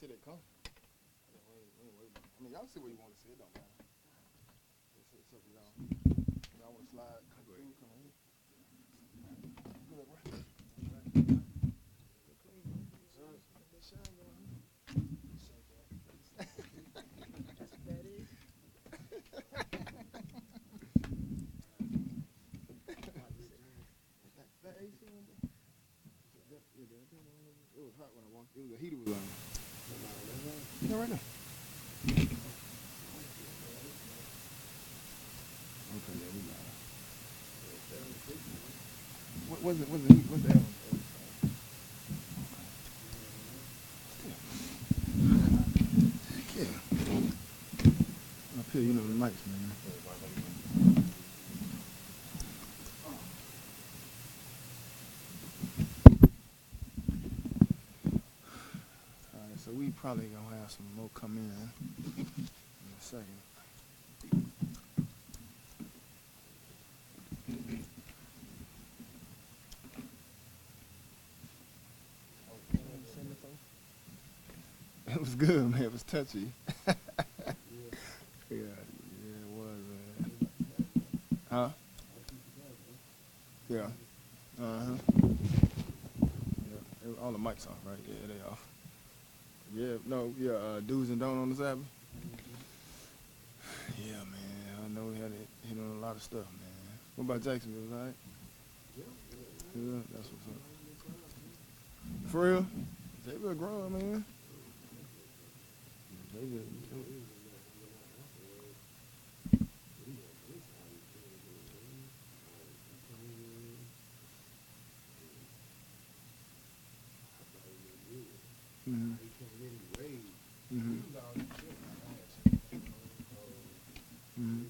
till they come. I mean, y'all see where you want to see it, don't matter. It's up to y'all. Y'all want to slide? Come through, come on. Good, bro. That AC one, bro? It was hot when I walked. It was the heater was on. Yeah, right now. Okay, yeah, we got it. What's the heat? What's that one? Yeah. Up here, you know the mics, man. All right, so we probably gonna have some more come in a second. It was good, man. It was touchy. Yeah, it was, man. Huh? Yeah. Uh-huh. Yeah. All the mics off, right? Yeah, they off. Yeah, no, yeah, do's and don'ts on the Sabbath. Yeah, man. I know we had to hit on a lot of stuff, man. What about Jacksonville, all right? Yeah, that's what's up. For real? Xavier growing, man. Xavier. Mm-hmm. Mm-hmm. Mm-hmm. Mm-hmm.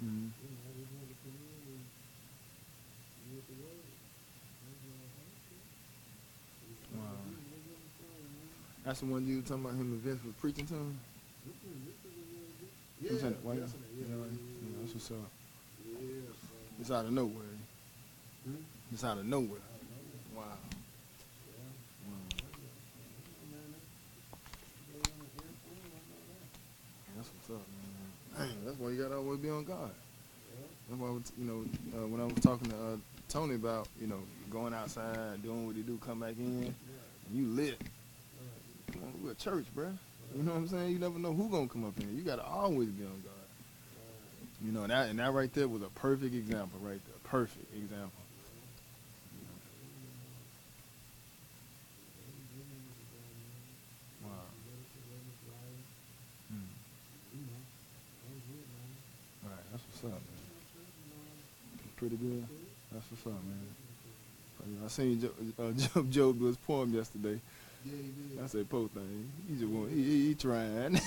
Mm-hmm. Wow. That's the one you were talking about him and Vince was preaching to him? Yeah, why yeah, that's what's up. It's out of nowhere. It's out of nowhere. Wow. That's what's up, man. Dang, that's why you gotta always be on God. That's why, when I was talking to Tony about, going outside, doing what he do, come back in, you lit. Come on, we're a church, bruh. You know what I'm saying? You never know who gonna come up in. You gotta always be on God. And that right there was a perfect example, right there. Perfect example. Wow. Mm. All right, that's what's up, man. Pretty good. That's what's up, man. I seen Joe do his poem yesterday. I said, "Po thing, he just want, he trying."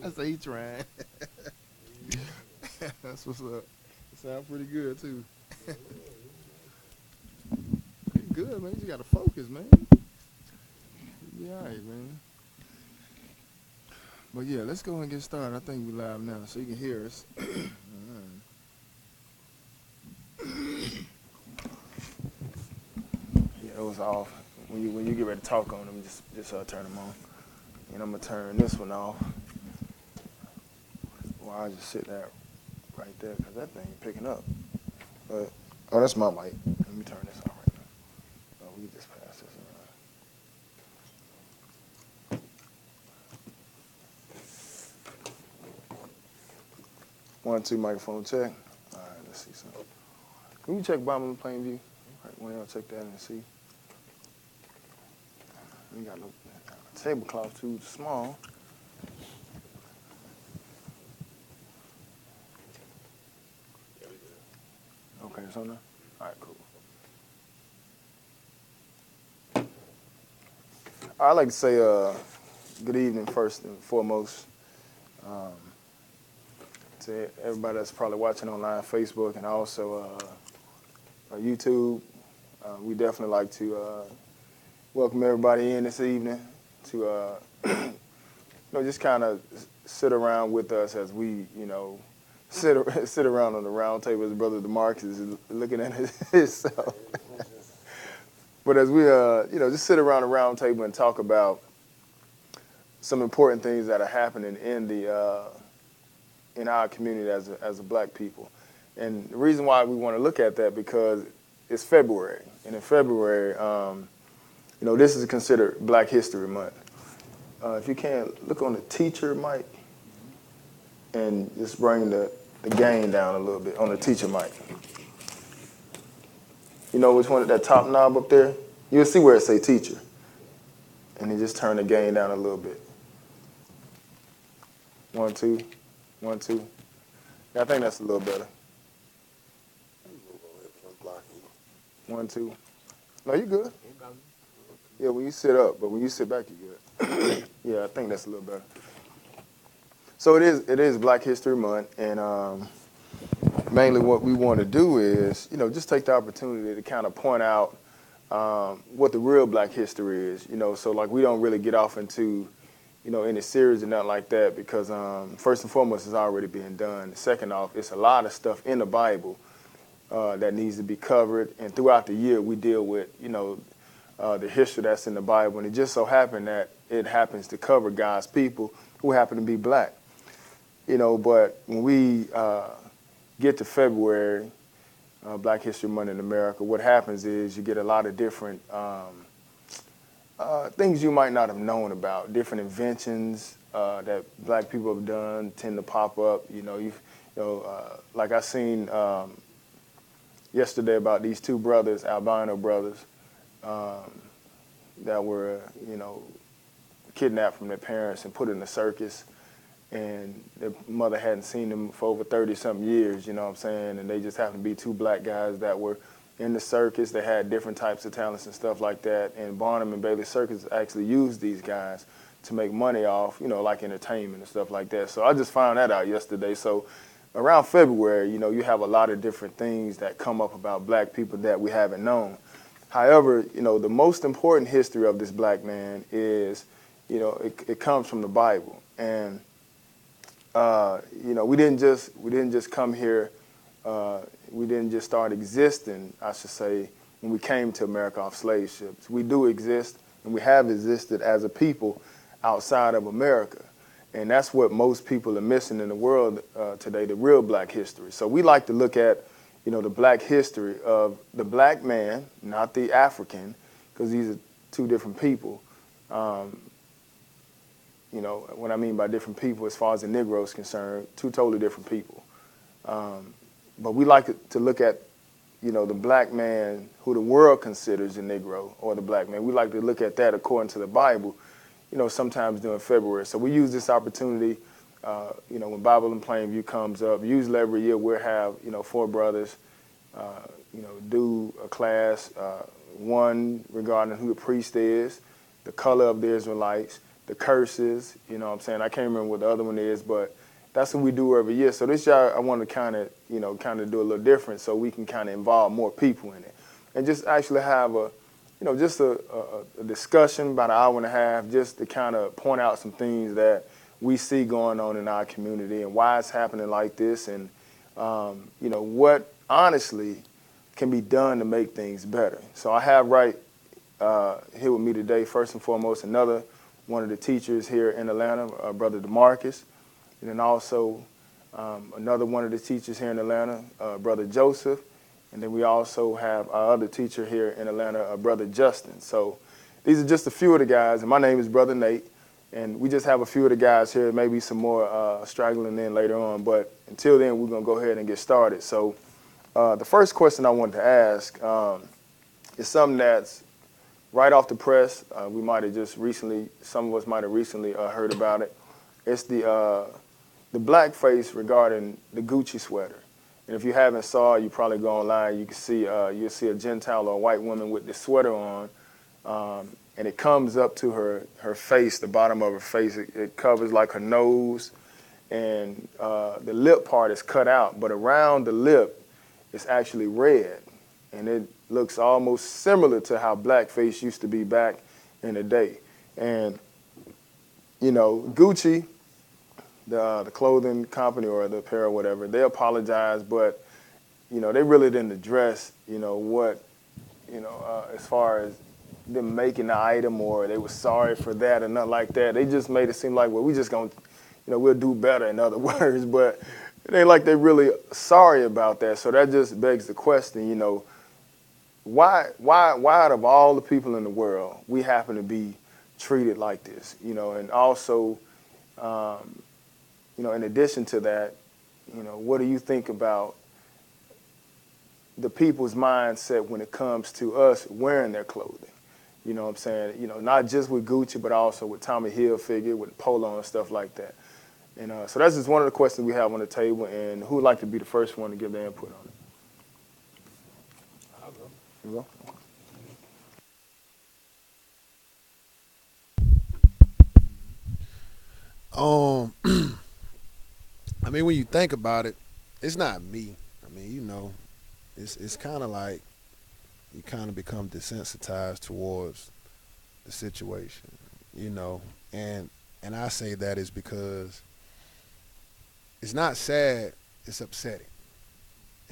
I said, "He trying." That's what's up. It sounds pretty good too. Pretty good, man. You gotta focus, man. You be all right, man. But yeah, let's go and get started. I think we live now, so you can hear us. Yeah, it was off. When you get ready to talk on them, just turn them on. And I'm gonna turn this one off. Well, I'll just sit there right there because that thing picking up. But that's my mic. Let me turn this off right now. We just pass this around. 1, 2 microphone check. All right, let's see something. Can we check bottom of the plain view? All right, one of y'all check that and see. We got a tablecloth too small. Okay, it's on there? All right, cool. I'd like to say good evening first and foremost to everybody that's probably watching online, Facebook, and also YouTube. We definitely like to welcome everybody in this evening to, just kind of sit around with us as we, sit around on the round table as Brother DeMarcus is looking at himself. But as we, just sit around the round table and talk about some important things that are happening in our community as a black people. And the reason why we want to look at that because it's February. And in February, this is considered Black History Month. If you can, look on the teacher mic and just bring the gain down a little bit on the teacher mic. You know which one, that top knob up there? You'll see where it say teacher. And then just turn the gain down a little bit. 1, 2, 1, 2. Yeah, I think that's a little better. 1, 2. No, you good. Yeah, when you sit up, but when you sit back, you good. Yeah, I think that's a little better. So it is Black History Month, and mainly what we want to do is, just take the opportunity to kind of point out what the real Black history is. So like we don't really get off into, any series or nothing like that because first and foremost, it's already being done. Second off, it's a lot of stuff in the Bible that needs to be covered, and throughout the year we deal with, the history that's in the Bible, and it just so happened that it happens to cover God's people who happen to be black. But when we get to February, Black History Month in America, what happens is you get a lot of different things you might not have known about, different inventions that black people have done tend to pop up. Like I seen yesterday about these two brothers, albino brothers, that were, kidnapped from their parents and put in a circus. And their mother hadn't seen them for over 30-something years, you know what I'm saying? And they just happened to be two black guys that were in the circus. They had different types of talents and stuff like that. And Barnum and Bailey Circus actually used these guys to make money off, like entertainment and stuff like that. So I just found that out yesterday. So around February, you have a lot of different things that come up about black people that we haven't known. However, the most important history of this black man is, it comes from the Bible. And we didn't just come here. We didn't just start existing, I should say, when we came to America off slave ships. We do exist, and we have existed as a people outside of America. And that's what most people are missing in the world today, the real black history. So we like to look at, the black history of the black man, not the African, because these are two different people. What I mean by different people as far as the Negro is concerned, two totally different people. But we like to look at, the black man who the world considers the Negro or the black man. We like to look at that according to the Bible, sometimes during February. So we use this opportunity, when Bible in Plain View comes up. Usually every year we'll have, 4 brothers, do a class, one regarding who the priest is, the color of the Israelites, the curses, I can't remember what the other one is, but that's what we do every year. So this year I want to kind of do a little different so we can kind of involve more people in it. And just actually have a discussion, about an hour and a half, just to kind of point out some things that we see going on in our community and why it's happening like this and, what honestly can be done to make things better. So I have right here with me today, first and foremost, another one of the teachers here in Atlanta, Brother DeMarcus, and then also another one of the teachers here in Atlanta, Brother Joseph, and then we also have our other teacher here in Atlanta, Brother Justin. So these are just a few of the guys, and my name is Brother Nate, and we just have a few of the guys here, maybe some more straggling in later on, but until then, we're going to go ahead and get started. So the first question I wanted to ask is something that's right off the press. We might have just recently, some of us might have recently heard about it. It's the blackface regarding the Gucci sweater. And if you haven't saw it, you probably go online. You can see you'll see a Gentile or a white woman with the sweater on, and it comes up to her face, the bottom of her face. It covers like her nose, and the lip part is cut out, but around the lip, it's actually red. and it looks almost similar to how blackface used to be back in the day. And, you know, Gucci, the clothing company or the apparel, whatever, they apologized, but, you know, they really didn't address, you know, what, you know, as far as them making the item or they were sorry for that or nothing like that. They just made it seem like, well, we just going to, you know, we'll do better, in other words, but it ain't like they're really sorry about that. So that just begs the question, you know, why out of all the people in the world, we happen to be treated like this, you know, and also, you know, in addition to that, you know, what do you think about the people's mindset when it comes to us wearing their clothing? You know what I'm saying? You know, not just with Gucci, but also with Tommy Hilfiger, with Polo and stuff like that. And so that's just one of the questions we have on the table, and who would like to be the first one to give their input on it? I'll go. You go? I mean, when you think about it, it's not me. I mean, you know, it's kind of like you kind of become desensitized towards the situation, you know, and I say that is because it's not sad, it's upsetting.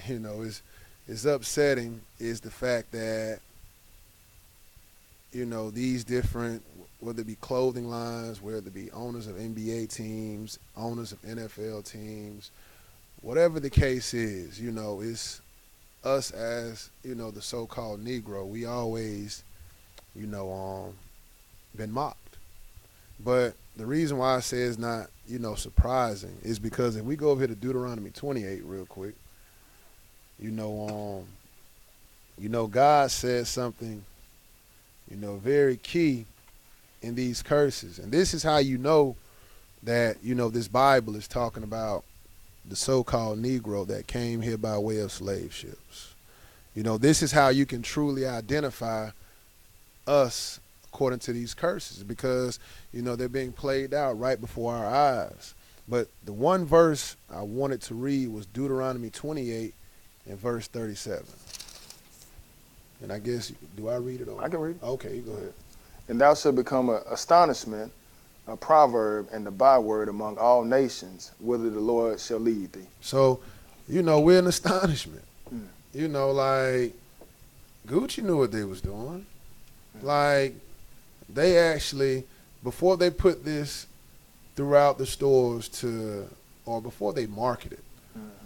You know, it's upsetting is the fact that, you know, these different, whether it be clothing lines, whether it be owners of NBA teams, owners of NFL teams, whatever the case is, you know, it's us as, you know, the so-called Negro. We always, you know, been mocked. But the reason why I say it's not, you know, surprising is because if we go over here to Deuteronomy 28 real quick, you know, God said something, you know, very key in these curses. And this is how you know that, you know, this Bible is talking about the so-called Negro that came here by way of slave ships. You know, this is how you can truly identify us according to these curses, because, you know, they're being played out right before our eyes. But the one verse I wanted to read was Deuteronomy 28 and verse 37. And I guess, do I read it? Or? I can read it. Okay, you go ahead. And thou shalt become an astonishment, a proverb, and the byword among all nations, whither the Lord shall lead thee. So, you know, we're in astonishment. You know, like, Gucci knew what they was doing. Like, they actually, before they put this throughout the stores or before they market it,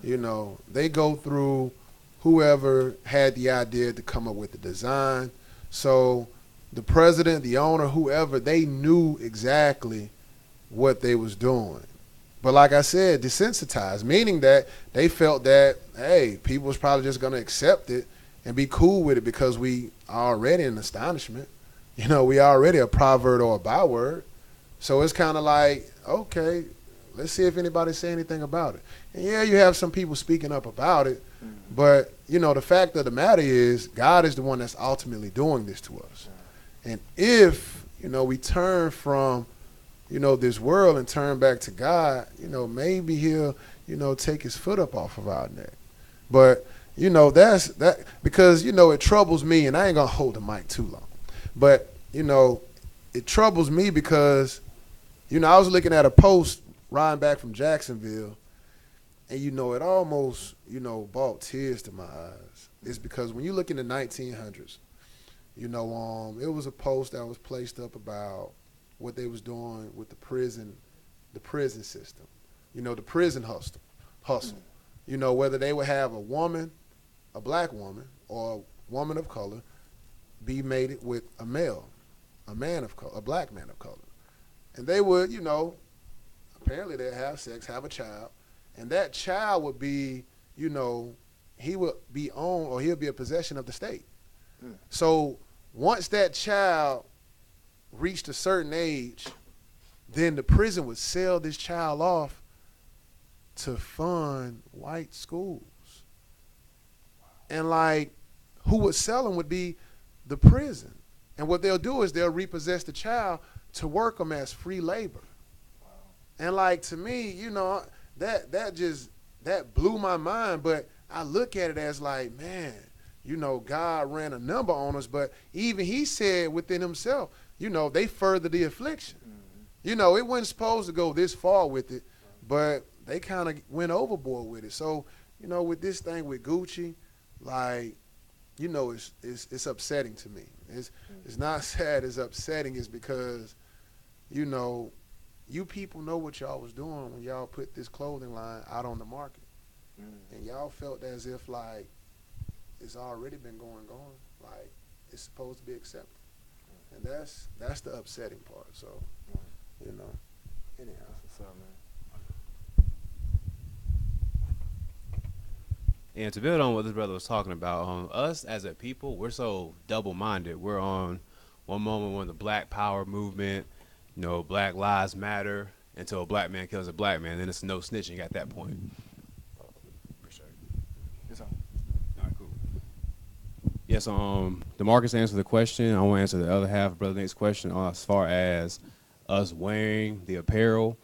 you know, they go through whoever had the idea to come up with the design. So the president, the owner, whoever, they knew exactly what they was doing. But like I said, desensitized, meaning that they felt that, hey, people was probably just going to accept it and be cool with it because we are already in astonishment. You know, we already a proverb or a byword. So it's kind of like, okay, let's see if anybody say anything about it. And yeah, you have some people speaking up about it, but, you know, the fact of the matter is God is the one that's ultimately doing this to us. And if, you know, we turn from, you know, this world and turn back to God, you know, maybe he'll, you know, take his foot up off of our neck. But, you know, that's that because, you know, it troubles me, and I ain't going to hold the mic too long. But, you know, it troubles me because, you know, I was looking at a post riding back from Jacksonville, and, you know, it almost, you know, brought tears to my eyes. It's because when you look in the 1900s, you know, it was a post that was placed up about what they was doing with the prison system, you know, the prison hustle. You know, whether they would have a woman, a black woman, or a woman of color be mated with a male, a man of color, a black man of color. And they would, you know, apparently they'd have sex, have a child, and that child would be, you know, he would be owned or he'll be a possession of the state. So once that child reached a certain age, then the prison would sell this child off to fund white schools. And like, who would sell them would be the prison. And what they'll do is they'll repossess the child to work them as free labor. And like, to me, you know, that blew my mind. But I look at it as like, man, God ran a number on us, but even he said within himself, they furthered the affliction. It wasn't supposed to go this far with it, but they kind of went overboard with it. So, with this thing with Gucci, like, it's upsetting to me. It's not sad, it's upsetting. It's because, you people know what y'all was doing when y'all put this clothing line out on the market. And y'all felt as if, like, it's already been going on. Like, it's supposed to be accepted. And that's the upsetting part. So, anyhow. What's up, man? And to build on what this brother was talking about, us as a people, we're so double-minded. We're on one moment we're in the Black Power movement, Black Lives Matter, until a black man kills a black man, then it's no snitching at that point. Appreciate it. It's on. All right, cool. Yes, DeMarcus answered the question. I want to answer the other half of Brother Nate's question as far as us wearing the apparel.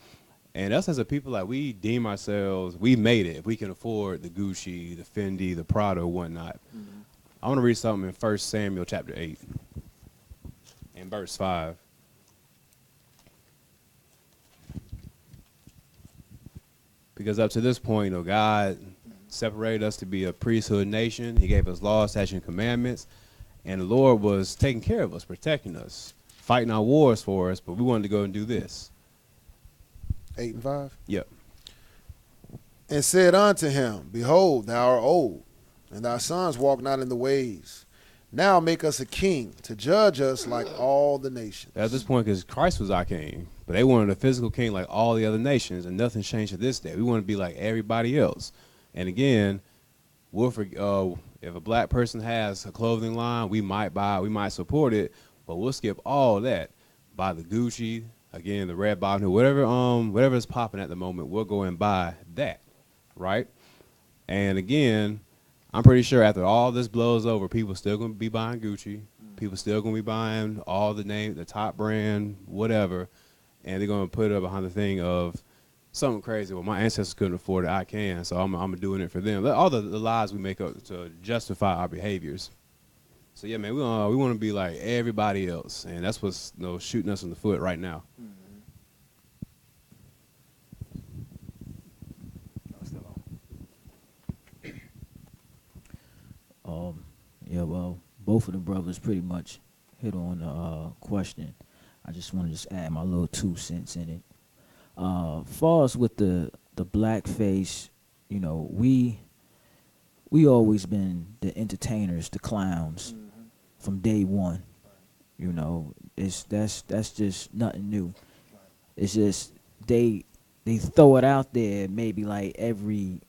And us as a people, like, we deem ourselves, we made it. If we can afford the Gucci, the Fendi, the Prada, whatnot. I want to read something in 1 Samuel chapter 8 and verse 5. Because up to this point, God separated us to be a priesthood nation. He gave us laws, statutes, and commandments. And the Lord was taking care of us, protecting us, fighting our wars for us, but we wanted to go and do this. 8 and 5? Yep. And said unto him, Behold, thou art old, and thy sons walk not in the ways. Now make us a king to judge us like all the nations. At this point, because Christ was our king, but they wanted a physical king like all the other nations, and nothing's changed to this day. We want to be like everybody else. And again, if a black person has a clothing line, we might buy, we might support it, but we'll skip all that. Buy the Gucci, again, the red bottom, whatever is popping at the moment, we'll go and buy that, right? And again, I'm pretty sure after all this blows over, people still going to be buying Gucci. People still going to be buying all the top brand, whatever, and they're going to put it up behind the thing of something crazy. Well, my ancestors couldn't afford it, I can, so I'm doing it for them. All the lies we make up to justify our behaviors. So yeah, man, we want to be like everybody else, and that's what's shooting us in the foot right now. Yeah, well, both of the brothers pretty much hit on the question. I just want to just add my little 2 cents in it. Far as with the blackface, we always been the entertainers, the clowns, from day one. That's just nothing new. It's just they throw it out there maybe like every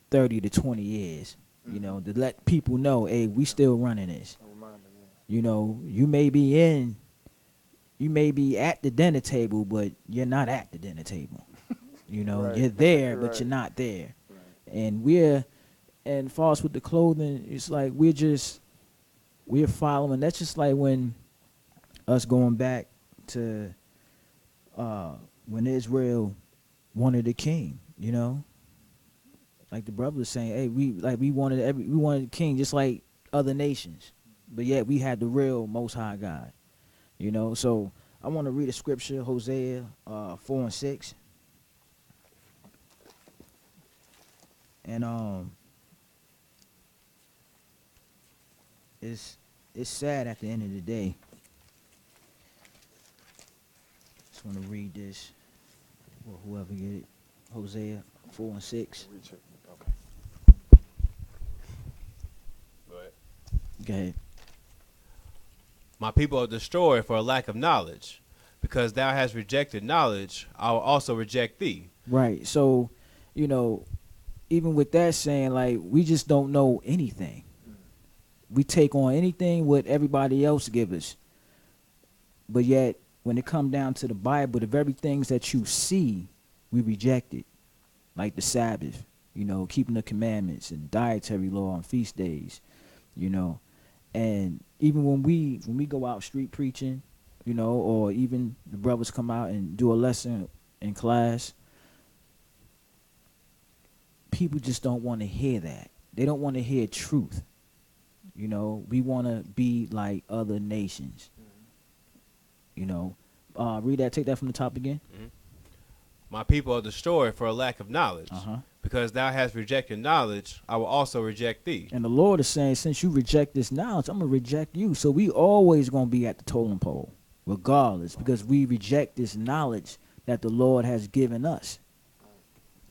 30 to 20 years. To let people know, hey, we still running this. You may be at the dinner table, but you're not at the dinner table. Right. You're there, Right. but you're not there. Right. And far as with the clothing, it's like we're following. That's just like when us going back to when Israel wanted a king, Like the brother was saying, hey, we wanted a king just like other nations, but yet we had the real Most High God, So I want to read a scripture, Hosea 4 and 6, and it's sad at the end of the day. Just want to read this, or whoever get it, Hosea 4 and 6. Go ahead. My people are destroyed for a lack of knowledge. Because thou hast rejected knowledge, I will also reject thee. Right. So, even with that saying, like, we just don't know anything. We take on anything what everybody else give us. But yet, when it come down to the Bible, the very things that you see, we reject it. Like the Sabbath, keeping the commandments and dietary law on feast days, And even when we go out street preaching, or even the brothers come out and do a lesson in class, people just don't want to hear that. They don't want to hear truth. You know, we want to be like other nations. You know, read that. Take that from the top again. My people are destroyed for a lack of knowledge. Because thou hast rejected knowledge, I will also reject thee. And the Lord is saying, since you reject this knowledge, I'm going to reject you. So we always going to be at the totem pole, regardless, because we reject this knowledge that the Lord has given us.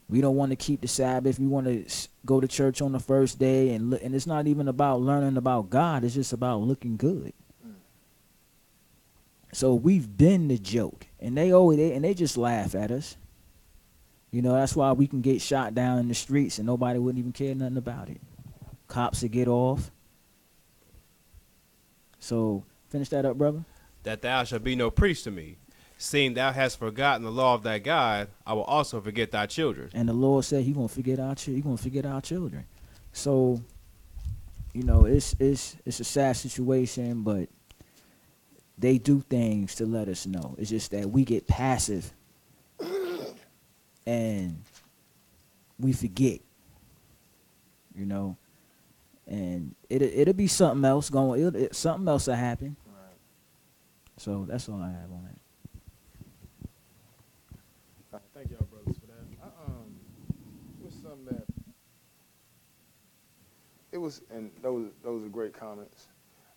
We don't want to keep the Sabbath. We want to go to church on the first day. And it's not even about learning about God. It's just about looking good. So we've been the joke. And they just laugh at us. You know, that's why we can get shot down in the streets and nobody wouldn't even care nothing about it. Cops would get off. So, finish that up, brother. That thou shalt be no priest to me. Seeing thou hast forgotten the law of thy God, I will also forget thy children. And the Lord said He gonna forget our children. So, you know, it's a sad situation, but they do things to let us know. It's just that we get passive and we forget, you know, and it'll be something else going. Something else will happen. Right. So that's all I have on that. Thank y'all, brothers, for that. Was something that it was, and those are great comments.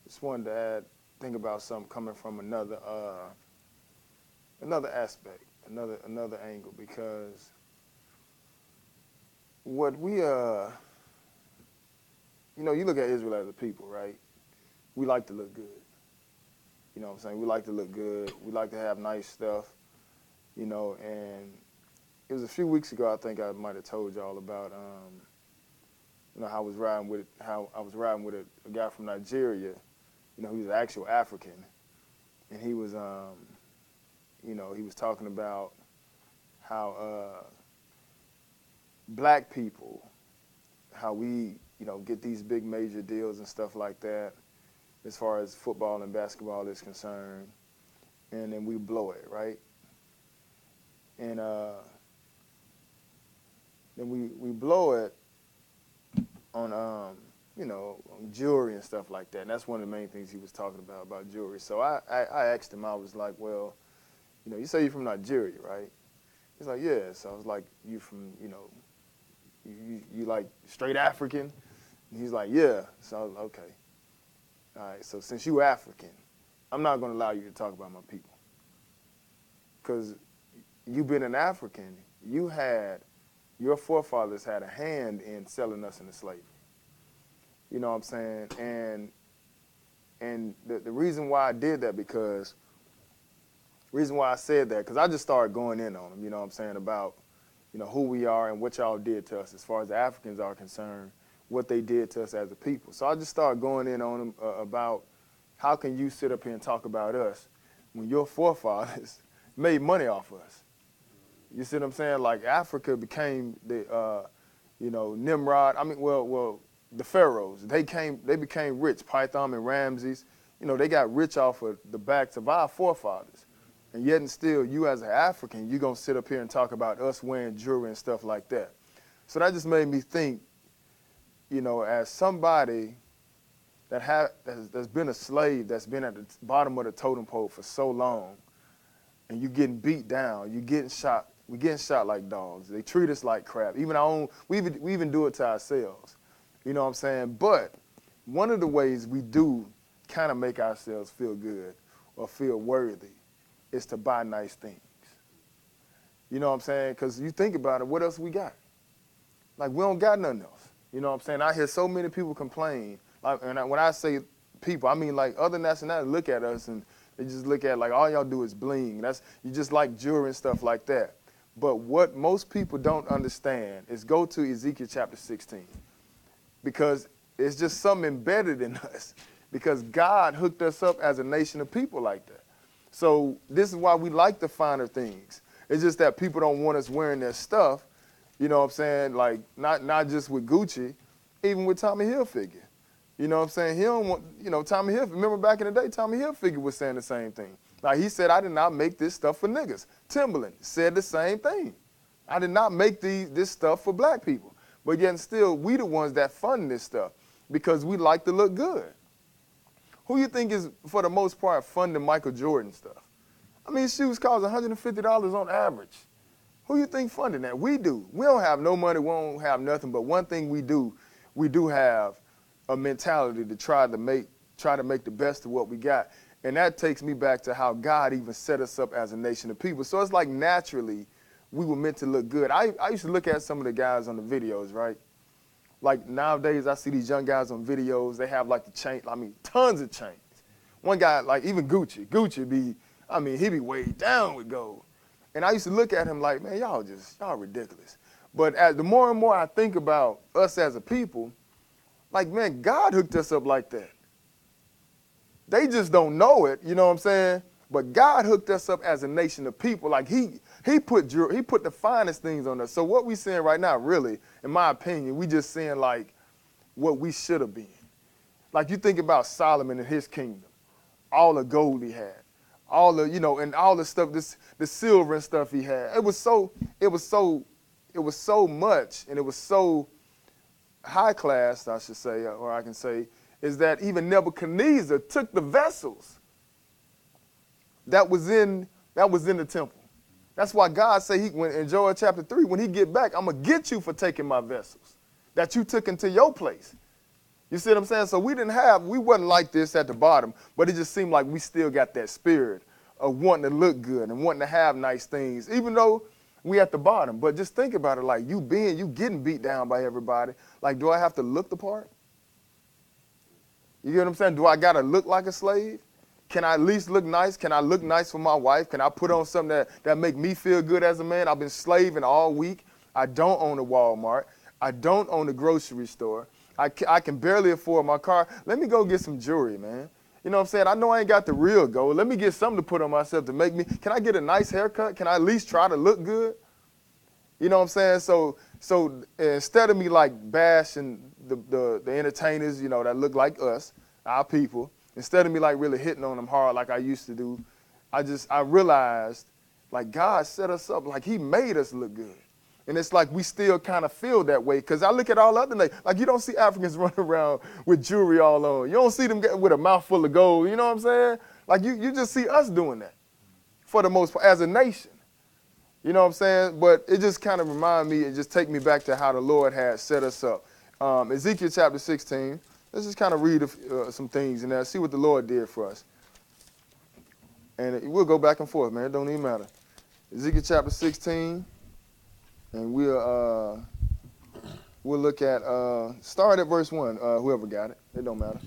Just wanted to think about something coming from another aspect. Another angle, because what we you know, you look at Israel as a people, right? We like to look good. You know what I'm saying? We like to look good. We like to have nice stuff, you know. And it was a few weeks ago, I think I might have told y'all about you know, how I was riding with a guy from Nigeria. You know, he was an actual African, and he was you know, he was talking about how black people, how we, you know, get these big major deals and stuff like that, as far as football and basketball is concerned, and then we blow it, right? And then we blow it on you know, on jewelry and stuff like that. And that's one of the main things he was talking about jewelry. So I asked him, I was like, well, you know, you say you're from Nigeria, right? He's like, yeah. So I was like, you from, you know, you like straight African? And he's like, yeah. So I was like, okay. All right, so since you African, I'm not going to allow you to talk about my people. Because you being an African, your forefathers had a hand in selling us into slavery. You know what I'm saying? And the reason why I did that, reason why I said that, because I just started going in on them, you know what I'm saying, about, you know, who we are and what y'all did to us as far as the Africans are concerned, what they did to us as a people. So I just started going in on them about how can you sit up here and talk about us when your forefathers made money off us. You see what I'm saying? Like Africa became the, you know, Nimrod. I mean, well, the pharaohs. They became rich. Python and Ramses. You know, they got rich off of the backs of our forefathers. And yet and still, you as an African, you're going to sit up here and talk about us wearing jewelry and stuff like that. So that just made me think, you know, as somebody that's been a slave, that's been at the bottom of the totem pole for so long, and you getting beat down, you getting shot, we getting shot like dogs. They treat us like crap. Even our own, we even do it to ourselves. You know what I'm saying? But one of the ways we do kind of make ourselves feel good or feel worthy is to buy nice things. You know what I'm saying? Because you think about it, what else we got? Like, we don't got nothing else. You know what I'm saying? I hear so many people complain. Like, and when I say people, I mean like other nationalities look at us and they just look at like all y'all do is bling. You just like jewelry and stuff like that. But what most people don't understand is go to Ezekiel chapter 16, because it's just something embedded in us, because God hooked us up as a nation of people like that. So this is why we like the finer things. It's just that people don't want us wearing their stuff, you know what I'm saying? Like not just with Gucci, even with Tommy Hilfiger. You know what I'm saying? He don't want, you know, Tommy Hilfiger, remember back in the day, Tommy Hilfiger was saying the same thing. Like he said, I did not make this stuff for niggas. Timberland said the same thing. I did not make this stuff for black people. But yet and still, we the ones that fund this stuff. because we like to look good. Who you think is, for the most part, funding Michael Jordan stuff? I mean, shoes cost $150 on average. Who you think funding that? We do. We don't have no money. We don't have nothing. But one thing we do have a mentality to try to make the best of what we got. And that takes me back to how God even set us up as a nation of people. So it's like naturally we were meant to look good. I used to look at some of the guys on the videos, right? Like nowadays I see these young guys on videos, they have like the chain, I mean, tons of chains. One guy, like even Gucci be, I mean, he be weighed down with gold. And I used to look at him like, man, y'all ridiculous. But as the more and more I think about us as a people, like, man, God hooked us up like that. They just don't know it, you know what I'm saying? But God hooked us up as a nation of people. Like he put the finest things on us. So what we seeing right now, really, in my opinion, we just seeing like what we should have been. Like you think about Solomon and his kingdom, all the gold he had, all the, you know, and all the stuff, the silver and stuff he had. It was so much, and it was so high class, I should say, or I can say, is that even Nebuchadnezzar took the vessels that was in the temple. That's why God say in Joel chapter 3, when he get back, I'm going to get you for taking my vessels that you took into your place. You see what I'm saying? So we wasn't like this at the bottom, but it just seemed like we still got that spirit of wanting to look good and wanting to have nice things, even though we at the bottom. But just think about it, like you getting beat down by everybody. Like, do I have to look the part? You get what I'm saying? Do I got to look like a slave? Can I at least look nice? Can I look nice for my wife? Can I put on something that make me feel good as a man? I've been slaving all week. I don't own a Walmart. I don't own a grocery store. I can barely afford my car. Let me go get some jewelry, man. You know what I'm saying? I know I ain't got the real gold. Let me get something to put on myself to make me. Can I get a nice haircut? Can I at least try to look good? You know what I'm saying? So instead of me like bashing the entertainers, you know, that look like us, our people, instead of me like really hitting on them hard like I used to do, I realized like God set us up, like he made us look good. And it's like we still kind of feel that way, because I look at all other nations, like you don't see Africans running around with jewelry all on. You don't see them getting with a mouthful of gold, you know what I'm saying? Like you just see us doing that for the most part as a nation. You know what I'm saying? But it just kind of remind me, it just take me back to how the Lord had set us up. Ezekiel chapter 16, let's just kind of read some things in there, see what the Lord did for us. And we'll go back and forth, man. It don't even matter. Ezekiel chapter 16, and we'll look at, start at verse 1, whoever got it. It don't matter.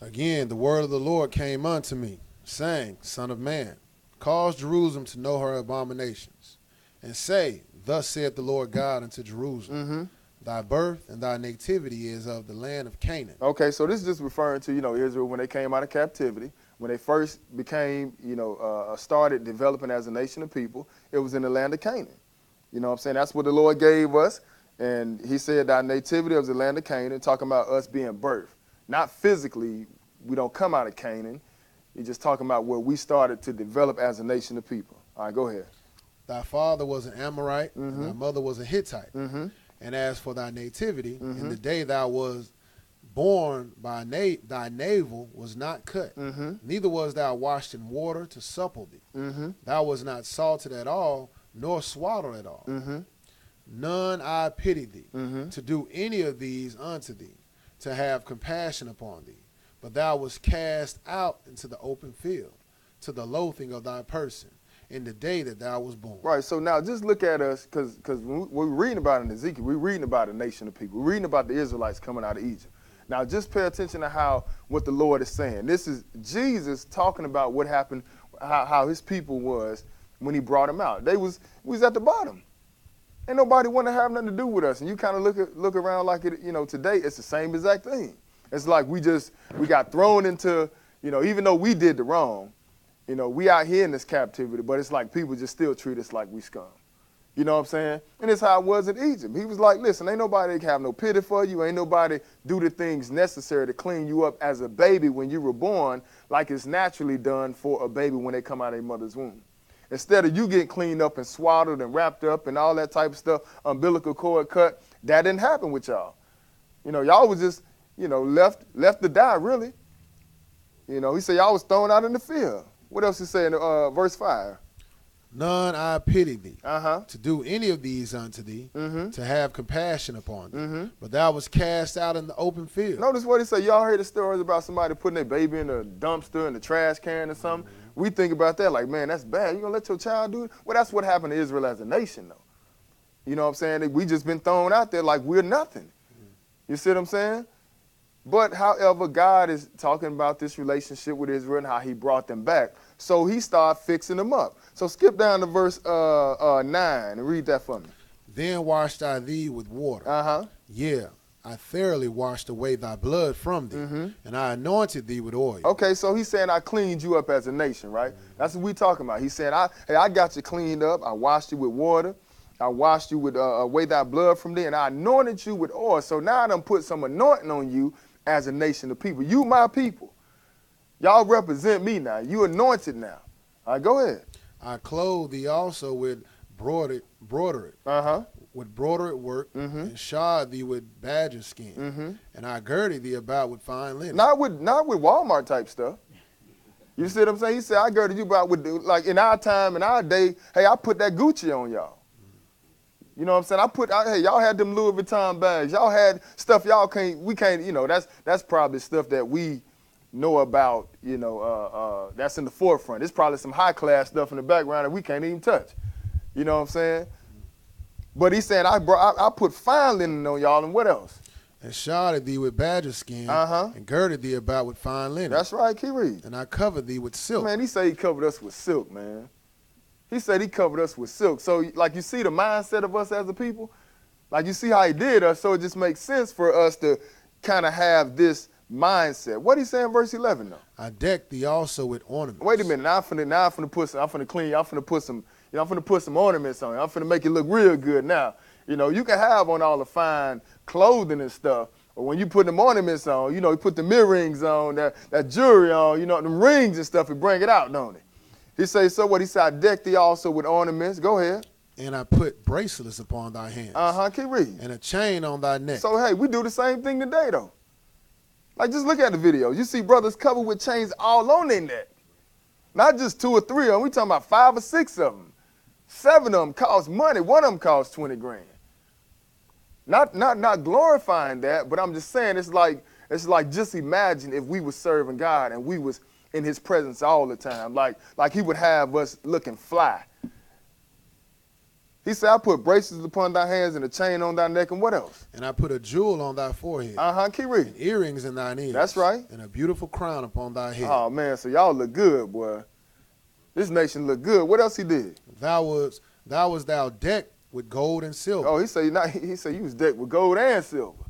Again, the word of the Lord came unto me, saying, Son of man, cause Jerusalem to know her abominations, and say, Thus saith the Lord God unto Jerusalem, Thy birth and thy nativity is of the land of Canaan. Okay, so this is just referring to, Israel when they came out of captivity, when they first became, started developing as a nation of people, it was in the land of Canaan. You know what I'm saying? That's what the Lord gave us, and he said thy nativity was the land of Canaan, talking about us being birthed. Not physically, we don't come out of Canaan. He's just talking about where we started to develop as a nation of people. All right, go ahead. Thy father was an Amorite, and thy mother was a Hittite. And as for thy nativity, in the day thou was born, by thy navel was not cut, neither was thou washed in water to supple thee. Thou was not salted at all, nor swaddled at all. None I pity thee, to do any of these unto thee, to have compassion upon thee. But thou wast cast out into the open field, to the loathing of thy person, in the day that thou was born. Right, so now just look at us, because we're reading about in Ezekiel, we're reading about a nation of people. We're reading about the Israelites coming out of Egypt. Now just pay attention to what the Lord is saying. This is Jesus talking about what happened, how his people was when he brought them out. We was at the bottom. Ain't nobody want to have nothing to do with us. And you kind of look around like it, today it's the same exact thing. It's like we got thrown into, even though we did the wrong, we out here in this captivity, but it's like people just still treat us like we scum. You know what I'm saying? And it's how it was in Egypt. He was like, listen, ain't nobody have no pity for you. Ain't nobody do the things necessary to clean you up as a baby when you were born, like it's naturally done for a baby when they come out of their mother's womb. Instead of you getting cleaned up and swaddled and wrapped up and all that type of stuff, umbilical cord cut, that didn't happen with y'all. Y'all was just, left to die, really. He said, y'all was thrown out in the field. What else he say in verse 5? None I pity thee, Uh-huh. to do any of these unto thee, Mm-hmm. to have compassion upon thee. Mm-hmm. But thou was cast out in the open field. Notice what he said. Y'all heard the stories about somebody putting their baby in a dumpster in the trash can or something. We think about that like, man, that's bad. You gonna let your child do it? Well, that's what happened to Israel as a nation, though. You know what I'm saying? We just been thrown out there like we're nothing. You see what I'm saying? But, however, God is talking about this relationship with Israel and how he brought them back. So he started fixing them up. So skip down to verse 9 and read that for me. Then washed I thee with water. Uh-huh. Yeah, I thoroughly washed away thy blood from thee, Mm-hmm. and I anointed thee with oil. Okay, so he's saying I cleaned you up as a nation, right? That's what we talking about. He's saying, I got you cleaned up. I washed you with water. I washed you with away thy blood from thee, and I anointed you with oil. So now I done put some anointing on you as a nation of people. You my people. Y'all represent me now. You anointed now. All right, go ahead. I clothed thee also with broidered Uh-huh. with broidered work, Mhm. and shod thee with badger skin, Mm-hmm. and I girded thee about with fine linen. Not with Walmart type stuff. You see what I'm saying? He said, I girded you about with, like in our time, in our day, hey, I put that Gucci on y'all. You know what I'm saying? Hey, y'all had them Louis Vuitton bags. Y'all had stuff we can't, that's probably stuff that we know about, that's in the forefront. It's probably some high class stuff in the background that we can't even touch. You know what I'm saying? But he said, I put fine linen on y'all, and what else? And shod thee with badger skin, Uh-huh. and girded thee about with fine linen. That's right, keep reading. And I covered thee with silk. Man, he said he covered us with silk, man. He said he covered us with silk. So, like, you see the mindset of us as a people? Like, you see how he did us, so it just makes sense for us to kind of have this mindset. What he say in verse 11, though? I decked thee also with ornaments. Wait a minute. Now I'm finna put some ornaments on you. I'm finna make it look real good now. You can have on all the fine clothing and stuff, but when you put them ornaments on, you put the earrings on, that jewelry on, them rings and stuff, it bring it out, don't it? He say, so what? He said, I decked thee also with ornaments. Go ahead. And I put bracelets upon thy hands. Uh-huh, keep reading. And a chain on thy neck. So, hey, we do the same thing today, though. Like, just look at the videos. You see brothers covered with chains all on their neck. Not just 2 or 3 of them. We talking about 5 or 6 of them. 7 of them cost money. One of them costs 20 grand. Not glorifying that, but I'm just saying it's like just imagine if we were serving God and we was in his presence all the time. Like he would have us looking fly. He said, I put bracelets upon thy hands and a chain on thy neck, and what else? And I put a jewel on thy forehead. Uh-huh, keep reading. And earrings in thine ears. That's right. And a beautiful crown upon thy head. Oh, man, so y'all look good, boy. This nation look good. What else he did? Thou decked with gold and silver. Oh, he said you was decked with gold and silver.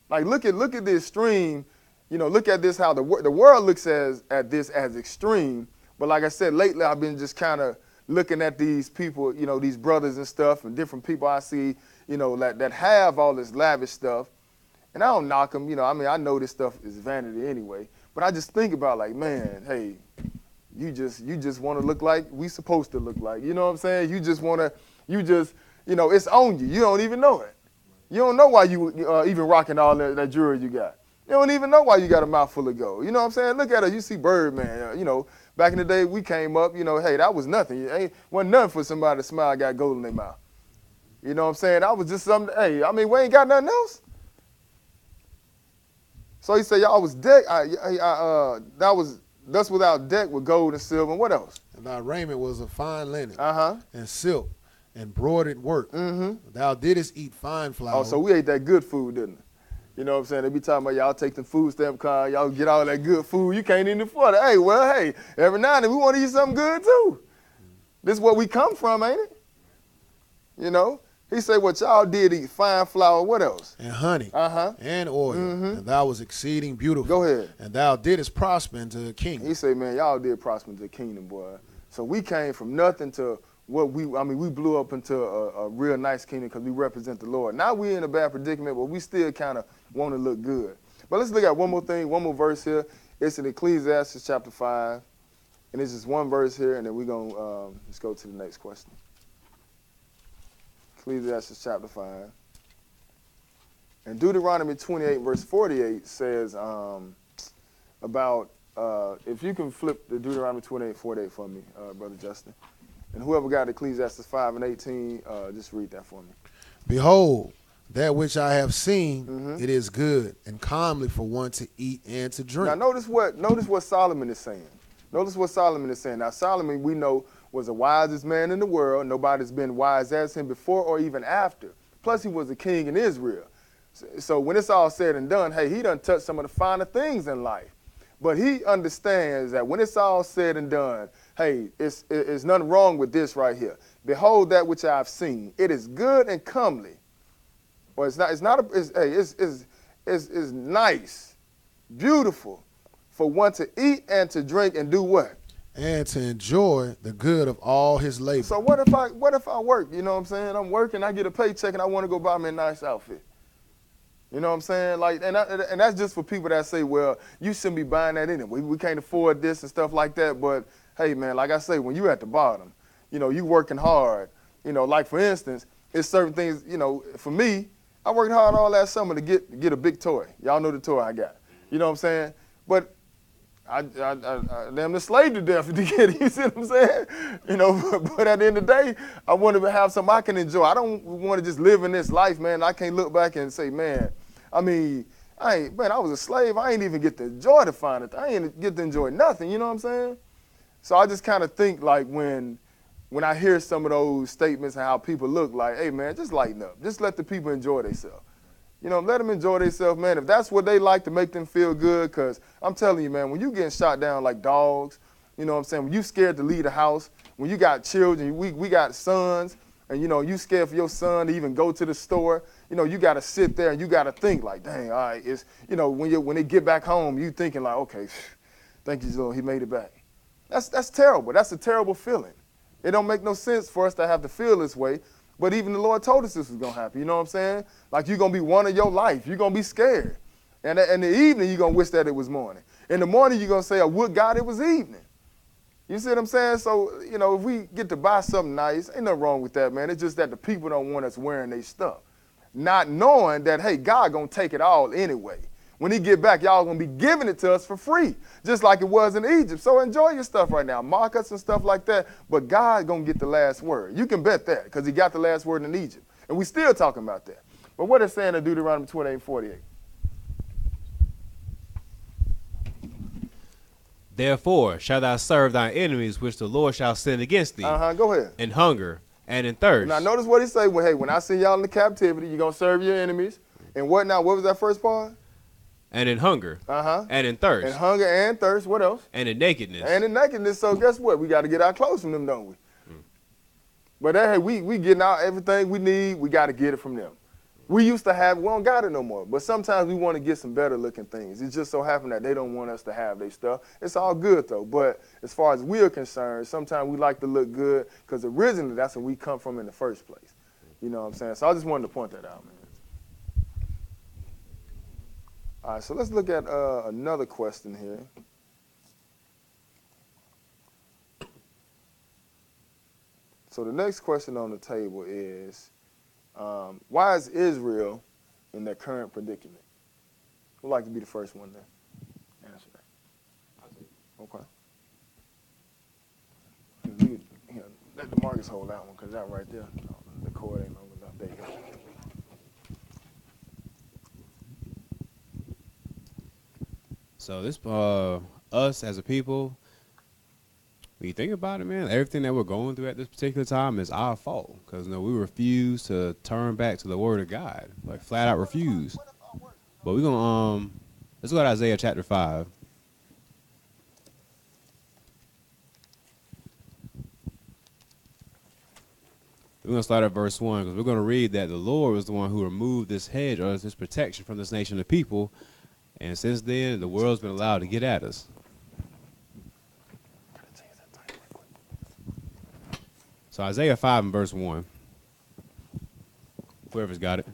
Like, look at the extreme. Look at this, how the world looks at this as extreme. But like I said, lately I've been just kind of looking at these people, these brothers and stuff, and different people I see, that have all this lavish stuff. And I don't knock them, I know this stuff is vanity anyway. But I just think about, like, man, hey, you just want to look like we supposed to look like. You know what I'm saying? It's on you. You don't even know it. You don't know why you even rocking all that jewelry you got. You don't even know why you got a mouthful of gold. You know what I'm saying? Look at it. You see Birdman. Back in the day we came up, hey, that was nothing. Wasn't nothing for somebody to smile, got gold in their mouth. You know what I'm saying? That was just something, hey, we ain't got nothing else. So he said, y'all was decked, thus without deck with gold and silver, and what else? And thy raiment was of fine linen. Uh-huh. And silk and broidered work. Mm-hmm. Thou didst eat fine flour. Oh, so we ate that good food, didn't we? You know what I'm saying? They be talking about y'all take the food stamp card, y'all get all that good food, you can't even afford it. Hey, every now and then we want to eat something good too. This is where we come from, ain't it? He said, what y'all did eat fine flour, what else? And honey. Uh-huh. And oil. Mhm. And thou was exceeding beautiful. Go ahead. And thou didst prosper into the kingdom. He said, man, y'all did prosper into the kingdom, boy. So we came from nothing to what we blew up into a real nice kingdom because we represent the Lord. Now we're in a bad predicament, but we still kind of want to look good. But let's look at one more thing, one more verse here. It's in Ecclesiastes chapter 5. And it's just one verse here, and then we're going to let's go to the next question. Ecclesiastes chapter 5. And Deuteronomy 28, verse 48 says about, if you can flip the Deuteronomy 28, 48 for me, Brother Justin. And whoever got Ecclesiastes 5 and 18, just read that for me. Behold, that which I have seen, it is good and calmly for one to eat and to drink. Now notice what Solomon is saying. Notice what Solomon is saying. Now Solomon, we know, was the wisest man in the world. Nobody's been wise as him before or even after. Plus he was a king in Israel. So when it's all said and done, hey, he done touched some of the finer things in life. But he understands that when it's all said and done, hey, it's nothing wrong with this right here. Behold that which I've seen. It is good and comely. Well, it's nice, beautiful for one to eat and to drink and do what? And to enjoy the good of all his labor. So what if I work? You know what I'm saying? I'm working, I get a paycheck, and I want to go buy me a nice outfit. You know what I'm saying? Like, and that's just for people that say, well, you shouldn't be buying that anyway. We can't afford this and stuff like that. But hey, man, like I say, when you at the bottom, you know, you working hard. You know, like for instance, it's certain things. You know, for me, I worked hard all last summer to get a big toy. Y'all know the toy I got. You know what I'm saying? But I damn slaved to death to get it. You see what I'm saying? You know, but at the end of the day, I want to have something I can enjoy. I don't want to just live in this life, man. I can't look back and say, man, I mean, I was a slave. I ain't even get to enjoy the fine. I ain't get to enjoy nothing. You know what I'm saying? So I just kind of think like when I hear some of those statements and how people look like, hey, man, just lighten up. Just let the people enjoy themselves. You know, let them enjoy themselves, man. If that's what they like to make them feel good, because I'm telling you, man, when you getting shot down like dogs, you know what I'm saying, when you scared to leave the house, when you got children, we got sons, and, you know, you scared for your son to even go to the store, you know, you got to sit there and you got to think like, dang, all right, it's, you know, when they get back home, you thinking like, okay, thank you, Lord, he made it back. That's terrible. That's a terrible feeling. It don't make no sense for us to have to feel this way. But even the Lord told us this was going to happen. You know what I'm saying? Like you're going to be one of your life. You're going to be scared. And in the evening, you're going to wish that it was morning. In the morning, you're going to say, oh, would God it was evening. You see what I'm saying? So, you know, if we get to buy something nice, ain't nothing wrong with that, man. It's just that the people don't want us wearing their stuff. Not knowing that, hey, God going to take it all anyway. When he get back, y'all going to be giving it to us for free, just like it was in Egypt. So enjoy your stuff right now. Mock us and stuff like that, but God going to get the last word. You can bet that because he got the last word in Egypt. And we still talking about that. But what it's saying in Deuteronomy 28:48? Therefore shalt thou serve thine enemies, which the Lord shall send against thee, Go ahead. in hunger and in thirst. Now notice what he say. Well, hey, when I send y'all into captivity, you're going to serve your enemies. And what now? What was that first part? And in hunger and in thirst. And hunger and thirst. What else? And in nakedness. And in nakedness. So guess what? We got to get our clothes from them, don't we? But hey, we getting out everything we need. We got to get it from them. We used to have, we don't got it no more. But sometimes we want to get some better looking things. It just so happened that they don't want us to have their stuff. It's all good though. But as far as we're concerned, sometimes we like to look good because originally that's where we come from in the first place. You know what I'm saying? So I just wanted to point that out, man. All right, so let's look at another question here. So the next question on the table is, why is Israel in their current predicament? Who'd like to be the first one to answer that? Okay. Let the Marcus hold that one, because that right there, the cord ain't long enough. There you go. So this, us as a people, when you think about it, man, everything that we're going through at this particular time is our fault. Because, you know, we refuse to turn back to the word of God. Like, flat out refuse. But we're going to, let's go to Isaiah chapter 5. We're going to start at verse 1, because we're going to read that the Lord was the one who removed this hedge or this protection from this nation of people. And since then, the world's been allowed to get at us. So Isaiah 5 and verse 1. Whoever's got it.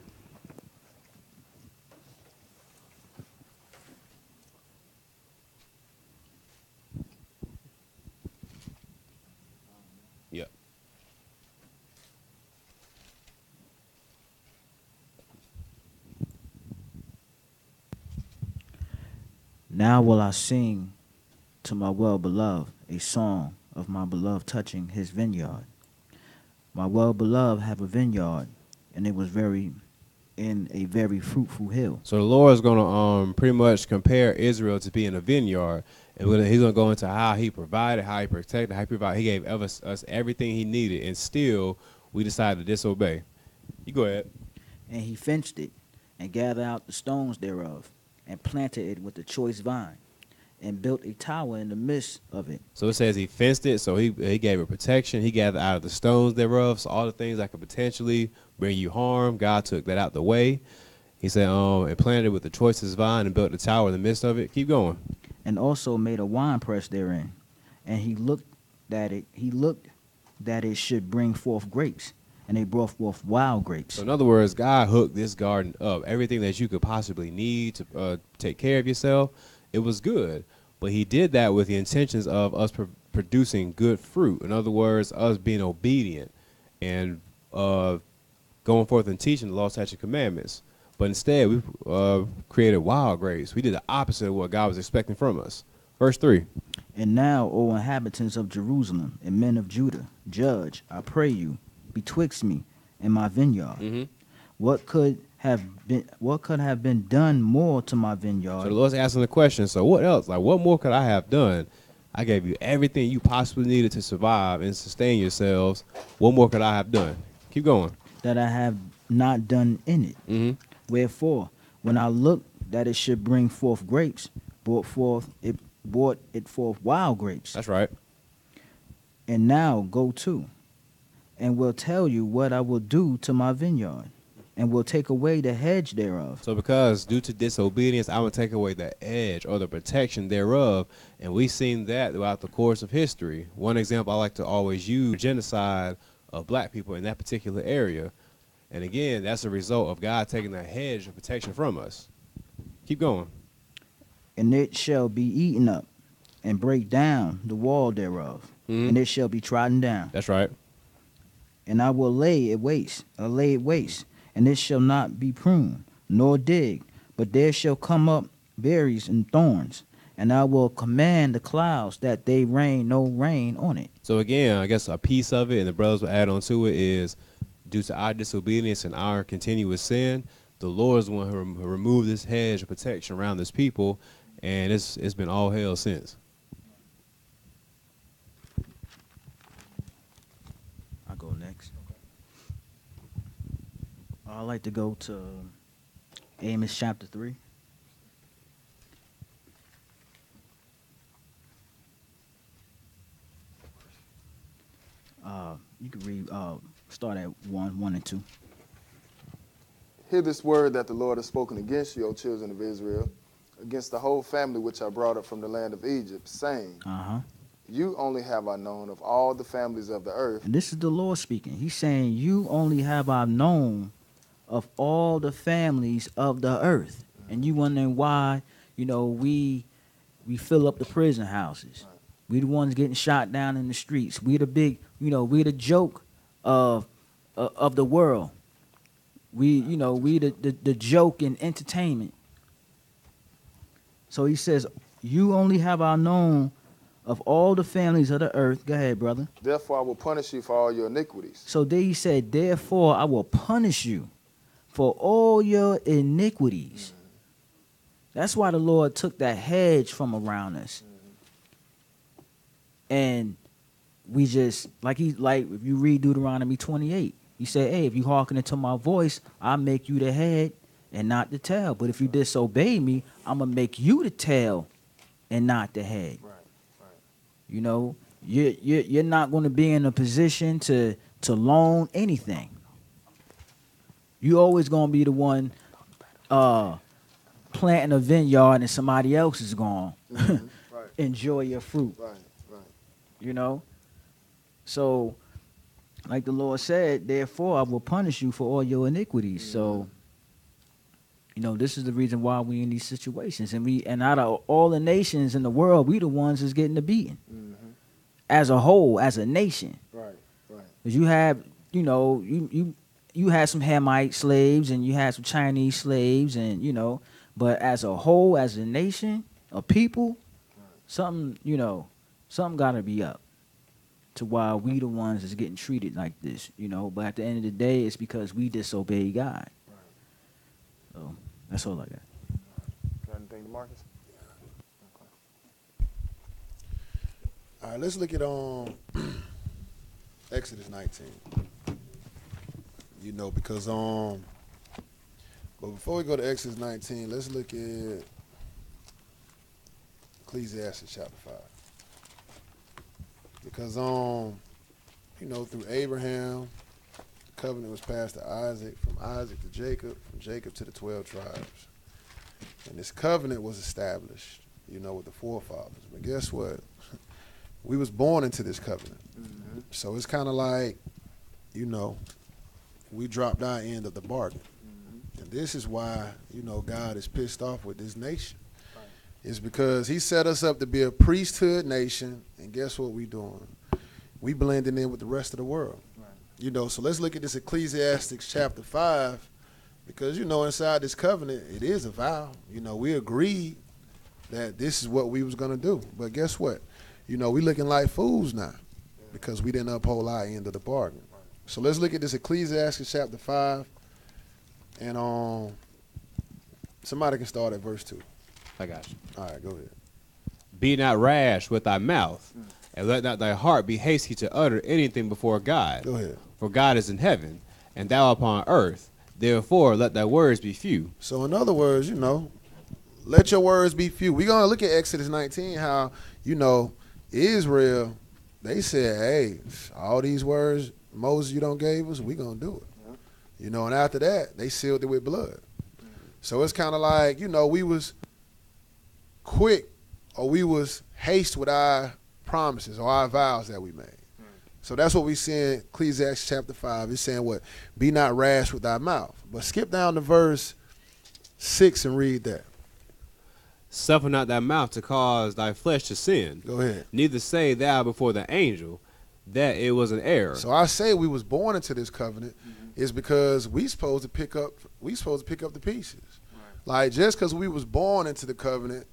Yep. Now will I sing to my well-beloved a song of my beloved touching his vineyard. My well-beloved have a vineyard, and it was in a very fruitful hill. So the Lord is going to pretty much compare Israel to being a vineyard, and he's going to go into how he provided, how he protected, how he provided. He gave us everything he needed, and still we decided to disobey. You go ahead. And he fenced it, and gathered out the stones thereof, and planted it with the choice vine, and built a tower in the midst of it. So it says he fenced it, so he gave it protection. He gathered out of the stones thereof, so all the things that could potentially bring you harm, God took that out the way. He said, and planted it with the choicest vine and built the tower in the midst of it. Keep going. And also made a winepress therein. And he looked that it should bring forth grapes, and they brought forth wild grapes. So in other words, God hooked this garden up. Everything that you could possibly need to take care of yourself, it was good. But he did that with the intentions of us producing good fruit. In other words, us being obedient and going forth and teaching the law, statutes, and commandments. But instead, we created wild grapes. We did the opposite of what God was expecting from us. Verse 3. And now, O inhabitants of Jerusalem and men of Judah, judge, I pray you, betwixt me and my vineyard. Mm-hmm. What could have been done more to my vineyard? So the Lord's asking the question, so what else? Like, what more could I have done? I gave you everything you possibly needed to survive and sustain yourselves. What more could I have done? Keep going. That I have not done in it. Mm-hmm. Wherefore, when I looked that it should bring forth grapes, brought it forth wild grapes. That's right. And now go to, and will tell you what I will do to my vineyard, and will take away the hedge thereof. So because due to disobedience, I will take away the edge or the protection thereof. And we've seen that throughout the course of history. One example I like to always use, genocide of black people in that particular area. And again, that's a result of God taking that hedge of protection from us. Keep going. And it shall be eaten up, and break down the wall thereof, Mhm. and it shall be trodden down. That's right. And I will lay it waste, and it shall not be pruned, nor digged, but there shall come up berries and thorns, and I will command the clouds that they rain no rain on it. So again, I guess a piece of it, and the brothers will add on to it, is due to our disobedience and our continuous sin, the Lord is the one who removed this hedge of protection around this people, and it's been all hell since. I'll go next. I'd like to go to Amos chapter 3. You can read, start at 1 and 2. Hear this word that the Lord has spoken against you, O children of Israel, against the whole family which I brought up from the land of Egypt, saying, You only have I known of all the families of the earth. And this is the Lord speaking. He's saying, you only have I known of all the families of the earth. And you wondering why, we fill up the prison houses. We the ones getting shot down in the streets. We the big, we the joke of the world. We the joke in entertainment. So he says, you only have I known of all the families of the earth. Go ahead, brother. Therefore I will punish you for all your iniquities. So there he said, therefore I will punish you for all your iniquities. That's why the Lord took that hedge from around us. And we just, like if you read Deuteronomy 28, he said, hey, if you hearken unto my voice, I'll make you the head and not the tail. But if you disobey me, I'm going to make you the tail and not the head. Right. You're not going to be in a position to loan anything. You always going to be the one planting a vineyard and somebody else is going to enjoy your fruit. Right. So, like the Lord said, therefore I will punish you for all your iniquities. So, this is the reason why we in these situations. And out of all the nations in the world, we the ones that's getting the beating. As a whole, as a nation. Right. Because you have, you had some Hamite slaves and you had some Chinese slaves and, but as a whole, as a nation, a people, something, something gotta be up to why we the ones that's getting treated like this, But at the end of the day, it's because we disobey God. So that's all I got. Got anything, Marcus? All right, let's look at Exodus 19. Because but before we go to Exodus 19, let's look at Ecclesiastes chapter 5. Because through Abraham, the covenant was passed to Isaac, from Isaac to Jacob, from Jacob to the 12 tribes. And this covenant was established, with the forefathers. But guess what? We was born into this covenant. Mm-hmm. So it's kind of like, we dropped our end of the bargain. Mm-hmm. And this is why, God is pissed off with this nation. Right. It's because he set us up to be a priesthood nation, and guess what we doing? We blending in with the rest of the world. Right. So let's look at this Ecclesiastes chapter 5, because, inside this covenant, it is a vow. We agreed that this is what we was going to do. But guess what? We looking like fools now because we didn't uphold our end of the bargain. So let's look at this Ecclesiastes chapter 5, and somebody can start at verse 2. I got you. All right, go ahead. Be not rash with thy mouth, and let not thy heart be hasty to utter anything before God. Go ahead. For God is in heaven, and thou upon earth. Therefore, let thy words be few. So in other words, let your words be few. We're going to look at Exodus 19, how, Israel, they said, hey, all these words, Moses, you don't gave us, we going to do it. Yeah. And after that, they sealed it with blood. So it's kind of like, we was quick, or we was haste with our promises or our vows that we made. So that's what we see in Ecclesiastes chapter 5. It's saying what? Be not rash with thy mouth. But skip down to verse 6 and read that. Suffer not thy mouth to cause thy flesh to sin. Go ahead. Neither say thou before the angel that it was an error. So I say we was born into this covenant is because we supposed to pick up the pieces. Right. Like just because we was born into the covenant,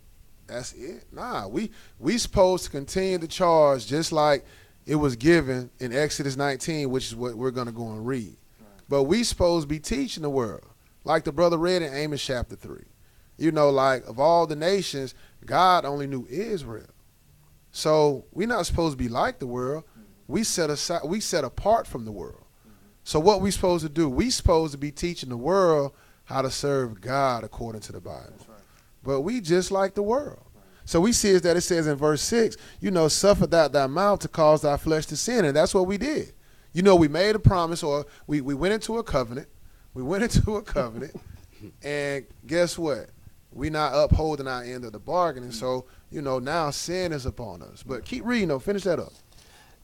that's it. Nah, we supposed to continue the charge just like it was given in Exodus 19, which is what we're gonna go and read. Right. But we supposed to be teaching the world, like the brother read in Amos chapter 3. Like of all the nations, God only knew Israel. So we're not supposed to be like the world. We set apart from the world. So what we supposed to do? We supposed to be teaching the world how to serve God according to the Bible. Right. But we just like the world. Right. So we see is that it says in verse 6, suffer not thy mouth to cause thy flesh to sin. And that's what we did. We made a promise, or we went into a covenant. We went into a covenant. And guess what? We not upholding our end of the bargain. And so, now sin is upon us. But keep reading, though. Finish that up.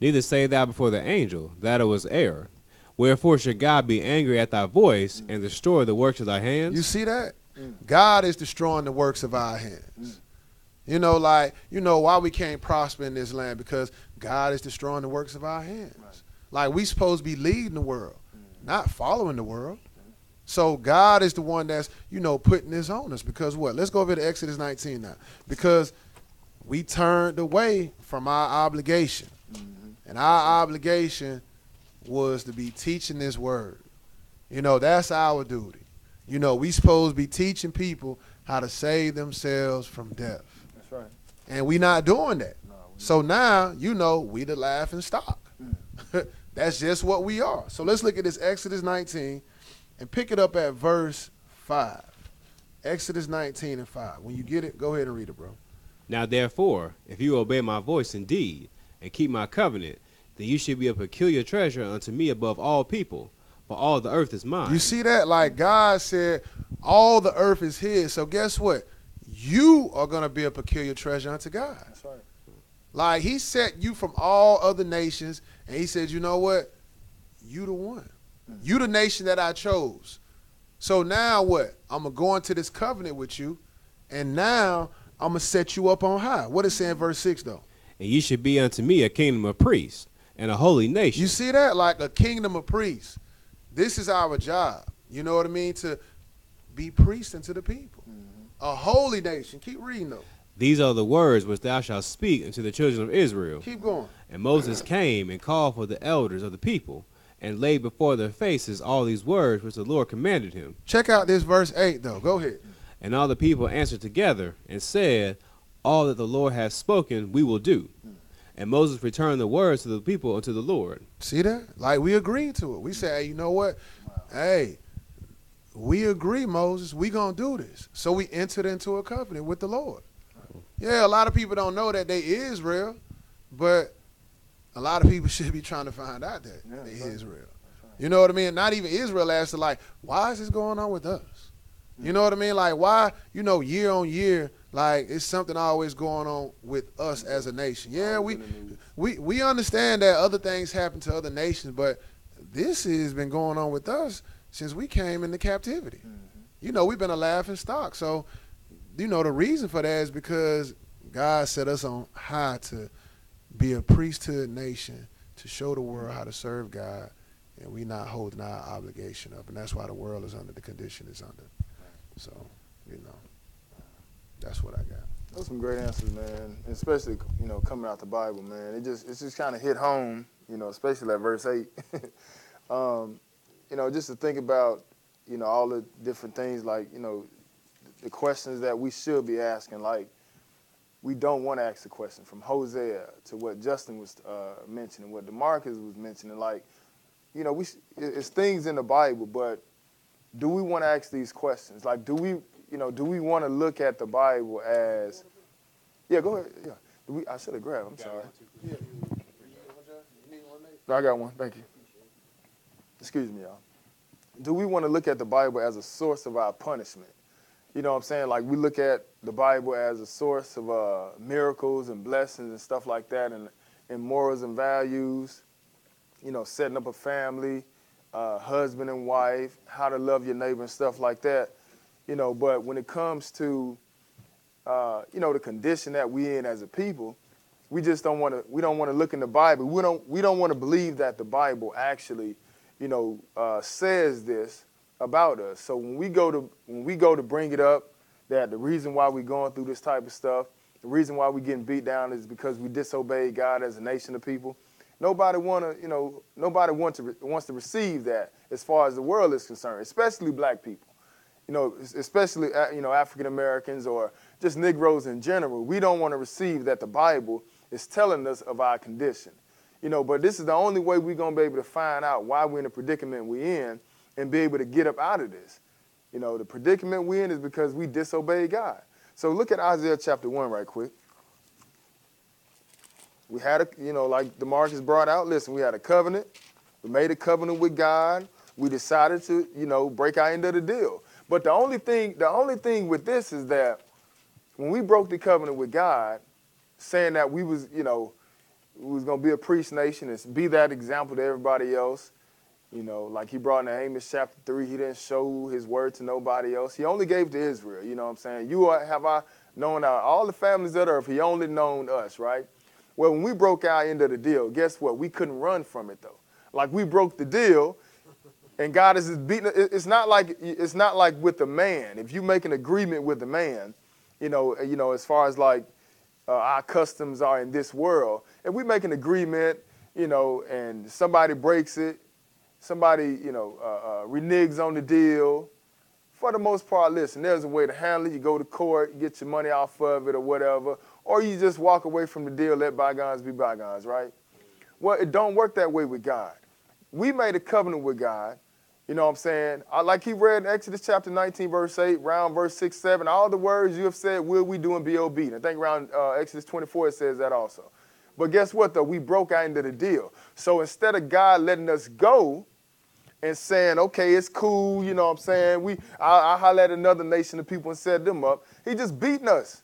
Neither say thou before the angel that it was error. Wherefore should God be angry at thy voice and destroy the works of thy hands? You see that? God is destroying the works of our hands. Why we can't prosper in this land? Because God is destroying the works of our hands. Right. Like we supposed to be leading the world, not following the world. So God is the one that's, putting this on us. Because what? Let's go over to Exodus 19 now. Because we turned away from our obligation. And our obligation was to be teaching this word. That's our duty. We supposed to be teaching people how to save themselves from death. That's right. And we not doing that. No, so now, we the laughing stock. That's just what we are. So let's look at this Exodus 19 and pick it up at verse 5. Exodus 19 and 5. When you get it, go ahead and read it, bro. Now therefore, if you obey my voice indeed, and keep my covenant, then you should be a peculiar treasure unto me above all people, for all the earth is mine. You see that? Like God said, all the earth is his. So guess what? You are going to be a peculiar treasure unto God. That's right. Like he set you from all other nations, and he said, you know what? You the one. You the nation that I chose. So now what? I'm going to go into this covenant with you, and now I'm going to set you up on high. What is saying verse 6, though? And ye should be unto me a kingdom of priests and a holy nation. You see that? Like a kingdom of priests. This is our job. You know what I mean? To be priests unto the people. A holy nation. Keep reading, though. These are the words which thou shalt speak unto the children of Israel. Keep going. And Moses came and called for the elders of the people, and laid before their faces all these words which the Lord commanded him. Check out this verse 8, though. Go ahead. And all the people answered together and said, all that the Lord hath spoken we will do. And Moses returned the words to the people unto the Lord. See that? Like, we agreed to it. We said, hey, you know what? Hey, we agree, Moses. We going to do this. So we entered into a covenant with the Lord. Yeah, a lot of people don't know that they Israel, but a lot of people should be trying to find out that they Israel. You know what I mean? Not even Israel as to like, why is this going on with us? You know what I mean? Like, why, you know, year on year, like, it's something always going on with us as a nation. Yeah, we understand that other things happen to other nations, but this has been going on with us since we came into captivity. You know, we've been a laughing stock. So, you know, the reason for that is because God set us on high to be a priesthood nation, to show the world how to serve God, and we not holding our obligation up. And that's why the world is under the condition it's under. So, you know, that's what I got. Those some great answers, man. And especially, you know, coming out the Bible, man. It's just kind of hit home, you know, especially that verse 8. You know, just to think about, you know, all the different things, like, you know, the questions that we should be asking. Like, we don't want to ask the question, from Hosea to what Justin was mentioning, what DeMarcus was mentioning. Like, you know, it's things in the Bible, but do we want to ask these questions? Like, do we want to look at the Bible as, yeah, go ahead. Yeah, I should have grabbed. I'm sorry. No, I got one. Thank you. Excuse me, y'all. Do we want to look at the Bible as a source of our punishment? You know what I'm saying? Like, we look at the Bible as a source of miracles and blessings and stuff like that, and morals and values, you know, setting up a family, husband and wife, how to love your neighbor and stuff like that. You know, but when it comes to, you know, the condition that we in as a people, we just don't want to look in the Bible. We don't want to believe that the Bible actually, you know, says this about us. So when we go to bring it up, that the reason why we're going through this type of stuff, the reason why we're getting beat down is because we disobeyed God as a nation of people. Nobody wants to receive that as far as the world is concerned, especially black people. You know, especially, you know, African Americans or just Negroes in general. We don't want to receive that the Bible is telling us of our condition. You know, but this is the only way we're going to be able to find out why we're in the predicament we're in and be able to get up out of this. You know, the predicament we're in is because we disobeyed God. So look at Isaiah chapter 1 right quick. We had you know, like DeMarcus brought out, listen, we had a covenant. We made a covenant with God. We decided to, you know, break our end of the deal. But the only thing with this is that when we broke the covenant with God, saying that we was, you know, we was going to be a priest nation and be that example to everybody else, you know, like he brought in Amos chapter 3, he didn't show his word to nobody else. He only gave to Israel, you know what I'm saying? Have I known all the families of the earth, he only known us, right? Well, when we broke our end of the deal, guess what? We couldn't run from it, though. Like, we broke the deal, and God is just beating. It's not like with a man. If you make an agreement with a man, you know, as far as like our customs are in this world, if we make an agreement, you know, and somebody breaks it, somebody, you know, reneges on the deal, for the most part, listen, there's a way to handle it. You go to court, you get your money off of it or whatever, or you just walk away from the deal, let bygones be bygones, right? Well, it don't work that way with God. We made a covenant with God, you know what I'm saying? Like he read in Exodus chapter 19, verse 8, around verse 6, 7, all the words you have said, will we do and be obedient. I think around Exodus 24, it says that also. But guess what, though? We broke out into the deal. So instead of God letting us go and saying, okay, it's cool, you know what I'm saying? I hollered at another nation of people and set them up. He just beating us.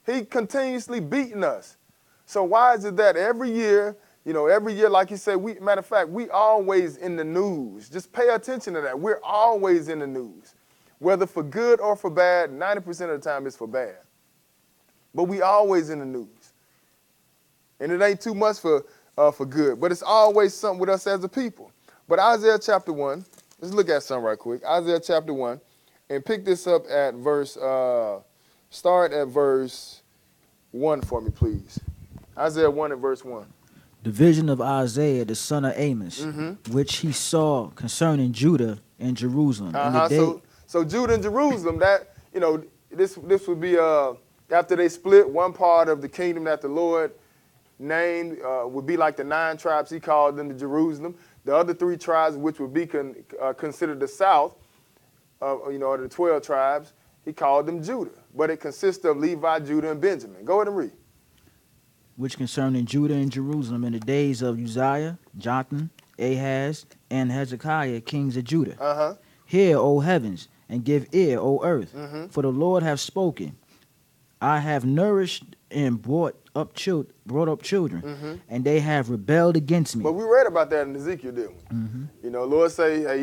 He continuously beating us. So why is it that every year, like you said, matter of fact, we always in the news. Just pay attention to that. We're always in the news. Whether for good or for bad, 90% of the time it's for bad. But we always in the news. And it ain't too much for good. But it's always something with us as a people. But Isaiah chapter 1, let's look at something right quick. Isaiah chapter 1, and pick this up at verse Start at verse 1 for me, please. Isaiah 1 and verse 1. The vision of Isaiah the son of Amos, which he saw concerning Judah and Jerusalem. In the day, So Judah and Jerusalem, that, you know, this would be after they split, one part of the kingdom that the Lord named would be like the 9 tribes. He called them the Jerusalem. The other 3 tribes, which would be considered the south, you know, the 12 tribes, he called them Judah. But it consists of Levi, Judah, and Benjamin. Go ahead and read. which concerning Judah and Jerusalem in the days of Uzziah, Jotham, Ahaz, and Hezekiah, kings of Judah. Hear, O heavens, and give ear, O earth, for the Lord hath spoken. I have nourished and brought up children, and they have rebelled against me. But we read about that in Ezekiel, didn't we? You know, Lord say, hey,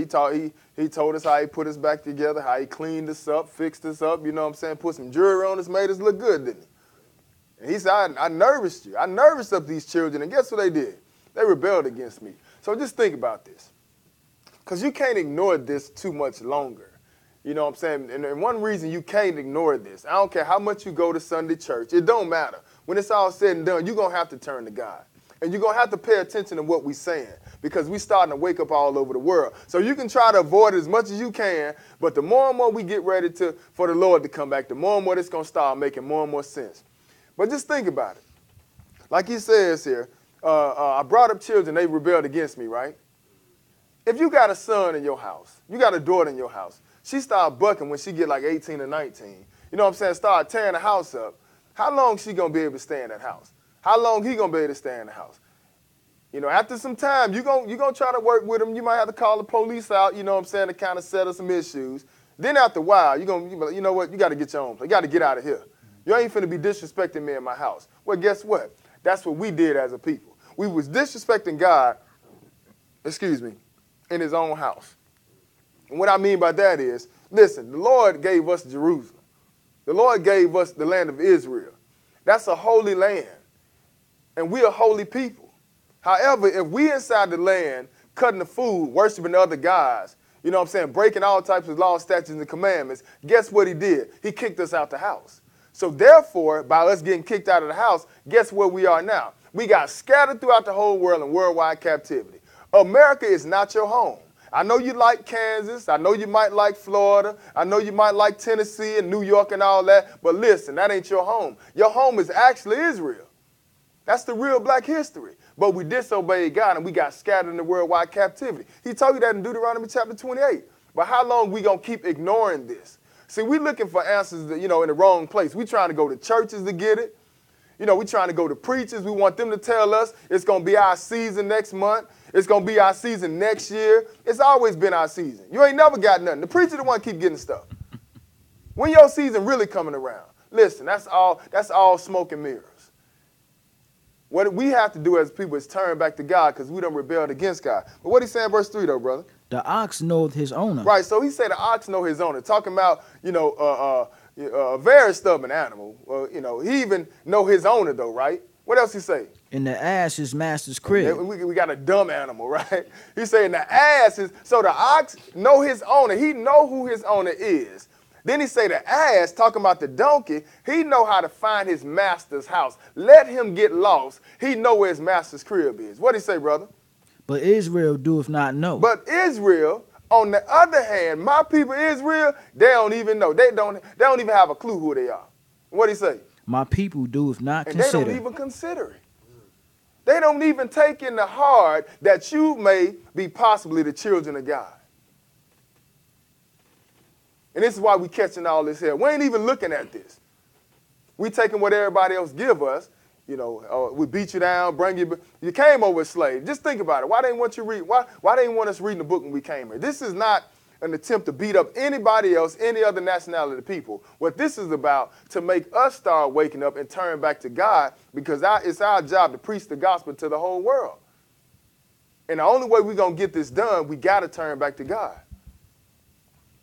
he told us how he put us back together, how he cleaned us up, fixed us up, you know what I'm saying, put some jewelry on us, made us look good, didn't he? And he said, I nourished you. I nourished up these children, and guess what they did? They rebelled against me. So just think about this, because you can't ignore this too much longer. You know what I'm saying? And one reason you can't ignore this, I don't care how much you go to Sunday church, it don't matter. When it's all said and done, you're going to have to turn to God. And you're going to have to pay attention to what we're saying, because we're starting to wake up all over the world. So you can try to avoid it as much as you can, but the more and more we get ready for the Lord to come back, the more and more it's going to start making more and more sense. But just think about it. Like he says here, I brought up children, they rebelled against me, right? If you got a son in your house, you got a daughter in your house, she start bucking when she get like 18 or 19. You know what I'm saying? Start tearing the house up. How long she going to be able to stay in that house? How long he going to be able to stay in the house? You know, after some time, you're going to try to work with him. You might have to call the police out, you know what I'm saying, to kind of settle some issues. Then after a while, you know what, you got to get your own place. You got to get out of here. You ain't finna be disrespecting me in my house. Well, guess what? That's what we did as a people. We was disrespecting God, in his own house. And what I mean by that is, listen, the Lord gave us Jerusalem. The Lord gave us the land of Israel. That's a holy land. And we are holy people. However, if we inside the land, cutting the food, worshiping the other gods, you know what I'm saying, breaking all types of laws, statutes, and commandments, guess what he did? He kicked us out the house. So therefore, by us getting kicked out of the house, guess where we are now? We got scattered throughout the whole world in worldwide captivity. America is not your home. I know you like Kansas. I know you might like Florida. I know you might like Tennessee and New York and all that. But listen, that ain't your home. Your home is actually Israel. That's the real black history. But we disobeyed God and we got scattered in the worldwide captivity. He told you that in Deuteronomy chapter 28. But how long we going to keep ignoring this? See, we looking for answers, in the wrong place. We trying to go to churches to get it. You know, we trying to go to preachers. We want them to tell us it's going to be our season next month. It's going to be our season next year. It's always been our season. You ain't never got nothing. The preacher the one keep getting stuff. When your season really coming around? Listen, that's all smoke and mirrors. What we have to do as people is turn back to God, because we done rebelled against God. But what he's saying in verse 3 though, brother? The ox knoweth his owner. Right, so he said the ox know his owner. Talking about, a very stubborn animal. He even know his owner though, right? What else he say? In the ass his master's crib. We got a dumb animal, right? He's saying the ass is, so the ox know his owner. He know who his owner is. Then he say the ass, talking about the donkey, he know how to find his master's house. Let him get lost. He know where his master's crib is. What he say, brother? But Israel doeth not know. But Israel, on the other hand, my people Israel, they don't even know. They don't even have a clue who they are. What he say? My people doeth not and consider. They don't even consider it. They don't even take in the heart that you may be possibly the children of God. And this is why we catching all this here. We ain't even looking at this. We taking what everybody else give us. We beat you down, bring you. You came over as slave. Just think about it. Why they didn't want you read? Why they didn't want us reading the book when we came here? This is not an attempt to beat up anybody else, any other nationality of people. What this is about, to make us start waking up and turn back to God, because it's our job to preach the gospel to the whole world. And the only way we're going to get this done, we got to turn back to God.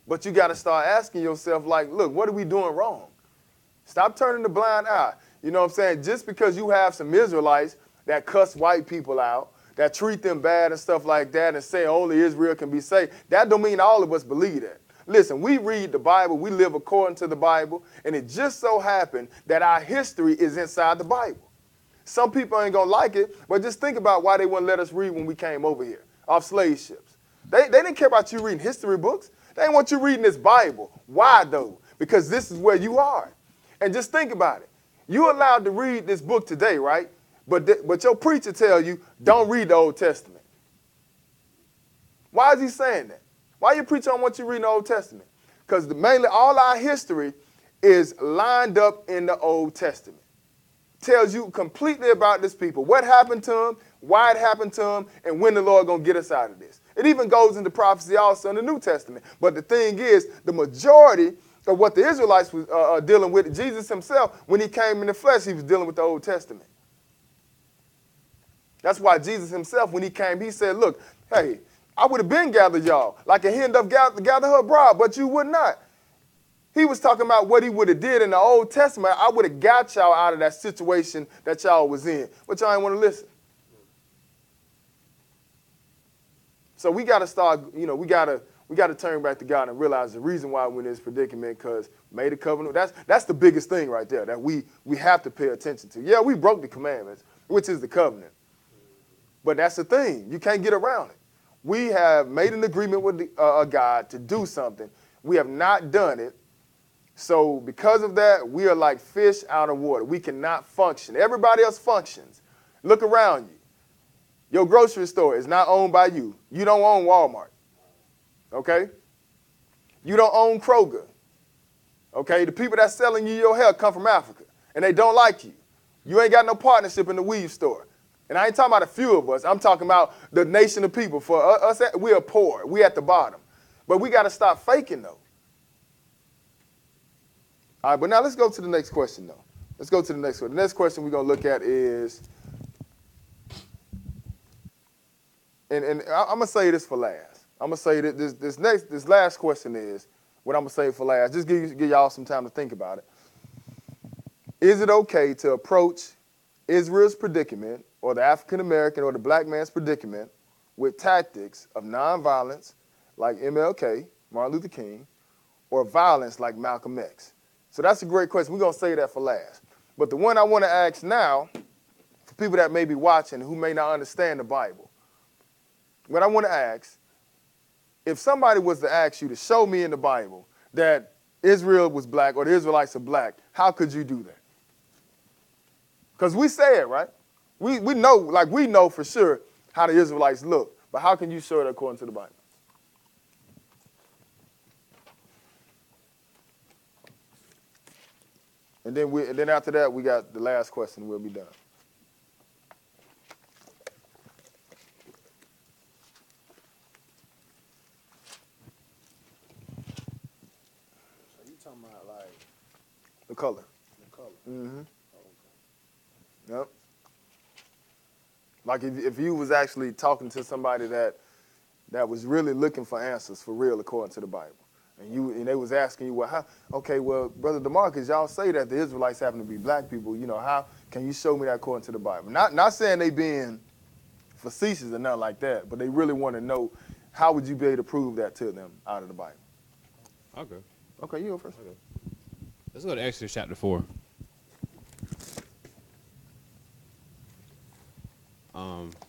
But you got to start asking yourself, like, look, what are we doing wrong? Stop turning the blind eye. You know what I'm saying? Just because you have some Israelites that cuss white people out, that treat them bad and stuff like that, and say only Israel can be saved, that don't mean all of us believe that. Listen, we read the Bible, we live according to the Bible, and it just so happened that our history is inside the Bible. Some people ain't gonna like it, but just think about why they wouldn't let us read when we came over here off slave ships. They didn't care about you reading history books. They didn't want you reading this Bible. Why though? Because this is where you are. And just think about it. You're allowed to read this book today, right? But your preacher tell you, don't read the Old Testament. Why is he saying that? Why your preacher don't want you reading the Old Testament? Because mainly all our history is lined up in the Old Testament. Tells you completely about this people, what happened to them, why it happened to them, and when the Lord going to get us out of this. It even goes into prophecy also in the New Testament. But the thing is, the majority of what the Israelites was dealing with, Jesus himself, when he came in the flesh, he was dealing with the Old Testament. That's why Jesus himself, when he came, he said, look, hey, I would have been gathered y'all, like a hen doth gather her bride, but you would not. He was talking about what he would have did in the Old Testament. I would have got y'all out of that situation that y'all was in, but y'all ain't want to listen. So we got to start, we got to turn back to God and realize the reason why we're in this predicament, because made a covenant. That's the biggest thing right there that we have to pay attention to. Yeah, we broke the commandments, which is the covenant. But that's the thing. You can't get around it. We have made an agreement with God to do something. We have not done it. So because of that, we are like fish out of water. We cannot function. Everybody else functions. Look around you. Your grocery store is not owned by you. You don't own Walmart. Okay? You don't own Kroger. Okay? The people that's selling you your hair come from Africa, and they don't like you. You ain't got no partnership in the weave store. And I ain't talking about a few of us. I'm talking about the nation of people. For us, we are poor. We at the bottom. But we got to stop faking, though. All right, but now let's go to the next question, though. Let's go to the next one. The next question we're going to look at is, and I'm going to say this for last. I'm going to say that this last question is what I'm going to say for last. Just give y'all some time to think about it. Is it okay to approach Israel's predicament, or the African American or the black man's predicament, with tactics of nonviolence like MLK, Martin Luther King, or violence like Malcolm X? So that's a great question. We're going to say that for last. But the one I want to ask now, for people that may be watching who may not understand the Bible, what I want to ask, if somebody was to ask you to show me in the Bible that Israel was black or the Israelites are black, how could you do that? Because we say it, right? We know for sure how the Israelites look, but how can you show it according to the Bible? And then after that, we got the last question. We'll be done. So you talking about like The color. the color? Mm-hmm. Oh, okay. Yep. Like if you was actually talking to somebody that was really looking for answers for real according to the Bible, and they was asking you, well, how? Okay, well, Brother DeMarcus, y'all say that the Israelites happen to be black people. How can you show me that according to the Bible? Not saying they being facetious or nothing like that, but they really want to know how would you be able to prove that to them out of the Bible. Okay. Okay, you go first. Okay. Let's go to Exodus chapter 4.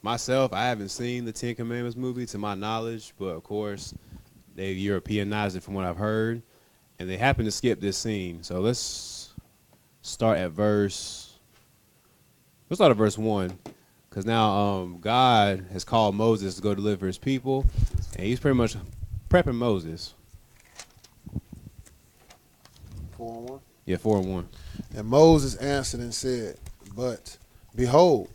Myself, I haven't seen the Ten Commandments movie to my knowledge, but of course, they Europeanized it from what I've heard, and they happen to skip this scene. So let's start at verse 1, because now God has called Moses to go deliver his people, and he's pretty much prepping Moses. 4-1. Yeah, 4-1. And Moses answered and said, but behold,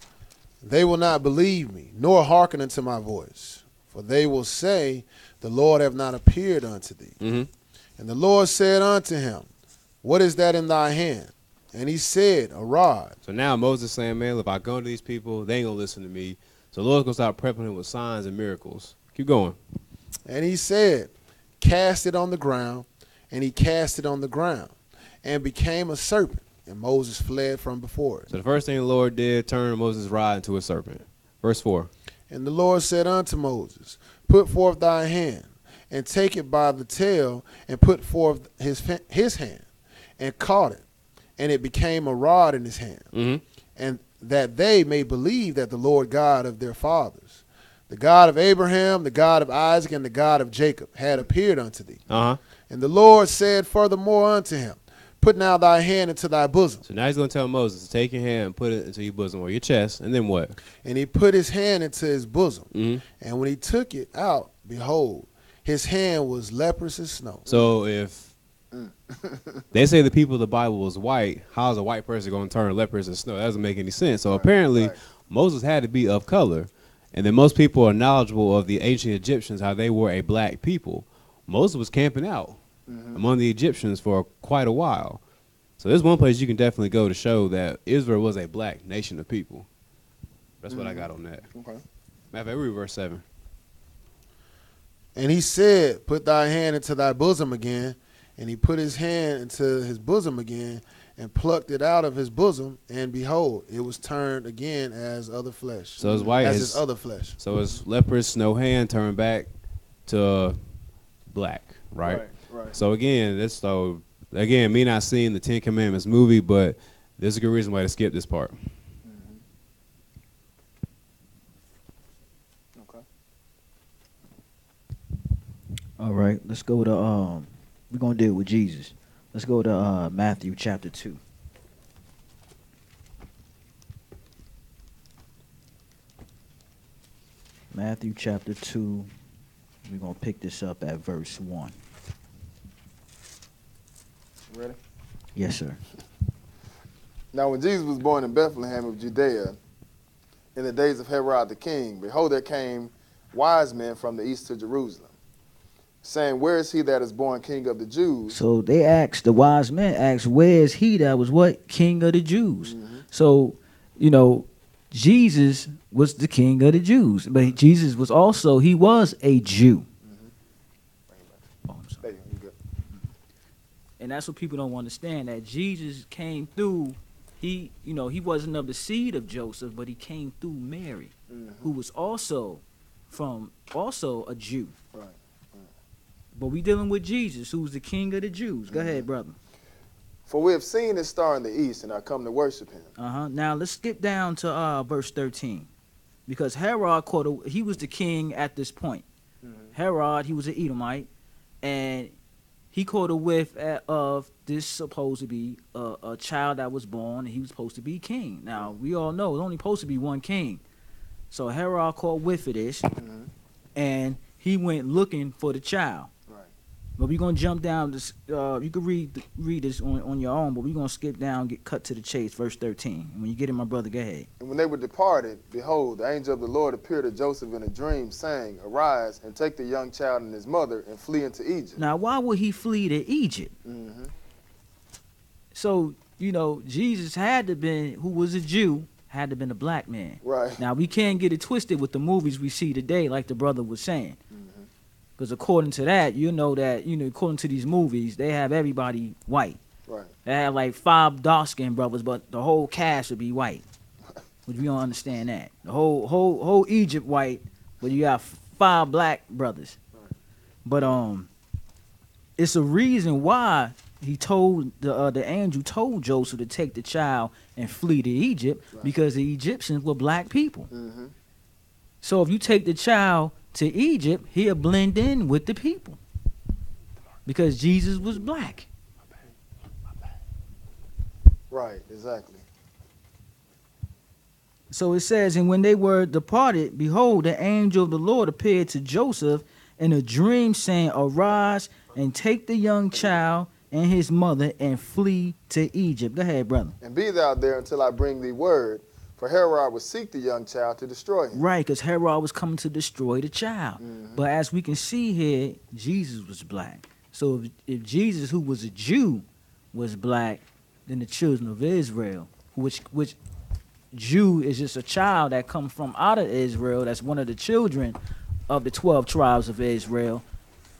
they will not believe me, nor hearken unto my voice. For they will say, the Lord have not appeared unto thee. Mm-hmm. And the Lord said unto him, what is that in thy hand? And he said, a rod. So now Moses saying, man, if I go to these people, they ain't going to listen to me. So the Lord's going to start prepping him with signs and miracles. Keep going. And he said, cast it on the ground. And he cast it on the ground, and became a serpent. And Moses fled from before it. So the first thing the Lord did, turned Moses' rod into a serpent. Verse 4. And the Lord said unto Moses, put forth thy hand, and take it by the tail, and put forth his hand, and caught it, and it became a rod in his hand. Mm-hmm. And that they may believe that the Lord God of their fathers, the God of Abraham, the God of Isaac, and the God of Jacob, had appeared unto thee. Uh-huh. And the Lord said furthermore unto him, put now thy hand into thy bosom. So now he's going to tell Moses, take your hand and put it into your bosom or your chest, and then what? And he put his hand into his bosom. Mm-hmm. And when he took it out, behold, his hand was leprous as snow. So if they say the people of the Bible was white, how is a white person going to turn leprous as snow? That doesn't make any sense. So apparently Moses had to be of color. And then most people are knowledgeable of the ancient Egyptians, how they were a black people. Moses was camping out among the Egyptians for quite a while. So there's one place you can definitely go to show that Israel was a black nation of people. That's what I got on that. Okay. Matter of fact, read verse 7. And he said, put thy hand into thy bosom again. And he put his hand into his bosom again, and plucked it out of his bosom, and behold, it was turned again as other flesh. So his white as is- his other flesh. So his leprous snow hand turned back to black, right? Right. So again, me not seeing the Ten Commandments movie, but there's a good reason why to skip this part. Okay. All right, let's go to we're gonna deal with Jesus. Let's go to Matthew chapter 2. Matthew chapter 2. We're gonna pick this up at verse 1. Ready? Yes, sir. Now when Jesus was born in Bethlehem of Judea, in the days of Herod the king, behold, there came wise men from the east to Jerusalem, saying, where is he that is born king of the Jews? So they asked, the wise men asked, where is he that was what? King of the Jews. So, Jesus was the king of the Jews. But Jesus was also, he was a Jew. Oh, I'm sorry. There you go. And that's what people don't understand, that Jesus came through, he wasn't of the seed of Joseph, but he came through Mary, who was also a Jew. Right. But we dealing with Jesus, who's the king of the Jews. Go ahead, brother. For we have seen his star in the east, and are come to worship him. Now let's skip down to verse 13, because Herod he was the king at this point. Herod, he was an Edomite, and he caught a whiff of this supposed to be a child that was born, and he was supposed to be king. Now we all know there's only supposed to be one king, so Herod caught whiff of this, and he went looking for the child. But we're gonna jump down this. You can read this on your own, but we're gonna skip down, get cut to the chase, verse 13. And when you get it, my brother, go ahead. And when they were departed, behold, the angel of the Lord appeared to Joseph in a dream, saying, arise, and take the young child and his mother, and flee into Egypt. Now, why would he flee to Egypt? So Jesus had to been, who was a Jew, had to been a black man. Right. Now we can't get it twisted with the movies we see today, like the brother was saying. Because according to that, according to these movies, they have everybody white. Right. They have like 5 dark-skinned brothers, but the whole cast would be white. But we don't understand that. The whole Egypt white, but you got 5 black brothers. Right. But it's a reason why he told the angel told Joseph to take the child and flee to Egypt, because the Egyptians were black people. So if you take the child to Egypt, he'll blend in with the people, because Jesus was black. Right, exactly. So it says, and when they were departed, behold, the angel of the Lord appeared to Joseph in a dream, saying, arise and take the young child and his mother and flee to Egypt. Go ahead, brother. And be thou there until I bring thee word, for Herod would seek the young child to destroy him. Right, because Herod was coming to destroy the child. But as we can see here, Jesus was black. So if Jesus, who was a Jew, was black, then the children of Israel, which Jew is just a child that comes from out of Israel, that's one of the children of the 12 tribes of Israel,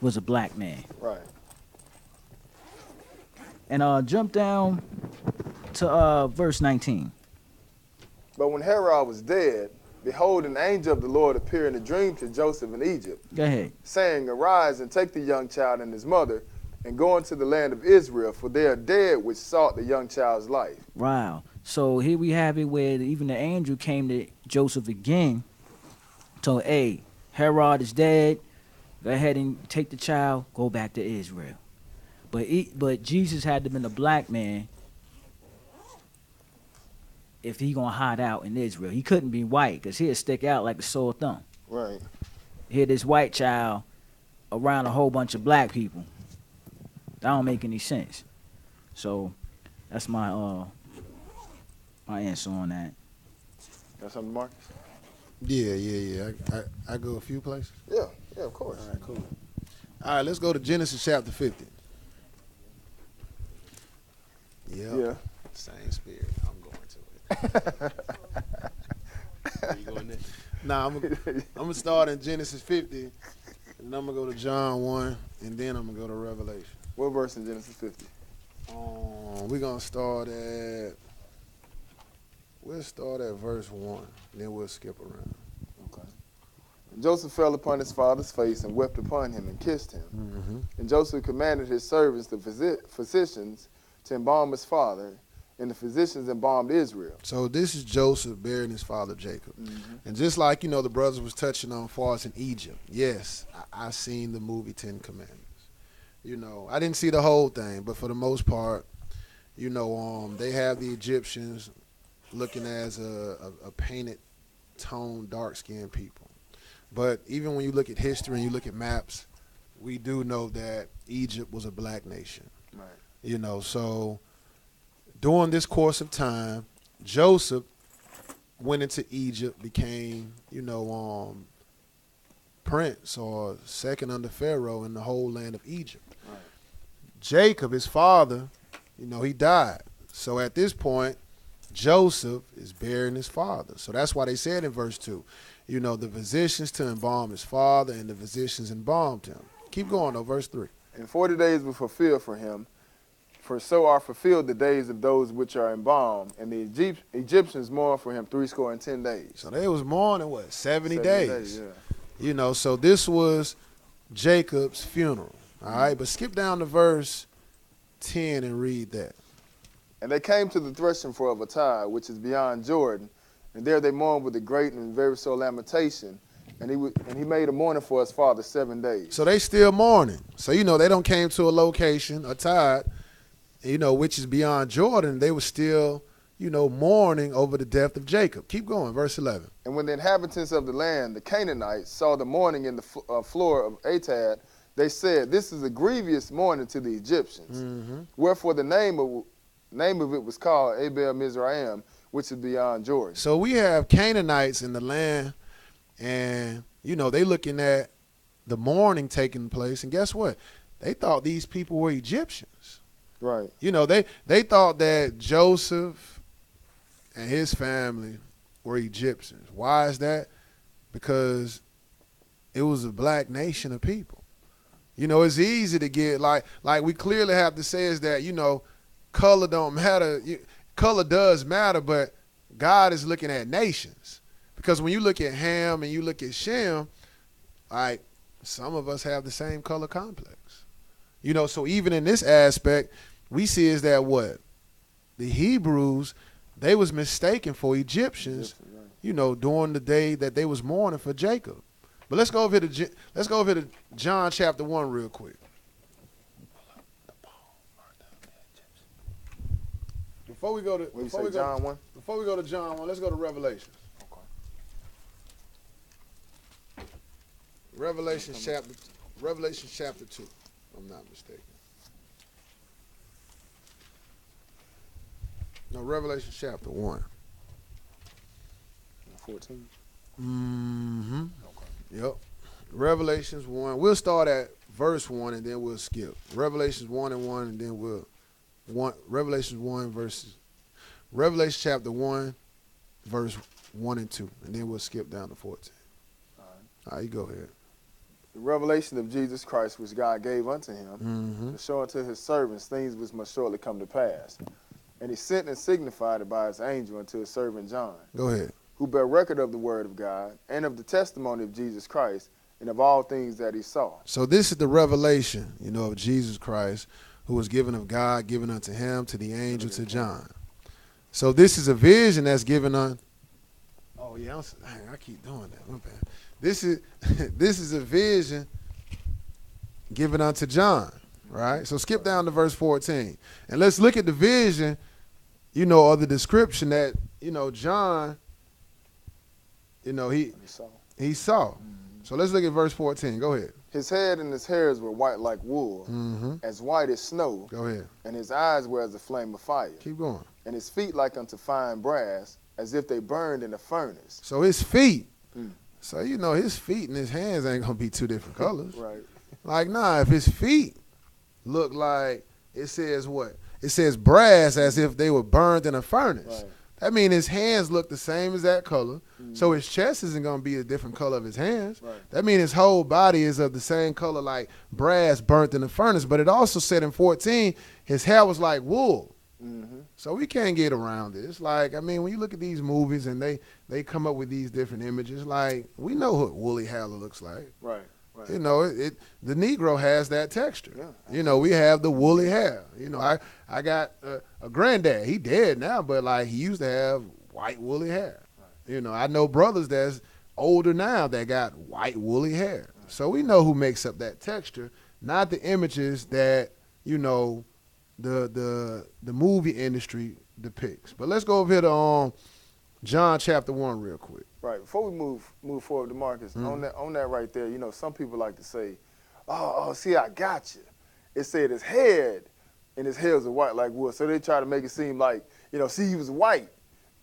was a black man. Right. And jump down to verse 19. But when Herod was dead, behold, an angel of the Lord appeared in a dream to Joseph in Egypt, Go ahead. saying, Arise and take the young child and his mother, and go into the land of Israel, for they are dead which sought the young child's life. Wow. So here we have it where even the angel came to Joseph again, told, hey, Herod is dead. Go ahead and take the child, go back to Israel. But Jesus had to been a black man if he gonna hide out in Israel. He couldn't be white because he'd stick out like a sore thumb. Right. Here this white child around a whole bunch of black people. That don't make any sense. So that's my my answer on that. Got something, Marcus? Yeah. I go a few places. Yeah, of course. All right, cool. All right, let's go to Genesis chapter 50. Yeah. Same spirit. I'm going to it. Where you going next? Nah, I'm gonna start in Genesis 50, and I'm gonna go to John 1, and then I'm gonna go to Revelation. What verse in Genesis 50? We're gonna start at. We'll start at verse 1, and then we'll skip around. Okay. And Joseph fell upon his father's face and wept upon him and kissed him. Mm-hmm. And Joseph commanded his servants, the physicians, to embalm his father, and the physicians embalmed Israel. So this is Joseph burying his father Jacob. Mm-hmm. And just like, the brothers was touching on far as in Egypt, yes, I seen the movie 10 Commandments. I didn't see the whole thing, but for the most part, they have the Egyptians looking as a painted, toned, dark-skinned people. But even when you look at history and you look at maps, we do know that Egypt was a black nation. Right. So during this course of time, Joseph went into Egypt, became, prince or second under Pharaoh in the whole land of Egypt. Right. Jacob, his father, he died. So at this point, Joseph is burying his father. So that's why they said in verse 2, the physicians to embalm his father, and the physicians embalmed him. Keep going, though, verse 3. And 40 days were fulfilled for him, for so are fulfilled the days of those which are embalmed. And the Egyptians mourned for him 70 days. So they was mourning, 70 days? Yeah. So this was Jacob's funeral. All right, but skip down to verse 10 and read that. And they came to the threshing floor of Atad, which is beyond Jordan, and there they mourned with a great and very sore lamentation. And he made a mourning for his father 7 days. So they still mourning. So they don't came to a location, Atad, which is beyond Jordan. They were still, mourning over the death of Jacob. Keep going, verse 11. And when the inhabitants of the land, the Canaanites, saw the mourning in the floor of Atad, they said, "This is a grievous mourning to the Egyptians." Mm-hmm. Wherefore the name of it was called Abel Mizraim, which is beyond Jordan. So we have Canaanites in the land, and they looking at the mourning taking place, and guess what? They thought these people were Egyptians. Right. They thought that Joseph and his family were Egyptians. Why is that? Because it was a black nation of people. It's easy to get like we clearly have to say is that color don't matter. Color does matter, but God is looking at nations. Because when you look at Ham and you look at Shem, some of us have the same color complex. So even in this aspect, we see is that what? The Hebrews, they was mistaken for Egyptians, during the day that they was mourning for Jacob. But let's go over to John chapter 1 real quick. Before we go to John 1? Before we go to John 1, let's go to Revelation. Okay. Revelation chapter 2. I'm not mistaken. No, Revelation chapter 1. 14. Mm-hmm. Okay. Yep. Revelations 1. We'll start at verse 1 and then we'll skip. Revelations 1 and 1 and then Revelation chapter 1 verse 1 and 2 and then we'll skip down to 14. All right, you go ahead. The revelation of Jesus Christ which God gave unto him Mm-hmm. to show unto his servants things which must shortly come to pass. And he sent and signified it by his angel unto his servant John, Go ahead. who bear record of the word of God and of the testimony of Jesus Christ and of all things that he saw. So this is the revelation, of Jesus Christ, who was given of God, given unto him, to the angel, to John. So this is a vision that's given on. Oh yeah, I keep doing that. My bad. This is a vision given unto John, right? So skip down to verse 14, and let's look at the vision, or the description that John, he saw. So let's look at verse 14. Go ahead. His head and his hairs were white like wool, as white as snow. Go ahead. And his eyes were as a flame of fire. Keep going. And his feet like unto fine brass, as if they burned in a furnace. So his feet. So his feet and his hands ain't gonna be two different colors. Right. Like, nah, if his feet look like, it says what? It says brass, as if they were burned in a furnace. Right. That means his hands look the same as that color. So his chest isn't going to be a different color of his hands. Right. That means his whole body is of the same color like brass burnt in the furnace. But it also said in 14, his hair was like wool. So we can't get around it. It's like, when you look at these movies and they come up with these different images, like, we know what woolly hair looks like. Right. Right. The Negro has that texture. Yeah. We have the woolly hair. I got a granddad. He dead now, but like he used to have white woolly hair. Right. I know brothers that's older now that got white woolly hair. Right. So we know who makes up that texture, not the images that the movie industry depicts. But let's go over here to John chapter 1 real quick. Right. Before we move forward to Marcus, on that right there, some people like to say, oh, see, I got you. It said his head and his hairs are white like wool. So they try to make it seem like, see, he was white.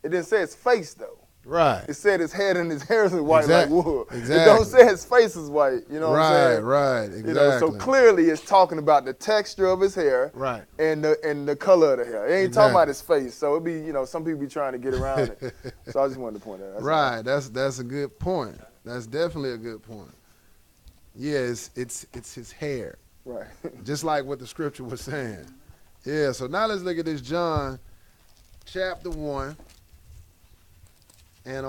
It didn't say his face, though. Right. It said his head and his hairs are white like wool. Exactly. It don't say his face is white. You know what I'm saying? Right. Exactly. So clearly it's talking about the texture of his hair. Right. And the color of the hair. It ain't talking about his face. So it be, some people be trying to get around it. So I just wanted to point that out. Right. That's a good point. That's definitely a good point. Yeah, it's his hair. Right. Just like what the scripture was saying. Yeah, so now let's look at this John chapter 1. And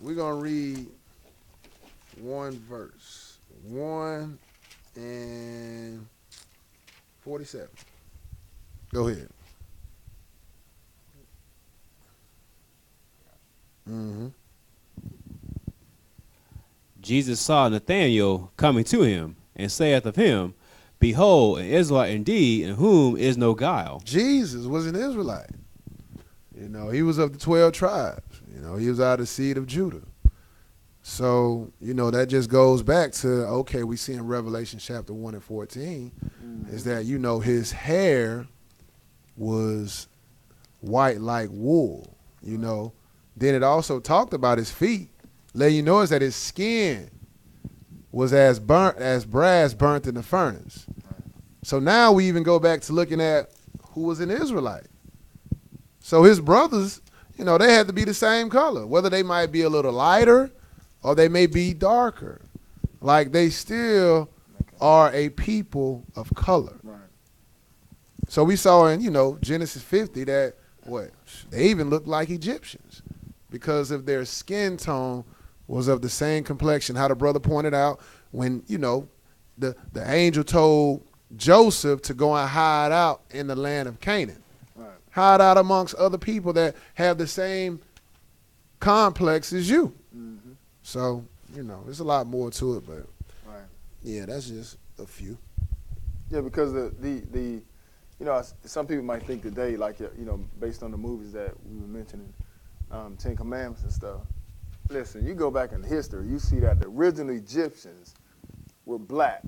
we're going to read one verse. 1 and 47. Go ahead. Jesus saw Nathanael coming to him, and saith of him, Behold, an Israelite indeed, in whom is no guile. Jesus was an Israelite. He was of the 12 tribes. He was out of the seed of Judah. So, that just goes back to, okay, we see in Revelation chapter 1 and 14, is that, his hair was white like wool, Then it also talked about his feet, letting you know is that his skin was as brass burnt in the furnace. So now we even go back to looking at who was an Israelite. So his brothers, they had to be the same color, whether they might be a little lighter or they may be darker. Like, they still are a people of color. Right. So we saw in, Genesis 50 that, they even looked like Egyptians because of their skin tone was of the same complexion. How the brother pointed out when, the angel told Joseph to go and hide out in the land of Canaan. Right. Hide out amongst other people that have the same complex as you. So, there's a lot more to it, but yeah, that's just a few. Yeah, because the some people might think today, like, based on the movies that we were mentioning, Ten Commandments and stuff. Listen, you go back in history, you see that the original Egyptians were black.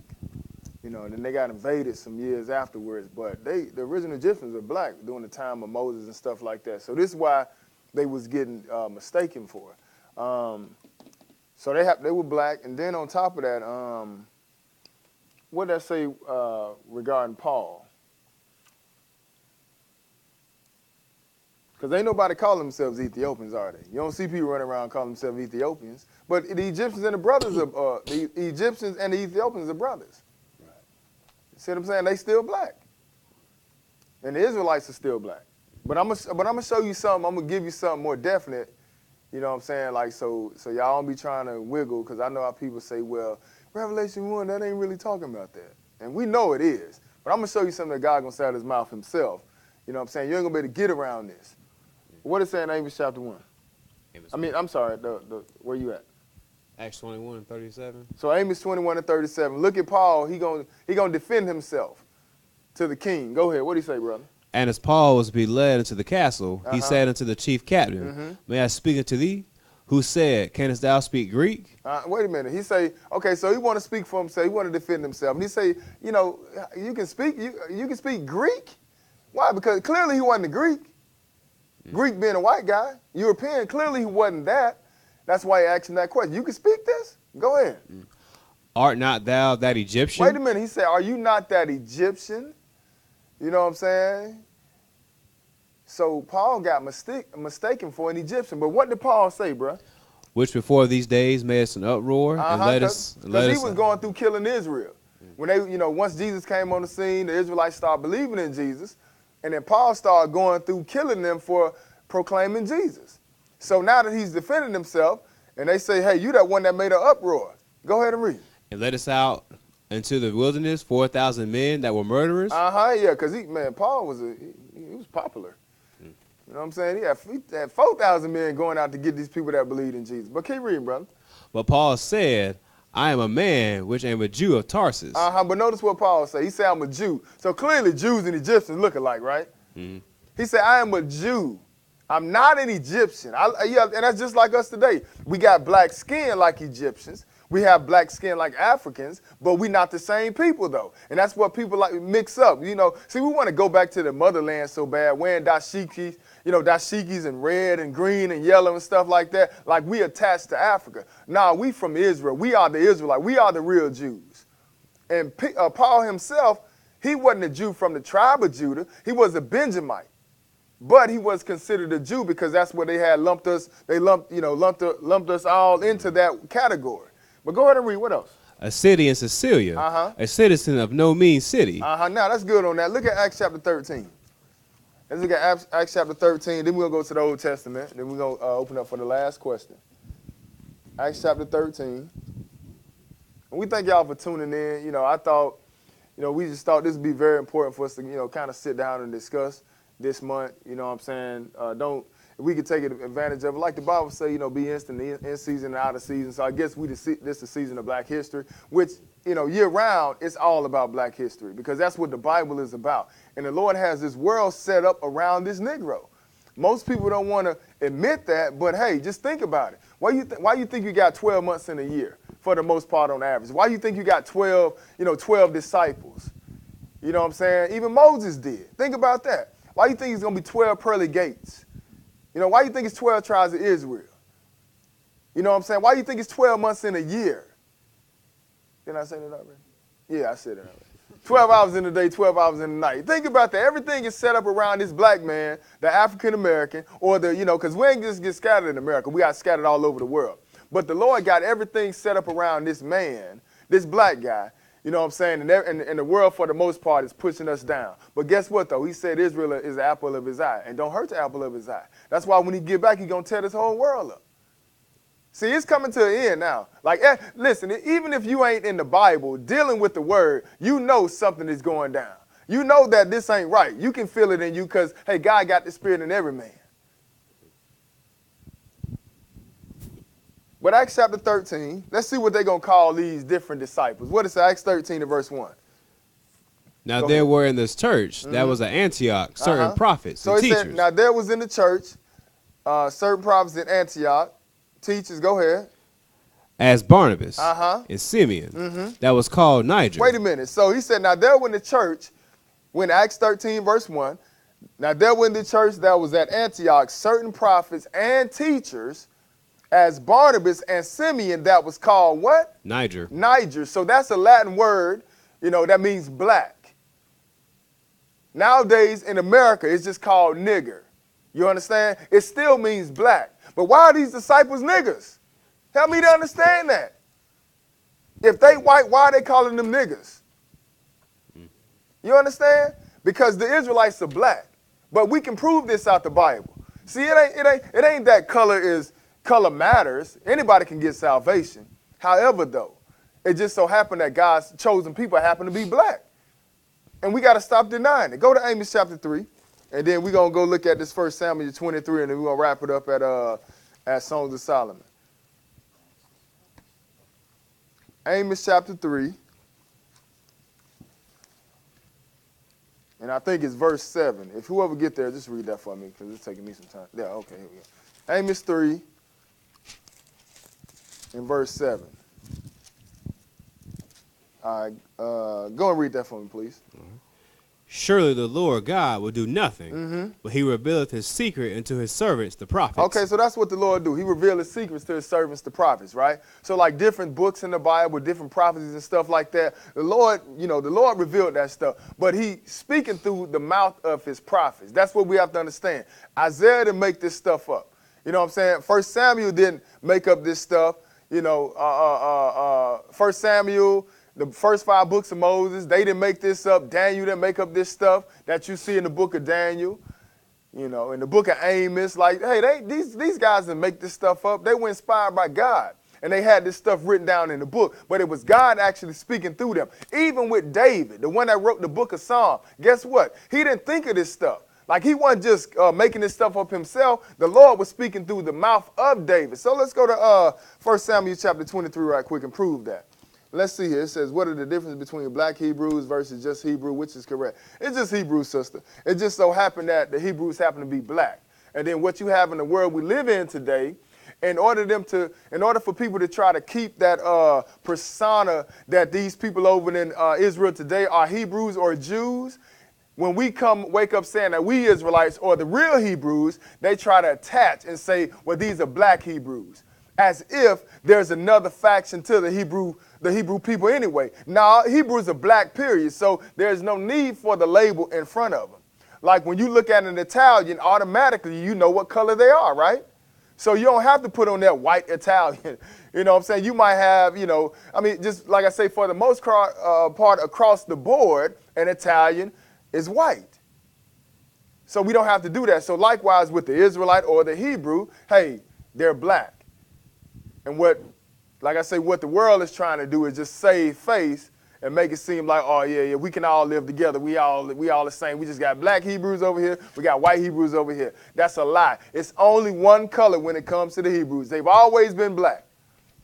And then they got invaded some years afterwards, but the original Egyptians were black during the time of Moses and stuff like that. So this is why they was getting mistaken for it. So they were black, and then on top of that, what did that say regarding Paul? Because ain't nobody call themselves Ethiopians, are they? You don't see people running around calling themselves Ethiopians. But the Egyptians and the brothers are the Egyptians and the Ethiopians are brothers. Right. See what I'm saying? They still black, and the Israelites are still black. But I'm gonna show you something. I'm gonna give you something more definite You know what I'm saying? Like, so y'all don't be trying to wiggle, because I know how people say, well, Revelation 1, that ain't really talking about that. And we know it is. But I'm going to show you something that God going to say out of his mouth himself. You know what I'm saying? You ain't going to be able to get around this. What is it saying in Amos chapter 1? I'm sorry, where you at? Acts 21:37. So Amos 21:37. Look at Paul. He gonna defend himself to the king. Go ahead. What do you say, brother? And as Paul was to be led into the castle, he Uh-huh. said unto the chief captain, May I speak unto thee? Who said, Canst thou speak Greek? Wait a minute. He say, okay, so he want to speak for himself. He want to defend himself. And he say, you know, you can speak Greek. Why? Because clearly he wasn't a Greek. Greek being a white guy. European, clearly he wasn't that. That's why he asked him that question. You can speak this? Go ahead. Art not thou that Egyptian? Wait a minute. He said, are you not that Egyptian? You know what I'm saying? So Paul got mistaken for an Egyptian. But what did Paul say, bro? Which before these days made us an uproar and led us. Because he was going through killing Israel. When they, once Jesus came on the scene, the Israelites started believing in Jesus. And then Paul started going through killing them for proclaiming Jesus. So now that he's defending himself, and they say, hey, you that one that made an uproar. Go ahead and read. And led us out into the wilderness, 4,000 men that were murderers. Yeah, because Paul was he was popular. You know what I'm saying? He had 4,000 men going out to get these people that believed in Jesus. But keep reading, brother. But Paul said, I am a man which am a Jew of Tarsus. But notice what Paul said. He said, I'm a Jew. So clearly Jews and Egyptians look alike, right? Mm-hmm. He said, I am a Jew. I'm not an Egyptian. And that's just like us today. We got black skin like Egyptians. We have black skin like Africans, but we not the same people, though. And that's what people like mix up. See, we want to go back to the motherland so bad, wearing dashikis, dashikis in red and green and yellow and stuff like that, like we attached to Africa. Nah, we from Israel. We are the Israelites. We are the real Jews. And Paul himself, he wasn't a Jew from the tribe of Judah. He was a Benjamite. But he was considered a Jew because that's where they had lumped us. They lumped us all into that category. But go ahead and read. What else? A city in Sicilia, a citizen of no mean city. Now that's good on that. Look at Acts chapter 13. Let's look at Acts chapter 13. Then we're going to go to the Old Testament. Then we're going to open up for the last question. Acts chapter 13. And we thank y'all for tuning in. I thought, we just thought this would be very important for us to, kind of sit down and discuss this month. You know what I'm saying? If we could take advantage of it. Like the Bible say, be instant in season and out of season. So I guess this is the season of Black history, which, year round, it's all about Black history because that's what the Bible is about. And the Lord has this world set up around this Negro. Most people don't want to admit that, but hey, just think about it. Why you think you got 12 months in a year for the most part on average? Why you think you got 12 disciples? You know what I'm saying? Even Moses did. Think about that. Why you think it's going to be 12 pearly gates? Why you think it's 12 tribes of Israel? You know what I'm saying? Why you think it's 12 months in a year? Didn't I say that already? Yeah, I said it already. 12 hours in the day, 12 hours in the night. Think about that. Everything is set up around this black man, the African American, or because we ain't just get scattered in America. We got scattered all over the world. But the Lord got everything set up around this man, this black guy. You know what I'm saying? And the world, for the most part, is pushing us down. But guess what, though? He said Israel is the apple of his eye. And don't hurt the apple of his eye. That's why when he get back, he's going to tear this whole world up. See, it's coming to an end now. Like, listen, even if you ain't in the Bible dealing with the word, you know something is going down. You know that this ain't right. You can feel it in you because, hey, God got the spirit in every man. But Acts chapter 13, let's see what they're going to call these different disciples. What is Acts 13 and verse 1? Now there were in this church that was at Antioch certain prophets and teachers. Said, now there was in the church certain prophets in Antioch, teachers, go ahead. As Barnabas and Simeon, that was called Niger. Wait a minute. So he said, now there were in the church, when Acts 13 verse 1, now there were in the church that was at Antioch certain prophets and teachers, as Barnabas and Simeon, that was called what? Niger. Niger. So that's a Latin word, that means black. Nowadays in America, it's just called nigger. You understand? It still means black. But why are these disciples niggers? Help me to understand that. If they white, why are they calling them niggers? You understand? Because the Israelites are black. But we can prove this out the Bible. See, it ain't that color is color matters. Anybody can get salvation. However, though, it just so happened that God's chosen people happen to be black. And we got to stop denying it. Go to Amos chapter 3, and then we're going to go look at this 1 Samuel 23, and then we're going to wrap it up at Songs of Solomon. Amos chapter 3, and I think it's verse 7. If whoever get there, just read that for me, because it's taking me some time. Yeah, okay, here we go. Amos 3, and verse 7. All right, go and read that for me, please. Surely the Lord God will do nothing, but he revealeth his secret unto his servants, the prophets. Okay, so that's what the Lord do. He revealed his secrets to his servants, the prophets, right? So like different books in the Bible, different prophecies and stuff like that, the Lord, the Lord revealed that stuff, but he speaking through the mouth of his prophets. That's what we have to understand. Isaiah didn't make this stuff up. You know what I'm saying? 1 Samuel didn't make up this stuff. 1 Samuel, the first 5 books of Moses, they didn't make this up. Daniel didn't make up this stuff that you see in the book of Daniel. In the book of Amos, like, hey, these guys didn't make this stuff up. They were inspired by God. And they had this stuff written down in the book. But it was God actually speaking through them. Even with David, the one that wrote the book of Psalms, guess what? He didn't think of this stuff. Like, he wasn't just making this stuff up himself. The Lord was speaking through the mouth of David. So let's go to 1 Samuel chapter 23 right quick and prove that. Let's see here. It says, what are the differences between black Hebrews versus just Hebrew? Which is correct? It's just Hebrew, sister. It just so happened that the Hebrews happen to be black. And then what you have in the world we live in today, in order for people to try to keep that persona that these people over in Israel today are Hebrews or Jews, when we wake up saying that we Israelites or the real Hebrews, they try to attach and say, well, these are black Hebrews, as if there's another faction to the Hebrew people anyway. Now, Hebrews are black, period, so there's no need for the label in front of them. Like when you look at an Italian, automatically you know what color they are, right? So you don't have to put on that white Italian. You know what I'm saying? You might have, just like I say, for the most part across the board, an Italian is white. So we don't have to do that. So likewise with the Israelite or the Hebrew, hey, they're black. And what the world is trying to do is just save face and make it seem like, oh, yeah, we can all live together. We all the same. We just got black Hebrews over here. We got white Hebrews over here. That's a lie. It's only one color when it comes to the Hebrews. They've always been black.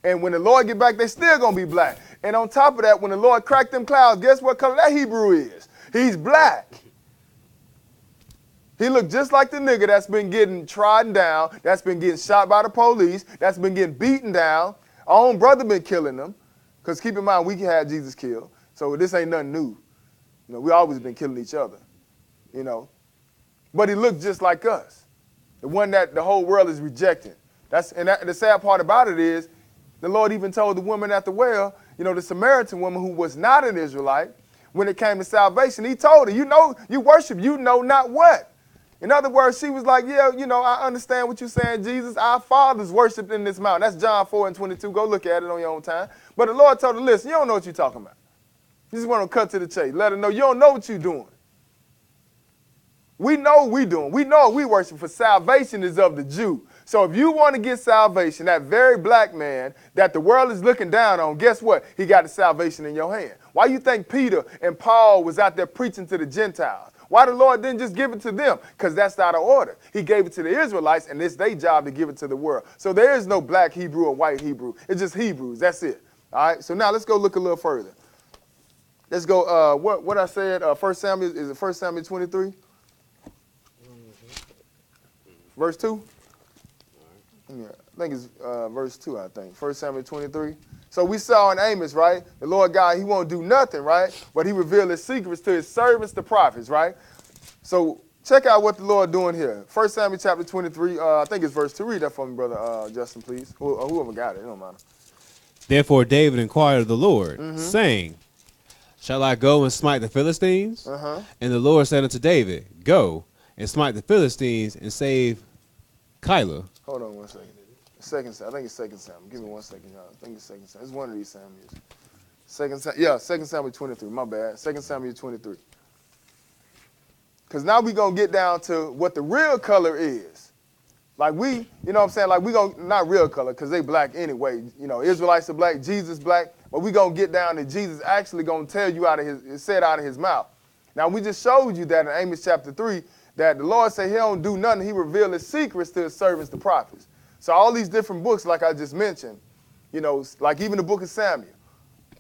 And when the Lord get back, they still going to be black. And on top of that, when the Lord cracked them clouds, guess what color that Hebrew is? He's black. He looked just like the nigga that's been getting trodden down, that's been getting shot by the police, that's been getting beaten down. Our own brother been killing them. Because keep in mind, we had Jesus killed. So this ain't nothing new. We always been killing each other. But he looked just like us. The one that the whole world is rejecting. The sad part about it is, the Lord even told the woman at the well, the Samaritan woman who was not an Israelite, when it came to salvation, he told her, you worship, not what. In other words, she was like, yeah, I understand what you're saying, Jesus. Our fathers worshiped in this mountain. That's John 4:22. Go look at it on your own time. But the Lord told her, listen, you don't know what you're talking about. You just want to cut to the chase. Let her know you don't know what you're doing. We know what we're doing. We know what we worship, for salvation is of the Jew. So if you want to get salvation, that very black man that the world is looking down on, guess what? He got the salvation in your hand. Why you think Peter and Paul was out there preaching to the Gentiles? Why the Lord didn't just give it to them? Because that's out of order. He gave it to the Israelites, and it's their job to give it to the world. So there is no black Hebrew or white Hebrew. It's just Hebrews. That's it. All right? So now let's go look a little further. Let's go, what I said, 1 Samuel, is it 1 Samuel 23? Verse 2? Yeah, I think it's verse 2, I think. 1 Samuel 23. So we saw in Amos, right? The Lord God, he won't do nothing, right? But he revealed his secrets to his servants, the prophets, right? So check out what the Lord doing here. 1 Samuel chapter 23, I think it's verse 2. Read that for me, brother Justin, please. Whoever got it, it don't matter. Therefore David inquired of the Lord, saying, shall I go and smite the Philistines? And the Lord said unto David, go and smite the Philistines and save Keilah. Hold on one second. I think it's 2 Samuel. Give me 1 second, y'all. I think it's 2 Samuel. It's one of these Samuels. 2 Samuel 23. My bad. 2 Samuel 23. Because now we're going to get down to what the real color is. Like we, you know what I'm saying? Like we gonna, not real color, because they black anyway. You know, Israelites are black, Jesus black, but we gonna get down to Jesus actually gonna tell you out of his, said out of his mouth. Now we just showed you that in Amos chapter 3, that the Lord said he don't do nothing, he revealed his secrets to his servants, the prophets. So all these different books, like I just mentioned, you know, like even the book of Samuel,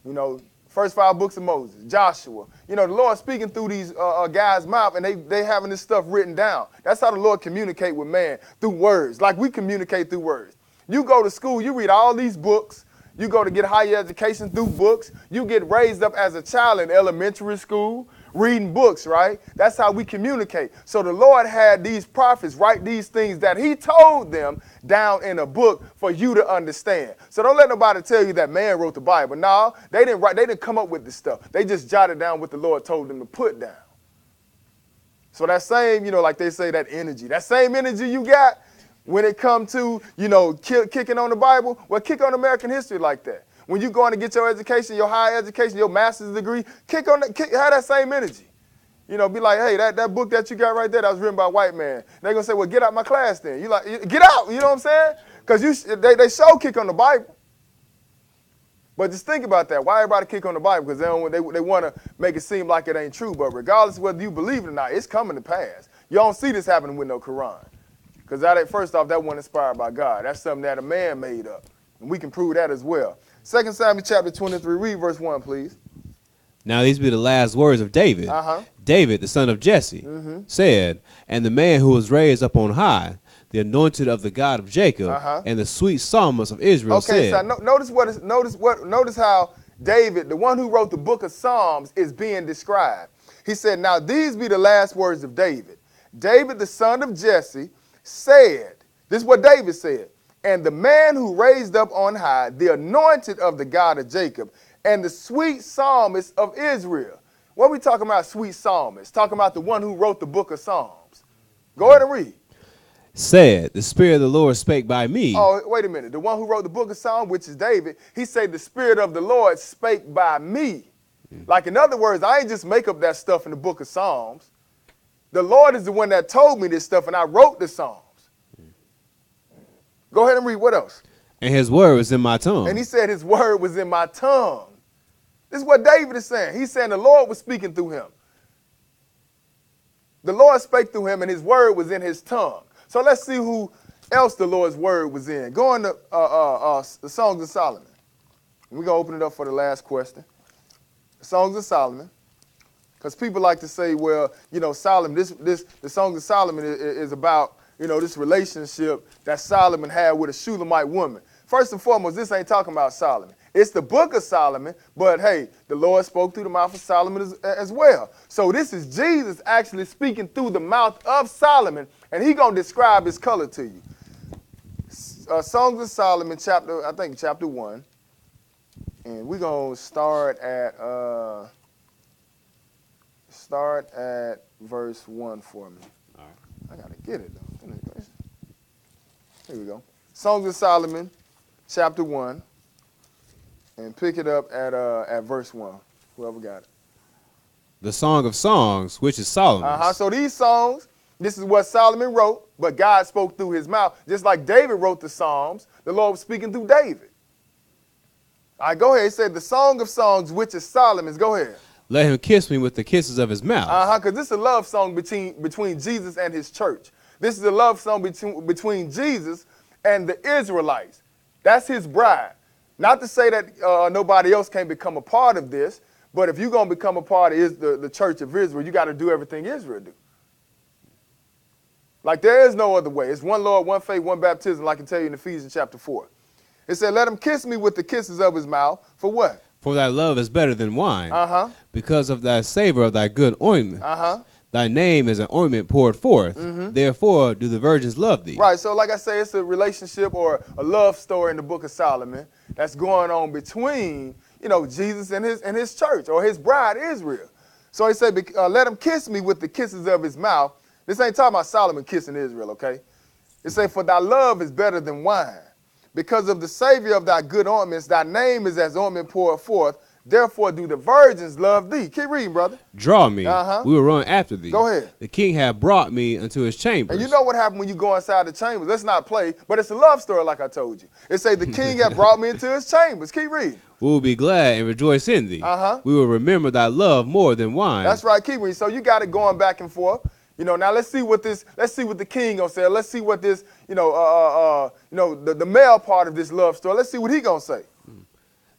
you know, first 5 books of Moses, Joshua. You know, the Lord speaking through these guys' mouth, and they having this stuff written down. That's how the Lord communicate with man, through words, like we communicate through words. You go to school, you read all these books. You go to get higher education through books. You get raised up as a child in elementary school, reading books, right? That's how we communicate. So the Lord had these prophets write these things that he told them down in a book for you to understand. So don't let nobody tell you that man wrote the Bible. No, they didn't come up with this stuff. They just jotted down what the Lord told them to put down. So that same, you know, like they say, that energy, that same energy you got when it comes to, you know, kicking on the Bible, well, kick on American history like that. When you going to get your education, your higher education, your master's degree, have that same energy. You know, be like, hey, that book that you got right there, that was written by a white man. They're going to say, well, get out my class then. You like, get out, you know what I'm saying? Because they show kick on the Bible. But just think about that. Why everybody kick on the Bible? Because they want to make it seem like it ain't true. But regardless of whether you believe it or not, it's coming to pass. You don't see this happening with no Quran. Because first off, that wasn't inspired by God. That's something that a man made up. And we can prove that as well. 2 Samuel chapter 23, read verse 1, please. Now these be the last words of David. David, the son of Jesse, said, and the man who was raised up on high, the anointed of the God of Jacob, and the sweet psalmist of Israel said. Okay, so notice how David, the one who wrote the book of Psalms, is being described. He said, now these be the last words of David. David, the son of Jesse, said, this is what David said, and the man who raised up on high, the anointed of the God of Jacob, and the sweet psalmist of Israel. What are we talking about, sweet psalmist? Talking about the one who wrote the book of Psalms. Go ahead and read. Said, the Spirit of the Lord spake by me. Oh, wait a minute. The one who wrote the book of Psalms, which is David, he said, the Spirit of the Lord spake by me. Like, in other words, I ain't just make up that stuff in the book of Psalms. The Lord is the one that told me this stuff, and I wrote the Psalms. Go ahead and read. What else? And his word was in my tongue. And he said his word was in my tongue. This is what David is saying. He's saying the Lord was speaking through him. The Lord spake through him, and his word was in his tongue. So let's see who else the Lord's word was in. Go on to the Songs of Solomon. We're going to open it up for the last question. The Songs of Solomon. Because people like to say, well, you know, Solomon, the Songs of Solomon is about, you know, this relationship that Solomon had with a Shulamite woman. First and foremost, this ain't talking about Solomon. It's the book of Solomon, but hey, the Lord spoke through the mouth of Solomon as well. So this is Jesus actually speaking through the mouth of Solomon, and he's going to describe his color to you. Songs of Solomon, chapter 1. And we're going to start at verse 1 for me. All right. I got to get it, though. Here we go. Songs of Solomon, chapter 1. And pick it up at verse 1. Whoever got it. The Song of Songs, which is Solomon's. So these songs, this is what Solomon wrote, but God spoke through his mouth. Just like David wrote the Psalms, the Lord was speaking through David. All right, go ahead. It said the Song of Songs, which is Solomon's. Go ahead. Let him kiss me with the kisses of his mouth. Because this is a love song between Jesus and his church. This is a love song between Jesus and the Israelites. That's his bride. Not to say that nobody else can become a part of this, but if you're going to become a part of the church of Israel, you got to do everything Israel do. Like there is no other way. It's one Lord, one faith, one baptism, like I can tell you in Ephesians chapter 4. It said, let him kiss me with the kisses of his mouth. For what? For thy love is better than wine. Because of thy savor of thy good ointment. Thy name is an ointment poured forth. Therefore do the virgins love thee. Right. So like I say, it's a relationship or a love story in the book of Solomon that's going on between, you know, Jesus and his church or his bride Israel. So he said, let him kiss me with the kisses of his mouth. This ain't talking about Solomon kissing Israel, okay? It say, for thy love is better than wine. Because of the savior of thy good ointments, thy name is as ointment poured forth. Therefore do the virgins love thee. Keep reading, brother. Draw me. Uh-huh. We will run after thee. Go ahead. The king had brought me unto his chambers. And you know what happened when you go inside the chambers? Let's not play, but it's a love story like I told you. It say the king had brought me into his chambers. Keep reading. We will be glad and rejoice in thee. Uh-huh. We will remember thy love more than wine. That's right. Keep reading. So you got it going back and forth. You know, now let's see what the king gonna say. Let's see what this, the male part of this love story. Let's see what he gonna say.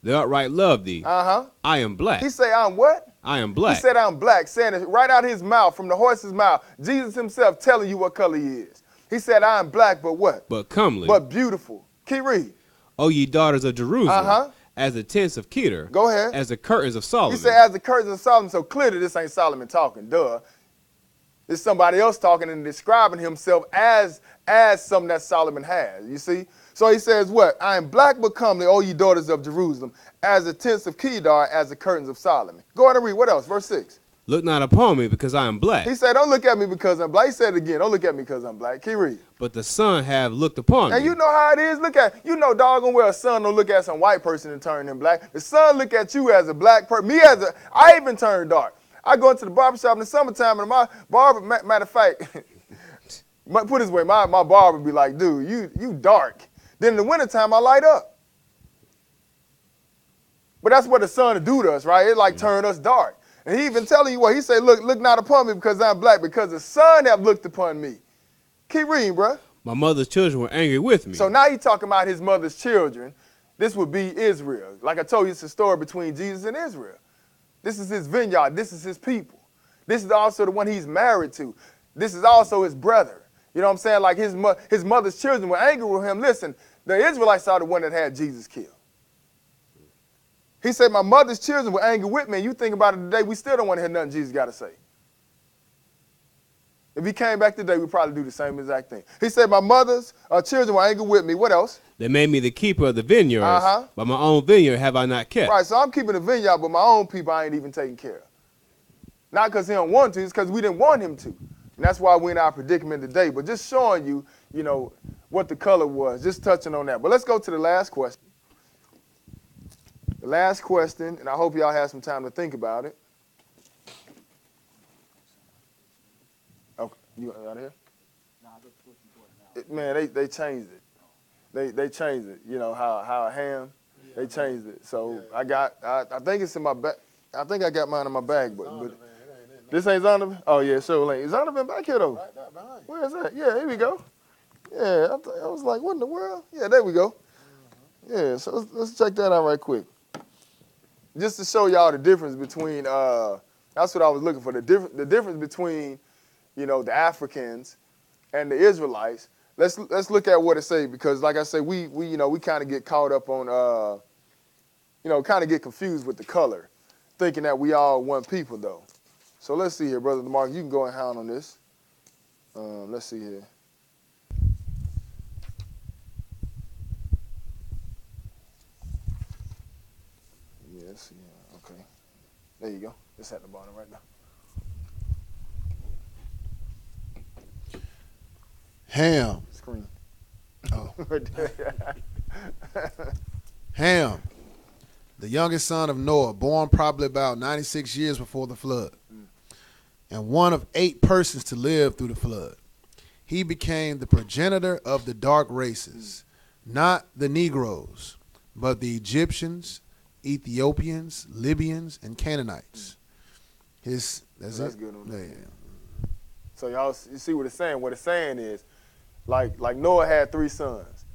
The upright love thee. Uh-huh. I am black. He say, I'm what? I am black. He said, I'm black, saying it right out of his mouth, from the horse's mouth. Jesus himself telling you what color he is. He said, I am black, but what? But comely. But beautiful. Keep reading. O ye daughters of Jerusalem. Uh-huh. As the tents of Kedar. Go ahead. As the curtains of Solomon. He said, as the curtains of Solomon. So clearly this ain't Solomon talking, duh. It's somebody else talking and describing himself as something that Solomon has, you see? So he says what? I am black but comely, O ye daughters of Jerusalem, as the tents of Kedar, as the curtains of Solomon. Go ahead and read. What else? Verse 6. Look not upon me because I am black. He said, don't look at me because I'm black. He said it again, don't look at me because I'm black. Keep reading. But the sun have looked upon me. And you know how it is. Doggone well a son don't look at some white person and turn him black. The son look at you as a black person. I even turn dark. I go into the barbershop in the summertime and my barber, matter of fact, put it this way, my barber be like, dude, you dark. Then in the wintertime, I light up. But that's what the sun do to us, right? It like turn us dark. And he even telling you what, he say, look not upon me because I'm black, because the sun have looked upon me. Keep reading, bro. My mother's children were angry with me. So now he's talking about his mother's children. This would be Israel. Like I told you, it's a story between Jesus and Israel. This is his vineyard. This is his people. This is also the one he's married to. This is also his brother. You know what I'm saying? Like his mother's children were angry with him. Listen, the Israelites are the one that had Jesus killed. He said, my mother's children were angry with me. And you think about it today, we still don't want to hear nothing Jesus got to say. If he came back today, we'd probably do the same exact thing. He said, my mother's children were angry with me. What else? They made me the keeper of the vineyards, but my own vineyard have I not kept. Right, so I'm keeping the vineyard, but my own people I ain't even taking care of. Not because he don't want to, it's because we didn't want him to. And that's why we're in our predicament today. But just showing you, what the color was, just touching on that. But let's go to the last question. The last question, and I hope y'all have some time to think about it. Okay, you out of here? Man, they changed it. They changed it. You know how Ham, they changed it. So I think it's in my bag. I think I got mine in my bag, but this ain't Zonovan? Oh yeah, sure ain't. Is Zonovan back here though? Right there behind you. Where is that? Yeah, here we go. Yeah, I was like, what in the world? Yeah, there we go. Yeah, so let's check that out right quick. Just to show y'all the difference between, that's what I was looking for, the difference between, the Africans and the Israelites. Let's look at what it say, because like I said, we kind of get caught up on, kind of get confused with the color, thinking that we all one people though. So let's see here, Brother DeMarc, you can go and hound on this. Let's see here. Yes, yeah, okay. There you go. It's at the bottom right now. Ham. Screen. Oh. Ham, the youngest son of Noah, born probably about 96 years before the flood, and one of 8 persons to live through the flood. He became the progenitor of the dark races, not the Negroes, but the Egyptians, Ethiopians, Libyans, and Canaanites. That's good on that. Yeah. So y'all, you see what it's saying? What it's saying is, like Noah had 3 sons.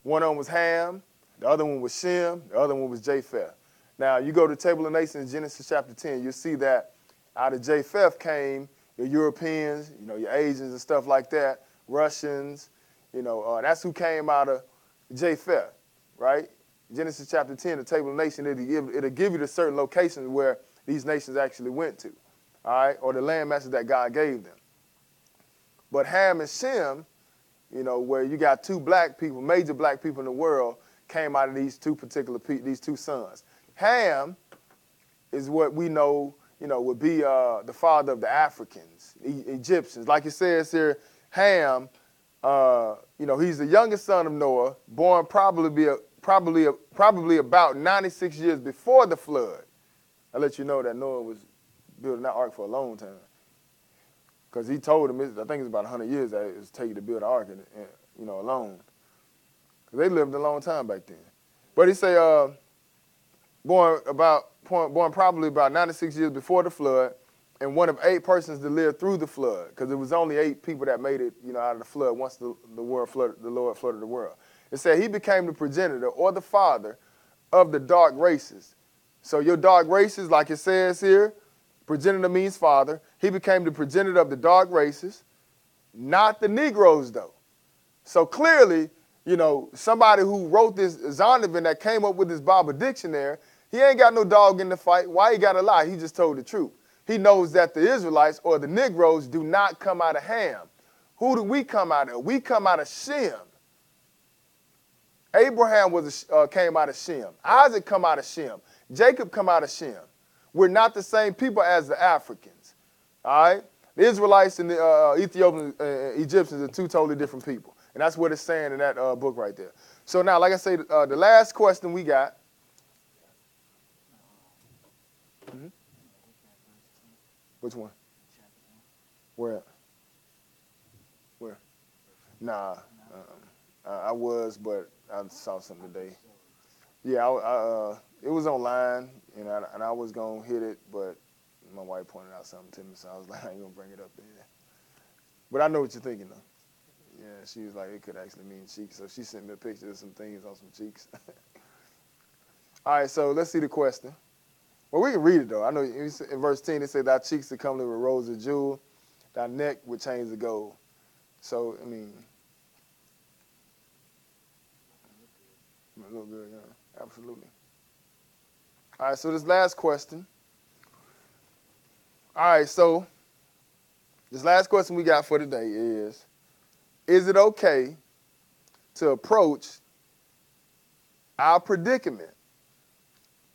One of them was Ham, the other one was Shem, the other one was Japheth. Now, you go to the Table of Nations, Genesis chapter 10, you'll see that out of Japheth came your Europeans, your Asians and stuff like that, Russians, that's who came out of Japheth, right? Genesis chapter 10, the Table of Nations, it'll give you the certain locations where these nations actually went to, all right, or the land masses that God gave them. But Ham and Shem, where you got 2 black people, major black people in the world, came out of these 2 these 2 sons. Ham is what we know, would be the father of the Africans, Egyptians. Like it says here, Ham, he's the youngest son of Noah, born probably probably about 96 years before the flood. I let you know that Noah was building that ark for a long time. Because he told him, I think it's about 100 years that it was taking to build an ark, alone. Because they lived a long time back then. But he say, born probably about 96 years before the flood, and one of 8 persons that lived through the flood, because it was only 8 people that made it, out of the flood once the Lord flooded the world. It said he became the progenitor or the father of the dark races. So your dark races, like it says here, progenitor means father. He became the progenitor of the dark races, not the Negroes though. So clearly, somebody who wrote this Zondervan that came up with this Bible dictionary, he ain't got no dog in the fight. Why he got to lie? He just told the truth. He knows that the Israelites or the Negroes do not come out of Ham. Who do we come out of? We come out of Shem. Abraham came out of Shem. Isaac come out of Shem. Jacob come out of Shem. We're not the same people as the Africans. All right? The Israelites and the Ethiopians and Egyptians are 2 totally different people. And that's what it's saying in that book right there. So now, like I say, the last question we got. Mm-hmm. Which one? Where? Where? Nah. I was, but I saw something today. Yeah, it was online, and I was going to hit it, but my wife pointed out something to me, so I was like, I ain't going to bring it up there. But I know what you're thinking, though. Yeah, she was like, it could actually mean cheeks. So she sent me a picture of some things on some cheeks. All right, so let's see the question. Well, we can read it, though. I know in verse 10, it said, thy cheeks are comely with rows of jewel, thy neck with chains of gold. So, I mean, it look good, yeah, absolutely. All right, so this last question. All right, so this last question we got for today is it okay to approach our predicament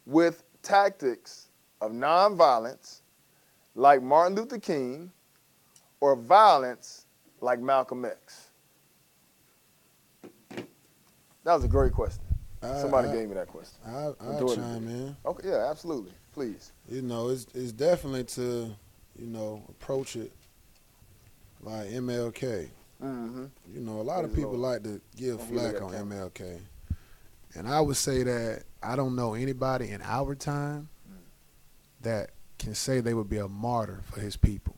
with tactics of nonviolence like Martin Luther King or violence like Malcolm X? That was a great question. Somebody gave me that question. I'll chime in. Okay, yeah, absolutely. Please. It's definitely to, approach it like MLK. Mm-hmm. A lot of people like to give flack on MLK. And I would say that I don't know anybody in our time that can say they would be a martyr for his people.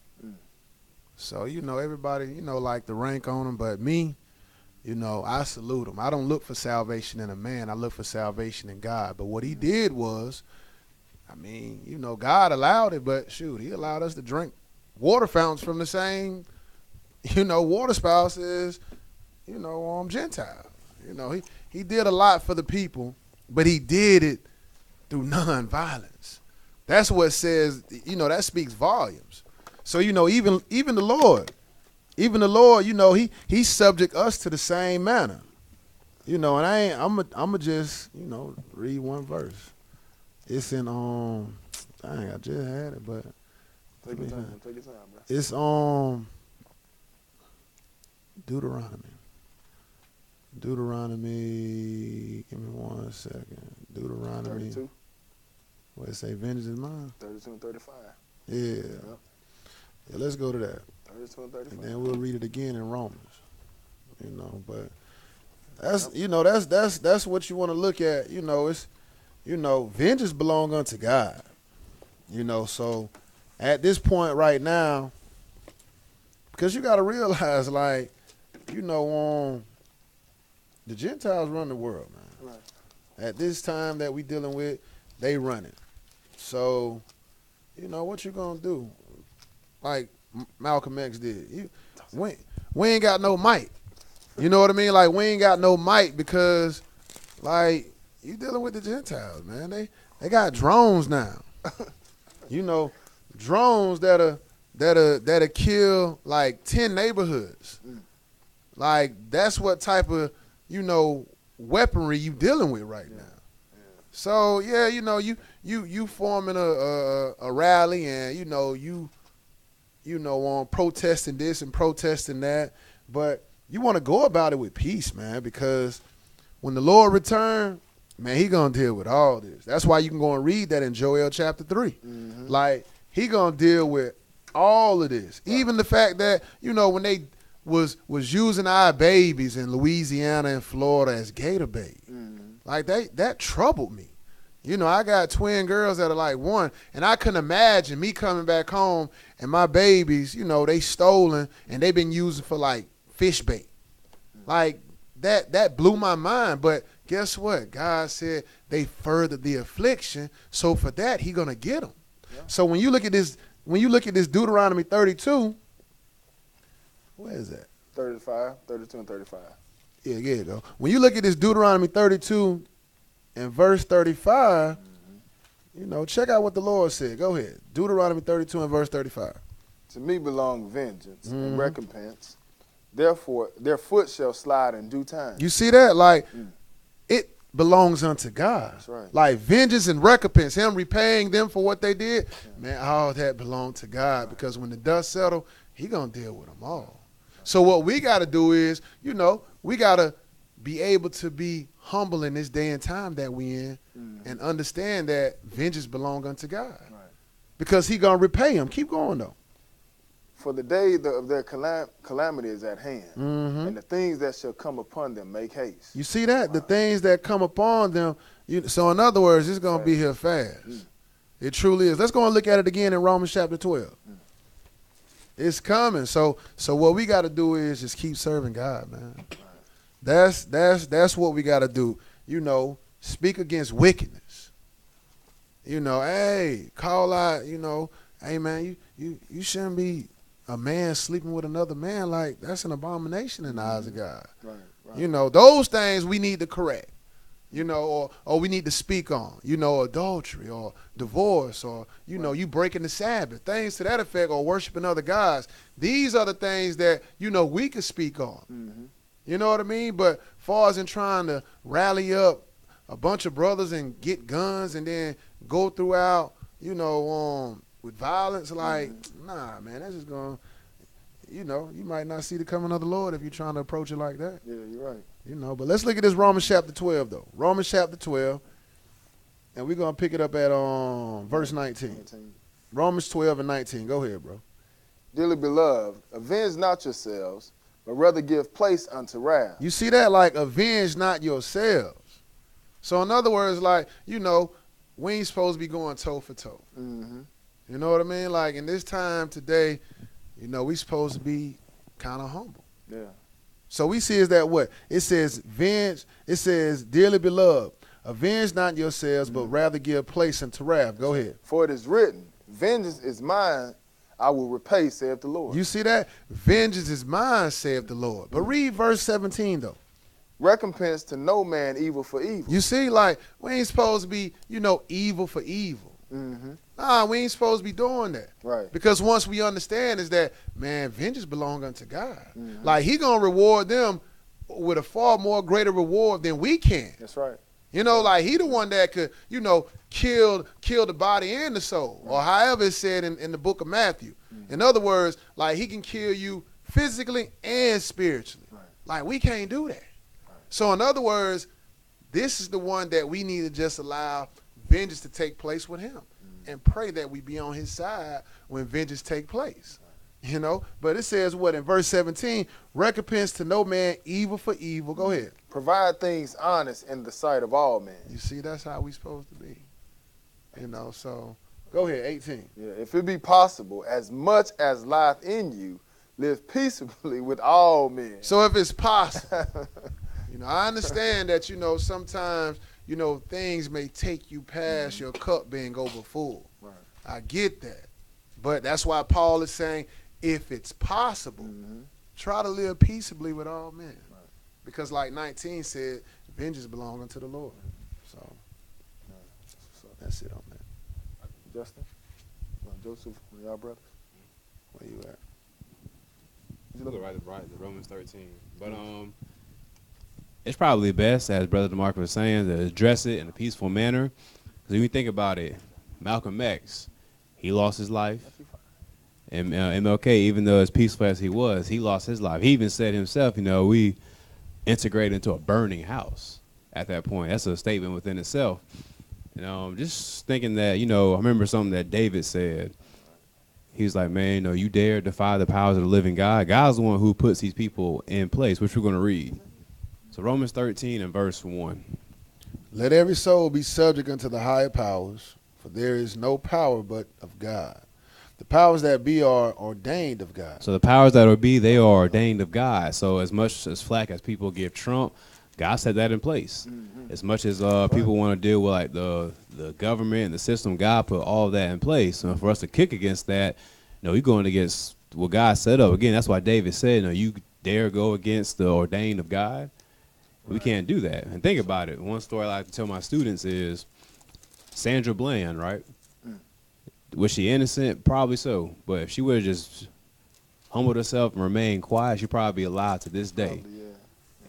So, everybody, like the rank on him, but me, I salute him. I don't look for salvation in a man. I look for salvation in God. But what he did was, God allowed it, but shoot, he allowed us to drink water fountains from the same, water spouts as, Gentiles. He did a lot for the people, but he did it through nonviolence. That's what says, that speaks volumes. So, even the Lord, he subject us to the same manner. And I'm just, read one verse. It's in, I just had it, but. Take your time, bro. It's Deuteronomy, give me 1 second. Deuteronomy. 32. What it say, vengeance is mine? 32 and 35. Yeah. Yeah, let's go to that. 32 and 35. And then we'll read it again in Romans. But that's what you want to look at. It's vengeance belong unto God. So at this point right now, because you got to realize, the Gentiles run the world, man. Right. At this time that we dealing with, they run it. So, what you gonna do? Like Malcolm X did. We ain't got no might. You know what I mean? Like, we ain't got no might because, you dealing with the Gentiles, man. They got drones now. Drones that'll kill 10 neighborhoods. That's what type of weaponry you dealing with right now. Yeah. So you forming a rally and on protesting this and protesting that, but you want to go about it with peace, man, because when the Lord return, man, he gonna deal with all this. That's why you can go and read that in Joel chapter 3. Like, he gonna deal with all of this. Even the fact that, you know, when they was using our babies in Louisiana and Florida as gator babies. Like, that troubled me. You know, I got twin girls that are like 1, and I couldn't imagine me coming back home and my babies, you know, they stolen and they've been using for like fish bait. Like, that blew my mind. But guess what? God said they furthered the affliction, so for that he gonna get them. Yeah. So when you look at this Deuteronomy 32, where is that? 32 and 35. Yeah, there you go. When you look at this Deuteronomy 32 and verse 35, you know, check out what the Lord said. Go ahead. Deuteronomy 32 and verse 35. To me belong vengeance and recompense. Therefore, their foot shall slide in due time. You see that? Like, it belongs unto God. That's right. Like, vengeance and recompense, him repaying them for what they did, man, all that belonged to God. Because when the dust settle, he going to deal with them all. So what we got to do is, you know, we got to be able to be humble in this day and time that we in and understand that vengeance belong unto God. Right. Because he going to repay them. Keep going, though. For the day of their calamity is at hand, and the things that shall come upon them make haste. You see that? The things that come upon them. So in other words, it's going to be here fast. It truly is. Let's go and look at it again in Romans chapter 12. It's coming. So what we got to do is just keep serving God, man. That's what we got to do. You know, speak against wickedness. You know, hey, call out, you know, hey, man, you shouldn't be a man sleeping with another man. Like, that's an abomination in the eyes of God. Right. You know, those things we need to correct, you know, or we need to speak on, you know, adultery or divorce or, you know, you breaking the Sabbath, things to that effect, or worshiping other gods. These are the things that, you know, we could speak on. You know what I mean? But far as in trying to rally up a bunch of brothers and get guns and then go throughout, you know, with violence, like, nah, man, that's just going to, you know, you might not see the coming of the Lord if you're trying to approach it like that. Yeah, you're right. You know, but let's look at this Romans chapter 12, though. Romans chapter 12, and we're going to pick it up at verse 19. Romans 12 and 19. Go ahead, bro. Dearly beloved, avenge not yourselves, but rather give place unto wrath. You see that? Like, avenge not yourselves. So, in other words, like, you know, we ain't supposed to be going toe for toe. You know what I mean? Like, in this time today, you know, we supposed to be kind of humble. Yeah. So we see is that what? It says, dearly beloved, avenge not yourselves, but rather give place unto wrath. Go ahead. For it is written, vengeance is mine, I will repay, saith the Lord. You see that? Vengeance is mine, saith the Lord. But read verse 17, though. Recompense to no man evil for evil. You see, like, we ain't supposed to be, you know, evil for evil. Nah, we ain't supposed to be doing that. Right. Because once we understand is that, man, vengeance belong unto God. Like, he going to reward them with a far more greater reward than we can. That's right. You know, like, he the one that could, you know, kill the body and the soul, or however it's said in the book of Matthew. In other words, like, he can kill you physically and spiritually. Like, we can't do that. So, in other words, this is the one that we need to just allow vengeance to take place with him and pray that we be on his side when vengeance take place. You know, but it says what in verse 17, recompense to no man evil for evil. Go ahead. Provide things honest in the sight of all men. You see, that's how we supposed to be. You know, so go ahead, 18. Yeah, if it be possible, as much as lieth in you, live peaceably with all men. So if it's possible, you know, I understand that, you know, sometimes, you know, things may take you past your cup being over full. Right. I get that. But that's why Paul is saying, if it's possible, try to live peaceably with all men. Right. Because like 19 said, vengeance belongs unto the Lord. So that's it on that. Justin? Joseph, y'all brothers? Where you at? You look right, the Romans 13. But it's probably best, as Brother DeMarco was saying, to address it in a peaceful manner. Because when you think about it, Malcolm X, he lost his life. And MLK, even though as peaceful as he was, he lost his life. He even said himself, you know, we integrated into a burning house. at that point. That's a statement within itself. And just thinking that, I remember something that David said. He was like, man, you dare defy the powers of the living God. God's the one who puts these people in place, which we're going to read. So Romans 13 and verse 1. Let every soul be subject unto the higher powers, for there is no power but of God. The powers that be are ordained of God. So the powers that be, they are ordained of God. So as much as flack as people give Trump, God set that in place. As much as people want to deal with like the government and the system, God put all of that in place. So for us to kick against that, you're going against what God set up. Again, that's why David said, you dare go against the ordained of God. We can't do that. And think about it. One story I like to tell my students is Sandra Bland, right? Was she innocent? Probably so. But if she would have just humbled herself and remained quiet, she'd probably be alive to this day. Probably, yeah.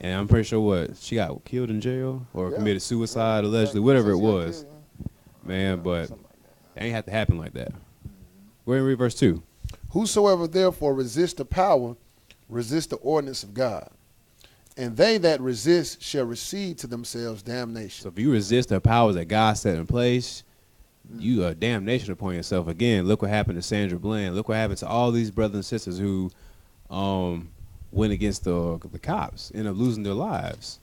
And I'm pretty sure she got killed in jail or committed suicide, allegedly, whatever it was. Man, but it ain't have to happen like that. Go ahead and read verse 2. Whosoever therefore resist the power, resist the ordinance of God. And they that resist shall receive to themselves damnation. So if you resist the powers that God set in place, you are damnation upon yourself. Again, look what happened to Sandra Bland. Look what happened to all these brothers and sisters who went against the cops, ended up losing their lives.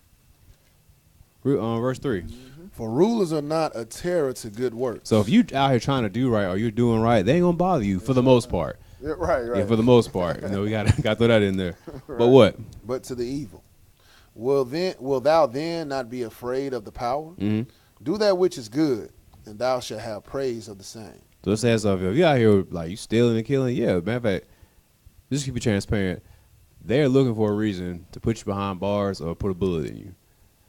Verse 3. For rulers are not a terror to good works. So if you out here trying to do right or you're doing right, they ain't gonna bother you for the most part. Yeah, right. Yeah, for the most part. We gotta throw that in there. Right. But what? But to the evil. Will thou then not be afraid of the power? Mm-hmm. Do that which is good, and thou shalt have praise of the same. So it says, if you out here like you stealing and killing, yeah. Matter of fact, just keep it transparent. They're looking for a reason to put you behind bars or put a bullet in you,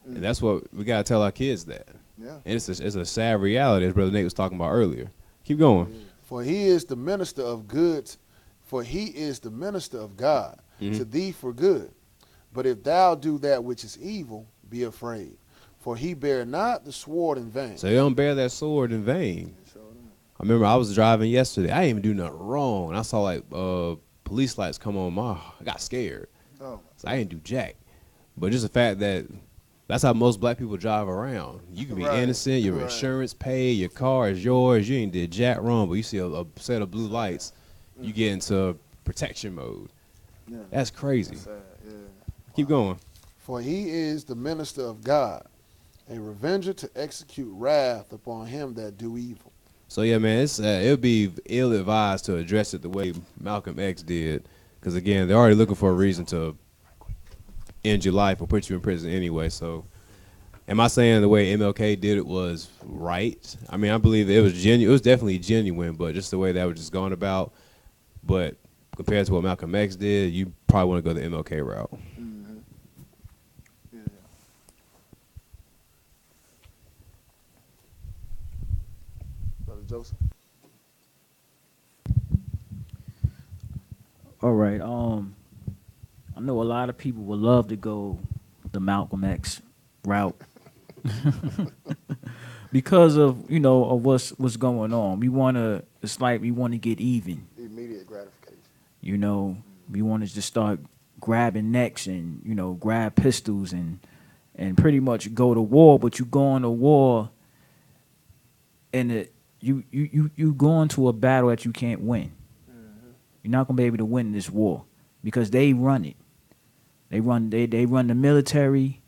and that's what we gotta tell our kids that. Yeah. And it's a sad reality, as Brother Nate was talking about earlier. Keep going. For he is the minister of good. For he is the minister of God to thee for good. But if thou do that which is evil, be afraid. For he bear not the sword in vain. So they don't bear that sword in vain. I remember I was driving yesterday. I didn't even do nothing wrong. And I saw like police lights come on. I got scared. Oh. So I didn't do jack. But just the fact that that's how most black people drive around. You can be innocent. Your insurance paid. Your car is yours. You ain't did jack wrong. But you see a set of blue lights, you get into protection mode. Yeah. That's crazy. That's sad. Yeah. Keep going. For he is the minister of God, a revenger to execute wrath upon him that do evil. So yeah, man, it would be ill advised to address it the way Malcolm X did, because again, they're already looking for a reason to end your life or put you in prison anyway. So, am I saying the way MLK did it was right? I mean, I believe it was genuine. It was definitely genuine, but just the way that was just going about. But compared to what Malcolm X did, you probably want to go the MLK route. Mm-hmm. Yeah. Brother Joseph. All right. I know a lot of people would love to go the Malcolm X route because of of what's going on. It's like we want to get even. Immediate gratification. We want to just start grabbing necks and grab pistols and pretty much go to war. But you go on to war, and you go into a battle that you can't win. You're not gonna be able to win this war because they run it. They run the military,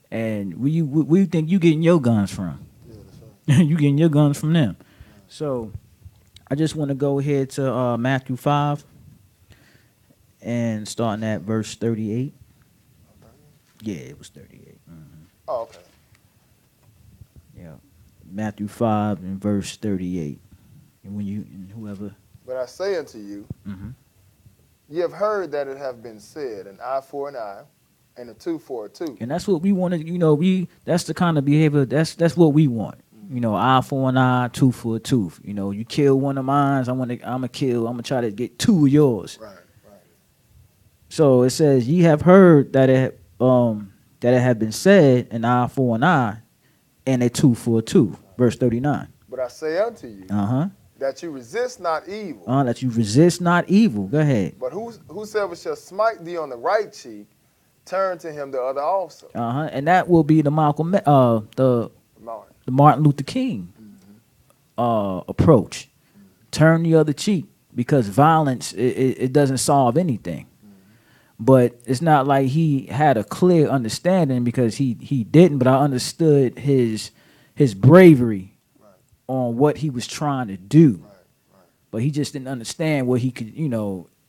and where you think you getting your guns from? Yeah, that's right. You getting your guns from them. So I just want to go ahead to Matthew 5 and starting at verse 38. Yeah, it was 38. Oh, okay. Yeah, Matthew 5 and verse 38. And whoever. But I say unto you, ye have heard that it have been said, an eye for an eye, and a tooth for a tooth. And that's what we want to, that's the kind of behavior, that's what we want. Eye for an eye, tooth for a tooth. You kill one of mine, I'm gonna try to get two of yours. Right. So it says, ye have heard that it have been said, an eye for an eye, and a tooth for a tooth. Verse 39. But I say unto you, that you resist not evil. That you resist not evil. Go ahead. But whosoever shall smite thee on the right cheek, turn to him the other also. And that will be the the Martin. Martin Luther King approach. Turn the other cheek, because violence it doesn't solve anything. But it's not like he had a clear understanding, because he didn't. But I understood his bravery on what he was trying to do. But he just didn't understand what he could.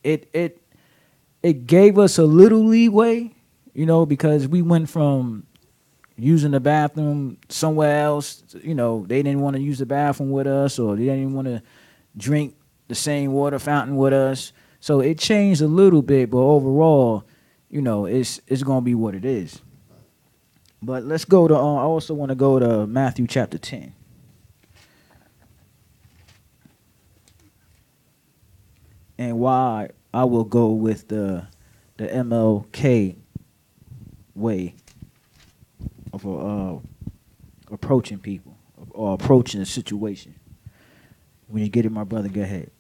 It gave us a little leeway, because we went from using the bathroom somewhere else. They didn't want to use the bathroom with us, or they didn't want to drink the same water fountain with us. So it changed a little bit, but overall, it's gonna be what it is. But let's go to. I also want to go to Matthew chapter 10. And why I will go with the MLK way of approaching people or approaching a situation. When you get it, my brother, go ahead.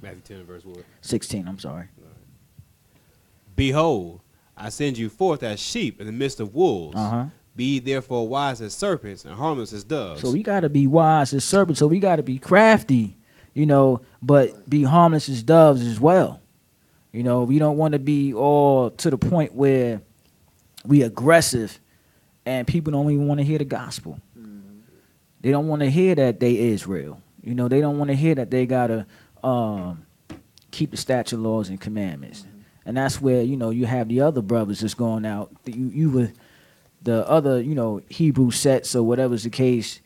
Matthew 10 verse what? 16, I'm sorry. Behold, I send you forth as sheep in the midst of wolves. Uh-huh. Be ye therefore wise as serpents and harmless as doves. So we got to be wise as serpents. So we got to be crafty, but be harmless as doves as well. We don't want to be all to the point where we aggressive and people don't even want to hear the gospel. They don't want to hear that they Israel. They don't want to hear that they got to keep the statute, laws, and commandments. And that's where, you have the other brothers that's going out. You were the other, Hebrew sets or whatever's the case,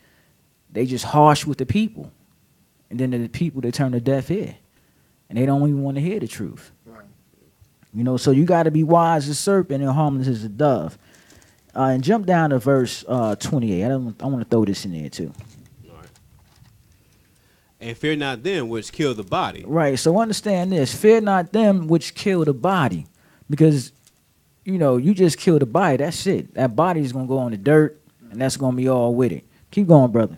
they just harsh with the people. And then the people, they turn a deaf ear. And they don't even want to hear the truth. Right. So you got to be wise as a serpent and harmless as a dove. And jump down to verse 28. I want to throw this in there too. All right. And fear not them which kill the body. Right. So understand this. Fear not them which kill the body. Because, you just kill the body. That's it. That body is going to go on the dirt, and that's going to be all with it. Keep going, brother.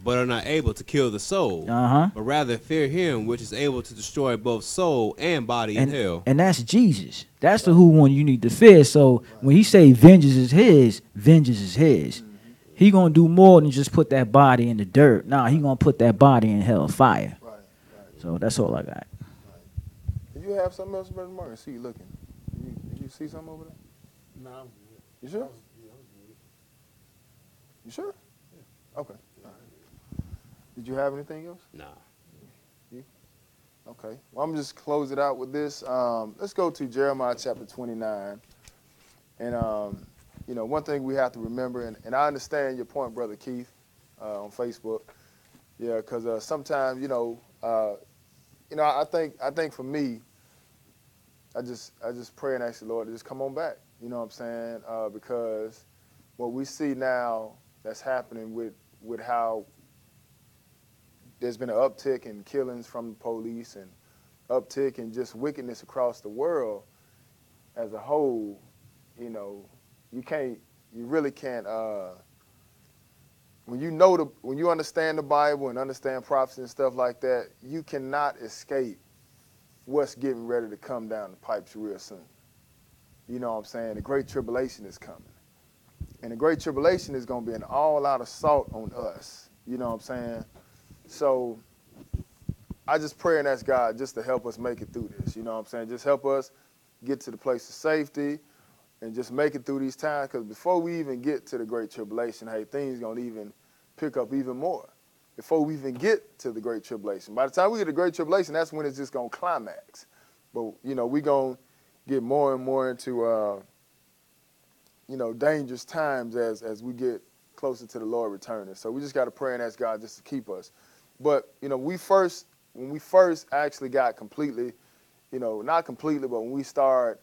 But are not able to kill the soul. But rather fear him which is able to destroy both soul and body in hell. And that's Jesus. That's the who one you need to fear. So when he say vengeance is his, vengeance is his. He gonna do more than just put that body in the dirt. Nah, he gonna put that body in hell fire. Right. So that's all I got. Right. Did you have something else, Brother Mark? I see you looking. Did you see something over there? No, I'm good. You sure? Yeah, I'm good. You sure? Yeah. Okay. Did you have anything else? Nah. You? Okay. Well, I'm just close it out with this. Let's go to Jeremiah chapter 29. And, one thing we have to remember, and I understand your point, Brother Keith, on Facebook. Yeah, because sometimes, I think for me, I just pray and ask the Lord to just come on back. You know what I'm saying? Because what we see now that's happening with how there's been an uptick in killings from the police and uptick in just wickedness across the world as a whole, you really can't, when you understand the Bible and understand prophecy and stuff like that, you cannot escape what's getting ready to come down the pipes real soon. You know what I'm saying? The Great Tribulation is coming. And the Great Tribulation is going to be an all-out assault on us. You know what I'm saying? So I just pray and ask God just to help us make it through this. You know what I'm saying? Just help us get to the place of safety and just make it through these times. Because before we even get to the Great Tribulation, hey, things going to even pick up even more. Before we even get to the Great Tribulation. By the time we get to the Great Tribulation, that's when it's just going to climax. But, we're going to get more and more into, dangerous times as we get closer to the Lord returning. So we just got to pray and ask God just to keep us. But, when we first actually got completely, not completely, but when we started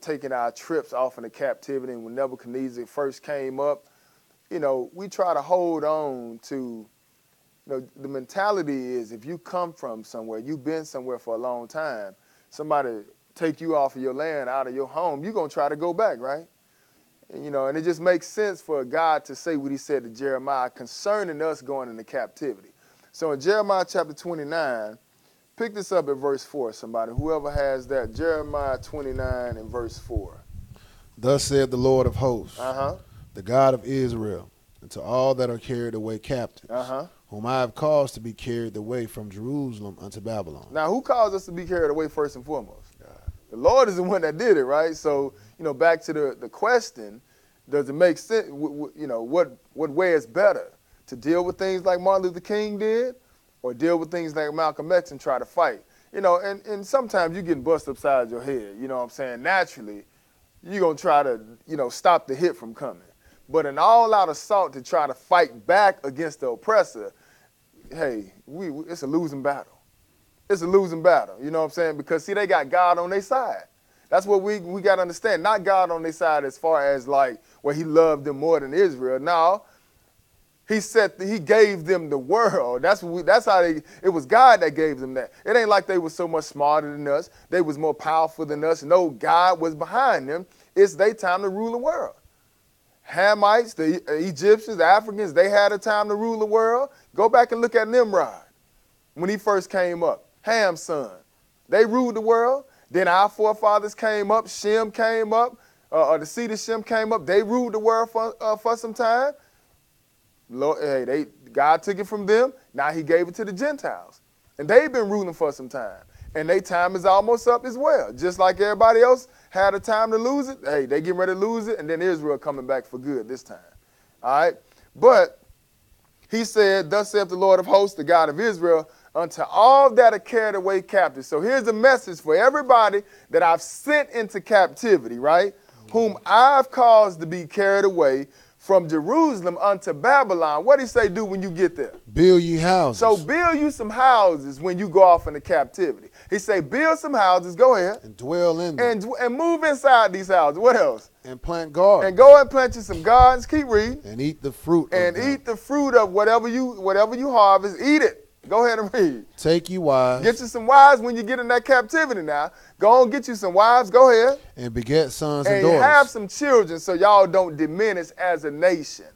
taking our trips off into captivity, and when Nebuchadnezzar first came up, we try to hold on to, the mentality is if you come from somewhere, you've been somewhere for a long time, somebody take you off of your land, out of your home, you're going to try to go back, right? And, and it just makes sense for God to say what he said to Jeremiah concerning us going into captivity. So in Jeremiah chapter 29, Pick this up at verse 4, somebody. Whoever has that. Jeremiah 29 and verse 4. Thus saith the Lord of hosts, Uh-huh. the God of Israel, and to all that are carried away captives, Uh-huh. whom I have caused to be carried away from Jerusalem unto Babylon. Now, who caused us to be carried away first and foremost? God. The Lord is the one that did it, right? So, back to the question, does it make sense, what way is better? To deal with things like Martin Luther King did or deal with things like Malcolm X and try to fight? And sometimes you getting bust upside your head, you know what I'm saying? Naturally, you're going to try to, stop the hit from coming. But an all-out assault to try to fight back against the oppressor, hey, it's a losing battle. It's a losing battle, you know what I'm saying? Because, see, they got God on their side. That's what we got to understand. Not God on their side as far as, he loved them more than Israel. No, he gave them the world. That's how it was God that gave them that. It ain't like they were so much smarter than us. They was more powerful than us. No, God was behind them. It's their time to rule the world. Hamites, the Egyptians, the Africans, they had a time to rule the world. Go back and look at Nimrod when he first came up. Ham's son. They ruled the world. Then our forefathers came up. Shem came up. The seed of Shem came up. They ruled the world for some time. Lord, God took it from them. Now he gave it to the Gentiles. And they've been ruling for some time. And their time is almost up as well. Just like everybody else had a time to lose it. Hey, they getting ready to lose it. And then Israel coming back for good this time. All right. But he said, thus saith the Lord of hosts, the God of Israel, unto all that are carried away captive. So here's a message for everybody that I've sent into captivity, right? Whom I've caused to be carried away from Jerusalem unto Babylon. What did he say do when you get there? Build ye houses. So build you some houses when you go off into captivity. He say build some houses, go ahead. And dwell in them. And move inside these houses. What else? And plant gardens. And go and plant you some gardens. Keep reading. And eat the fruit and of them. Eat the fruit of whatever you harvest. Eat it. Go ahead and read. Take you wives. Get you some wives when you get in that captivity now. Go on, get you some wives. Go ahead. And beget sons and daughters. And have some children so y'all don't diminish as a nation.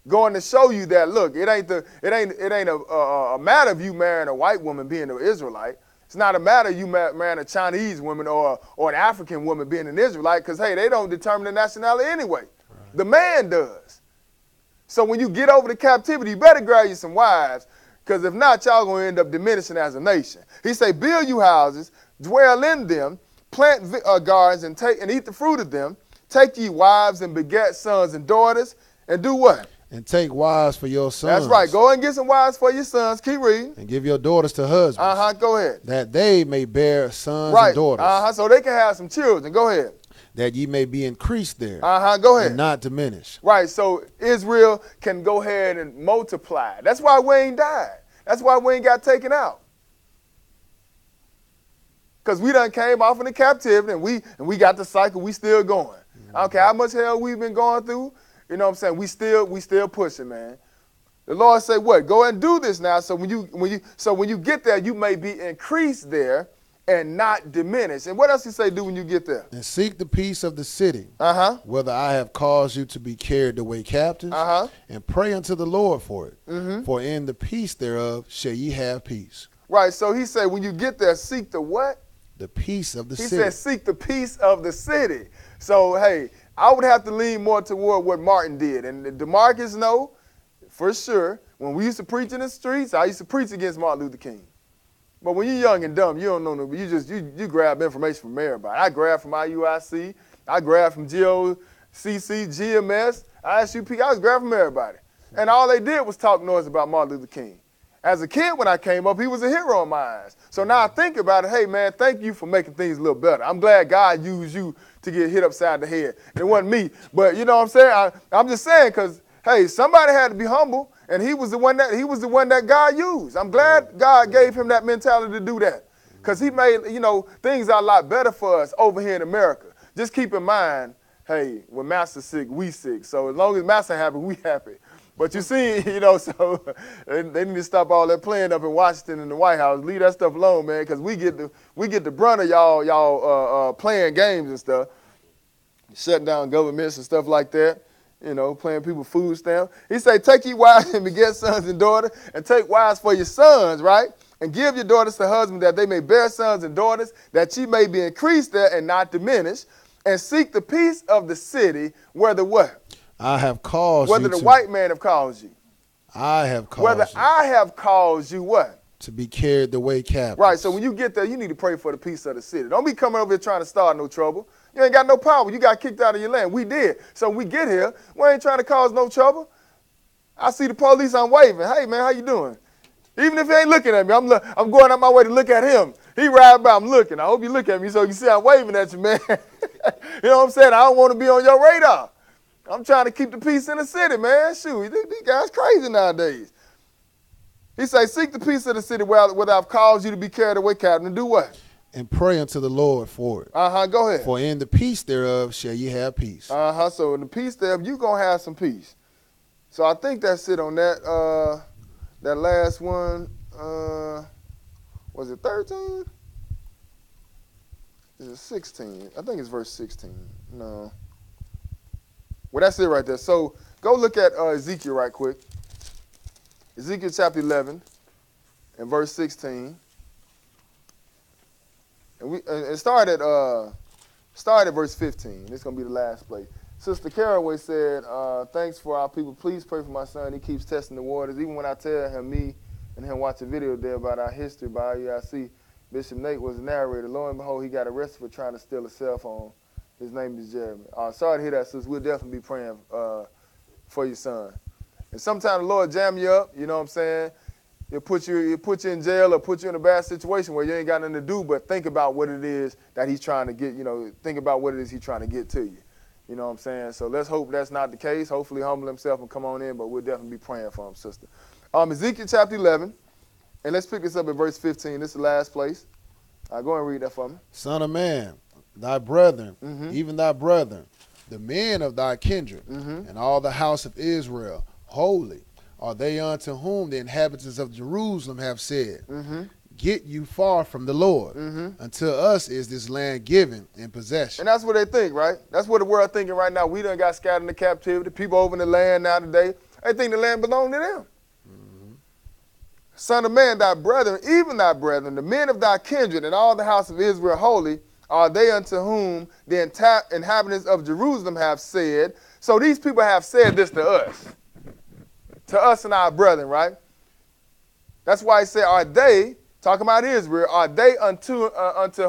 Going to show you that, look, it ain't a matter of you marrying a white woman being an Israelite. It's not a matter of you marrying a Chinese woman or an African woman being an Israelite because, hey, they don't determine the nationality anyway. Right. The man does. So when you get over to captivity, you better grab you some wives. Because if not, y'all going to end up diminishing as a nation. He say, build you houses, dwell in them, plant gardens, and eat the fruit of them. Take ye wives and beget sons and daughters, and do what? And take wives for your sons. That's right. Go and get some wives for your sons. Keep reading. And give your daughters to husbands. Uh-huh. Go ahead. That they may bear sons and daughters. Uh-huh. So they can have some children. Go ahead. That ye may be increased there. Uh-huh. Go ahead. And not diminish. Right. So Israel can go ahead and multiply. That's why we ain't died. That's why we ain't got taken out. Because we done came off into captivity and we got the cycle. We still going. Mm-hmm. I don't care how much hell we've been going through. You know what I'm saying? We still pushing, man. The Lord say what? Go and do this now. So when you get there, you may be increased there and not diminished. And what else he say do when you get there? And seek the peace of the city, whether I have caused you to be carried away captives, and pray unto the Lord for it. Mm-hmm. For in the peace thereof shall ye have peace. Right, so he said when you get there, seek the what? The peace of the city. He said seek the peace of the city. So, hey, I would have to lean more toward what Martin did. And DeMarcus know, for sure, when we used to preach in the streets, I used to preach against Martin Luther King. But when you're young and dumb, you don't know. You grab information from everybody. I grab from IUIC. I grab from GOCC, GMS, ISUP. I was grabbing from everybody. And all they did was talk noise about Martin Luther King. As a kid, when I came up, he was a hero in my eyes. So now I think about it, hey, man, thank you for making things a little better. I'm glad God used you to get hit upside the head. It wasn't me. But you know what I'm saying? I'm just saying because, hey, somebody had to be humble. And he was the one that God used. I'm glad God gave him that mentality to do that. Because he made, things are a lot better for us over here in America. Just keep in mind, hey, when Master's sick, we sick. So as long as Master happy, we happy. But you see, so they need to stop all that playing up in Washington and the White House. Leave that stuff alone, man, because we get the brunt of y'all playing games and stuff, shutting down governments and stuff like that. Playing people food stamps. He say, take ye wives and beget sons and daughters, and take wives for your sons, right? and give your daughters to husbands that they may bear sons and daughters, that ye may be increased there and not diminished, and seek the peace of the city, whether what? I have caused Whether you the to, white man have caused you. I have caused Whether you I have caused you what? to be carried away captive. Right, so when you get there, you need to pray for the peace of the city. Don't be coming over here trying to start no trouble. You ain't got no power. You got kicked out of your land. We did. So when we get here, we ain't trying to cause no trouble. I see the police, I'm waving. Hey, man, how you doing? Even if he ain't looking at me, I'm going out my way to look at him. He ride by, I'm looking. I hope you look at me so you see I'm waving at you, man. You know what I'm saying? I don't want to be on your radar. I'm trying to keep the peace in the city, man. Shoot, these guys crazy nowadays. He say, seek the peace of the city where I've caused you to be carried away captive. And do what? And pray unto the Lord for it. Go ahead. For in the peace thereof shall ye have peace. So in the peace thereof, you going to have some peace. So I think that's it on that that last one. Was it 13? Is it 16? I think it's verse 16. No. Well, that's it right there. So go look at Ezekiel right quick. Ezekiel chapter 11 and verse 16. And start at verse 15. This is going to be the last place. Sister Caraway said, thanks for our people. Please pray for my son. He keeps testing the waters. Even when I tell him, me and him watch a video there about our history by IUIC, Bishop Nate was the narrator. Lo and behold, he got arrested for trying to steal a cell phone. His name is Jeremy. Sorry to hear that, sis. We'll definitely be praying for your son. And sometimes the Lord jam you up, you know what I'm saying? He'll put you in jail or put you in a bad situation where you ain't got nothing to do but think about what it is that he's trying to get, think about what it is he's trying to get to you. You know what I'm saying? So let's hope that's not the case. Hopefully humble himself and come on in, but we'll definitely be praying for him, sister. Ezekiel chapter 11, and let's pick this up at verse 15. This is the last place. Go ahead and read that for me. Son of man, thy brethren, even thy brethren, the men of thy kindred, and all the house of Israel, holy are they unto whom the inhabitants of Jerusalem have said, get you far from the Lord. Unto us is this land given in possession. And that's what they think, right? That's what the world thinking right now. We done got scattered into captivity. People over in the land now today, they think the land belongs to them. Son of man, thy brethren, even thy brethren, the men of thy kindred and all the house of Israel holy, are they unto whom the inhabitants of Jerusalem have said. So these people have said this to us and our brethren, right? That's why he said, are they, talking about Israel, are they unto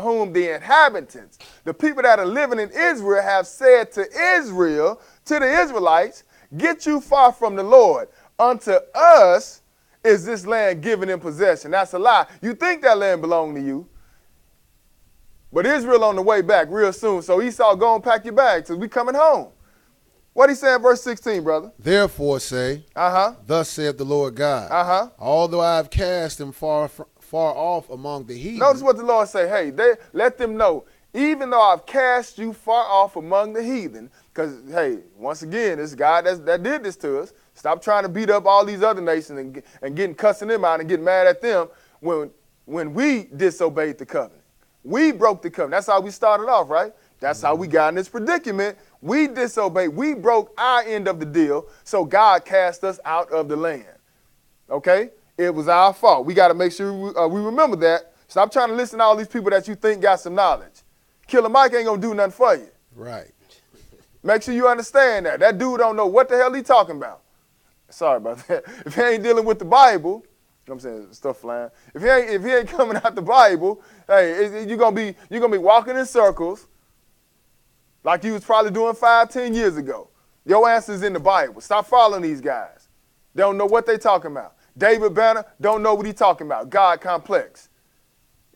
whom the inhabitants, the people that are living in Israel, have said to Israel, to the Israelites, get you far from the Lord. Unto us is this land given in possession. That's a lie. You think that land belonged to you. But Israel on the way back real soon. So Esau, go and pack your bags because we coming home. What he say in verse 16, brother? Therefore say, thus saith the Lord God, although I have cast them far off among the heathen. Notice what the Lord say. Hey, let them know, even though I've cast you far off among the heathen, because, hey, once again, this God that did this to us. Stop trying to beat up all these other nations and getting cussing them out and getting mad at them when we disobeyed the covenant. We broke the covenant. That's how we started off, right? That's how we got in this predicament. We disobeyed. We broke our end of the deal, so God cast us out of the land. Okay? It was our fault. We got to make sure we remember that. Stop trying to listen to all these people that you think got some knowledge. Killer Mike ain't going to do nothing for you. Right. Make sure you understand that. That dude don't know what the hell he talking about. Sorry about that. If he ain't dealing with the Bible, I'm saying stuff flying. If he ain't coming out the Bible, hey, you're gonna be walking in circles like you was probably doing 5-10 years ago. Your answer's in the Bible. Stop following these guys. They don't know what they talking about. David Banner don't know what he talking about. God complex.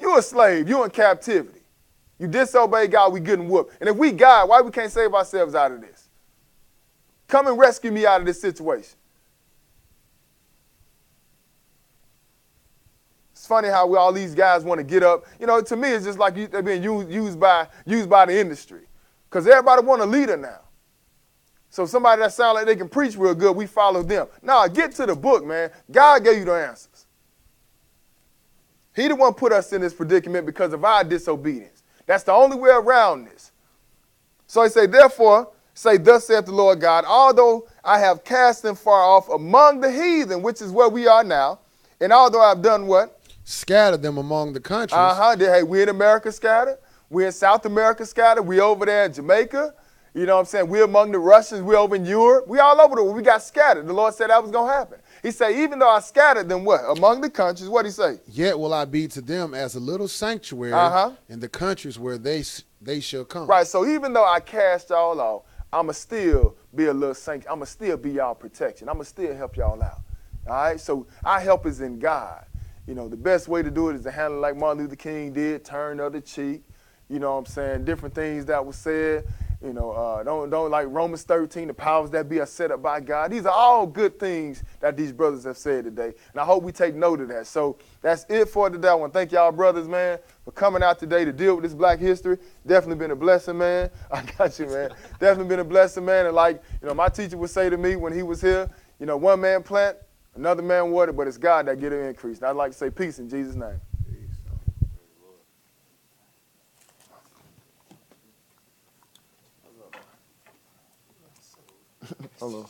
You a slave. You in captivity. You disobey God, we getting whooped. And if we God, why we can't save ourselves out of this? Come and rescue me out of this situation. It's funny how all these guys want to get up. To me, it's just like they're being used by the industry. Because everybody want a leader now. So somebody that sounds like they can preach real good, we follow them. Nah, get to the book, man. God gave you the answers. He the one put us in this predicament because of our disobedience. That's the only way around this. So he said, therefore, say, thus saith the Lord God, although I have cast them far off among the heathen, which is where we are now, and although I have done what? scattered them among the countries. Hey, we in America scattered. We in South America scattered. We over there in Jamaica. You know what I'm saying? We among the Russians. We over in Europe. We all over the world. We got scattered. The Lord said that was going to happen. He said, even though I scattered them, what? Among the countries, what he say? Yet will I be to them as a little sanctuary in the countries where they shall come. Right, so even though I cast y'all out, I'ma still be a little sanctuary. I'ma still be y'all protection. I'ma still help y'all out. All right, so our help is in God. You know, the best way to do it is to handle it like Martin Luther King did, turn the other cheek. You know what I'm saying? Different things that were said. You know, don't like Romans 13, the powers that be are set up by God. These are all good things that these brothers have said today. And I hope we take note of that. So that's it for today. I want to thank y'all brothers, man, for coming out today to deal with this black history. Definitely been a blessing, man. I got you, man. Definitely been a blessing, man. And like, you know, my teacher would say to me when he was here, you know, one man plant, another man water, but it's God that get an increase. And I'd like to say peace in Jesus' name. Hello.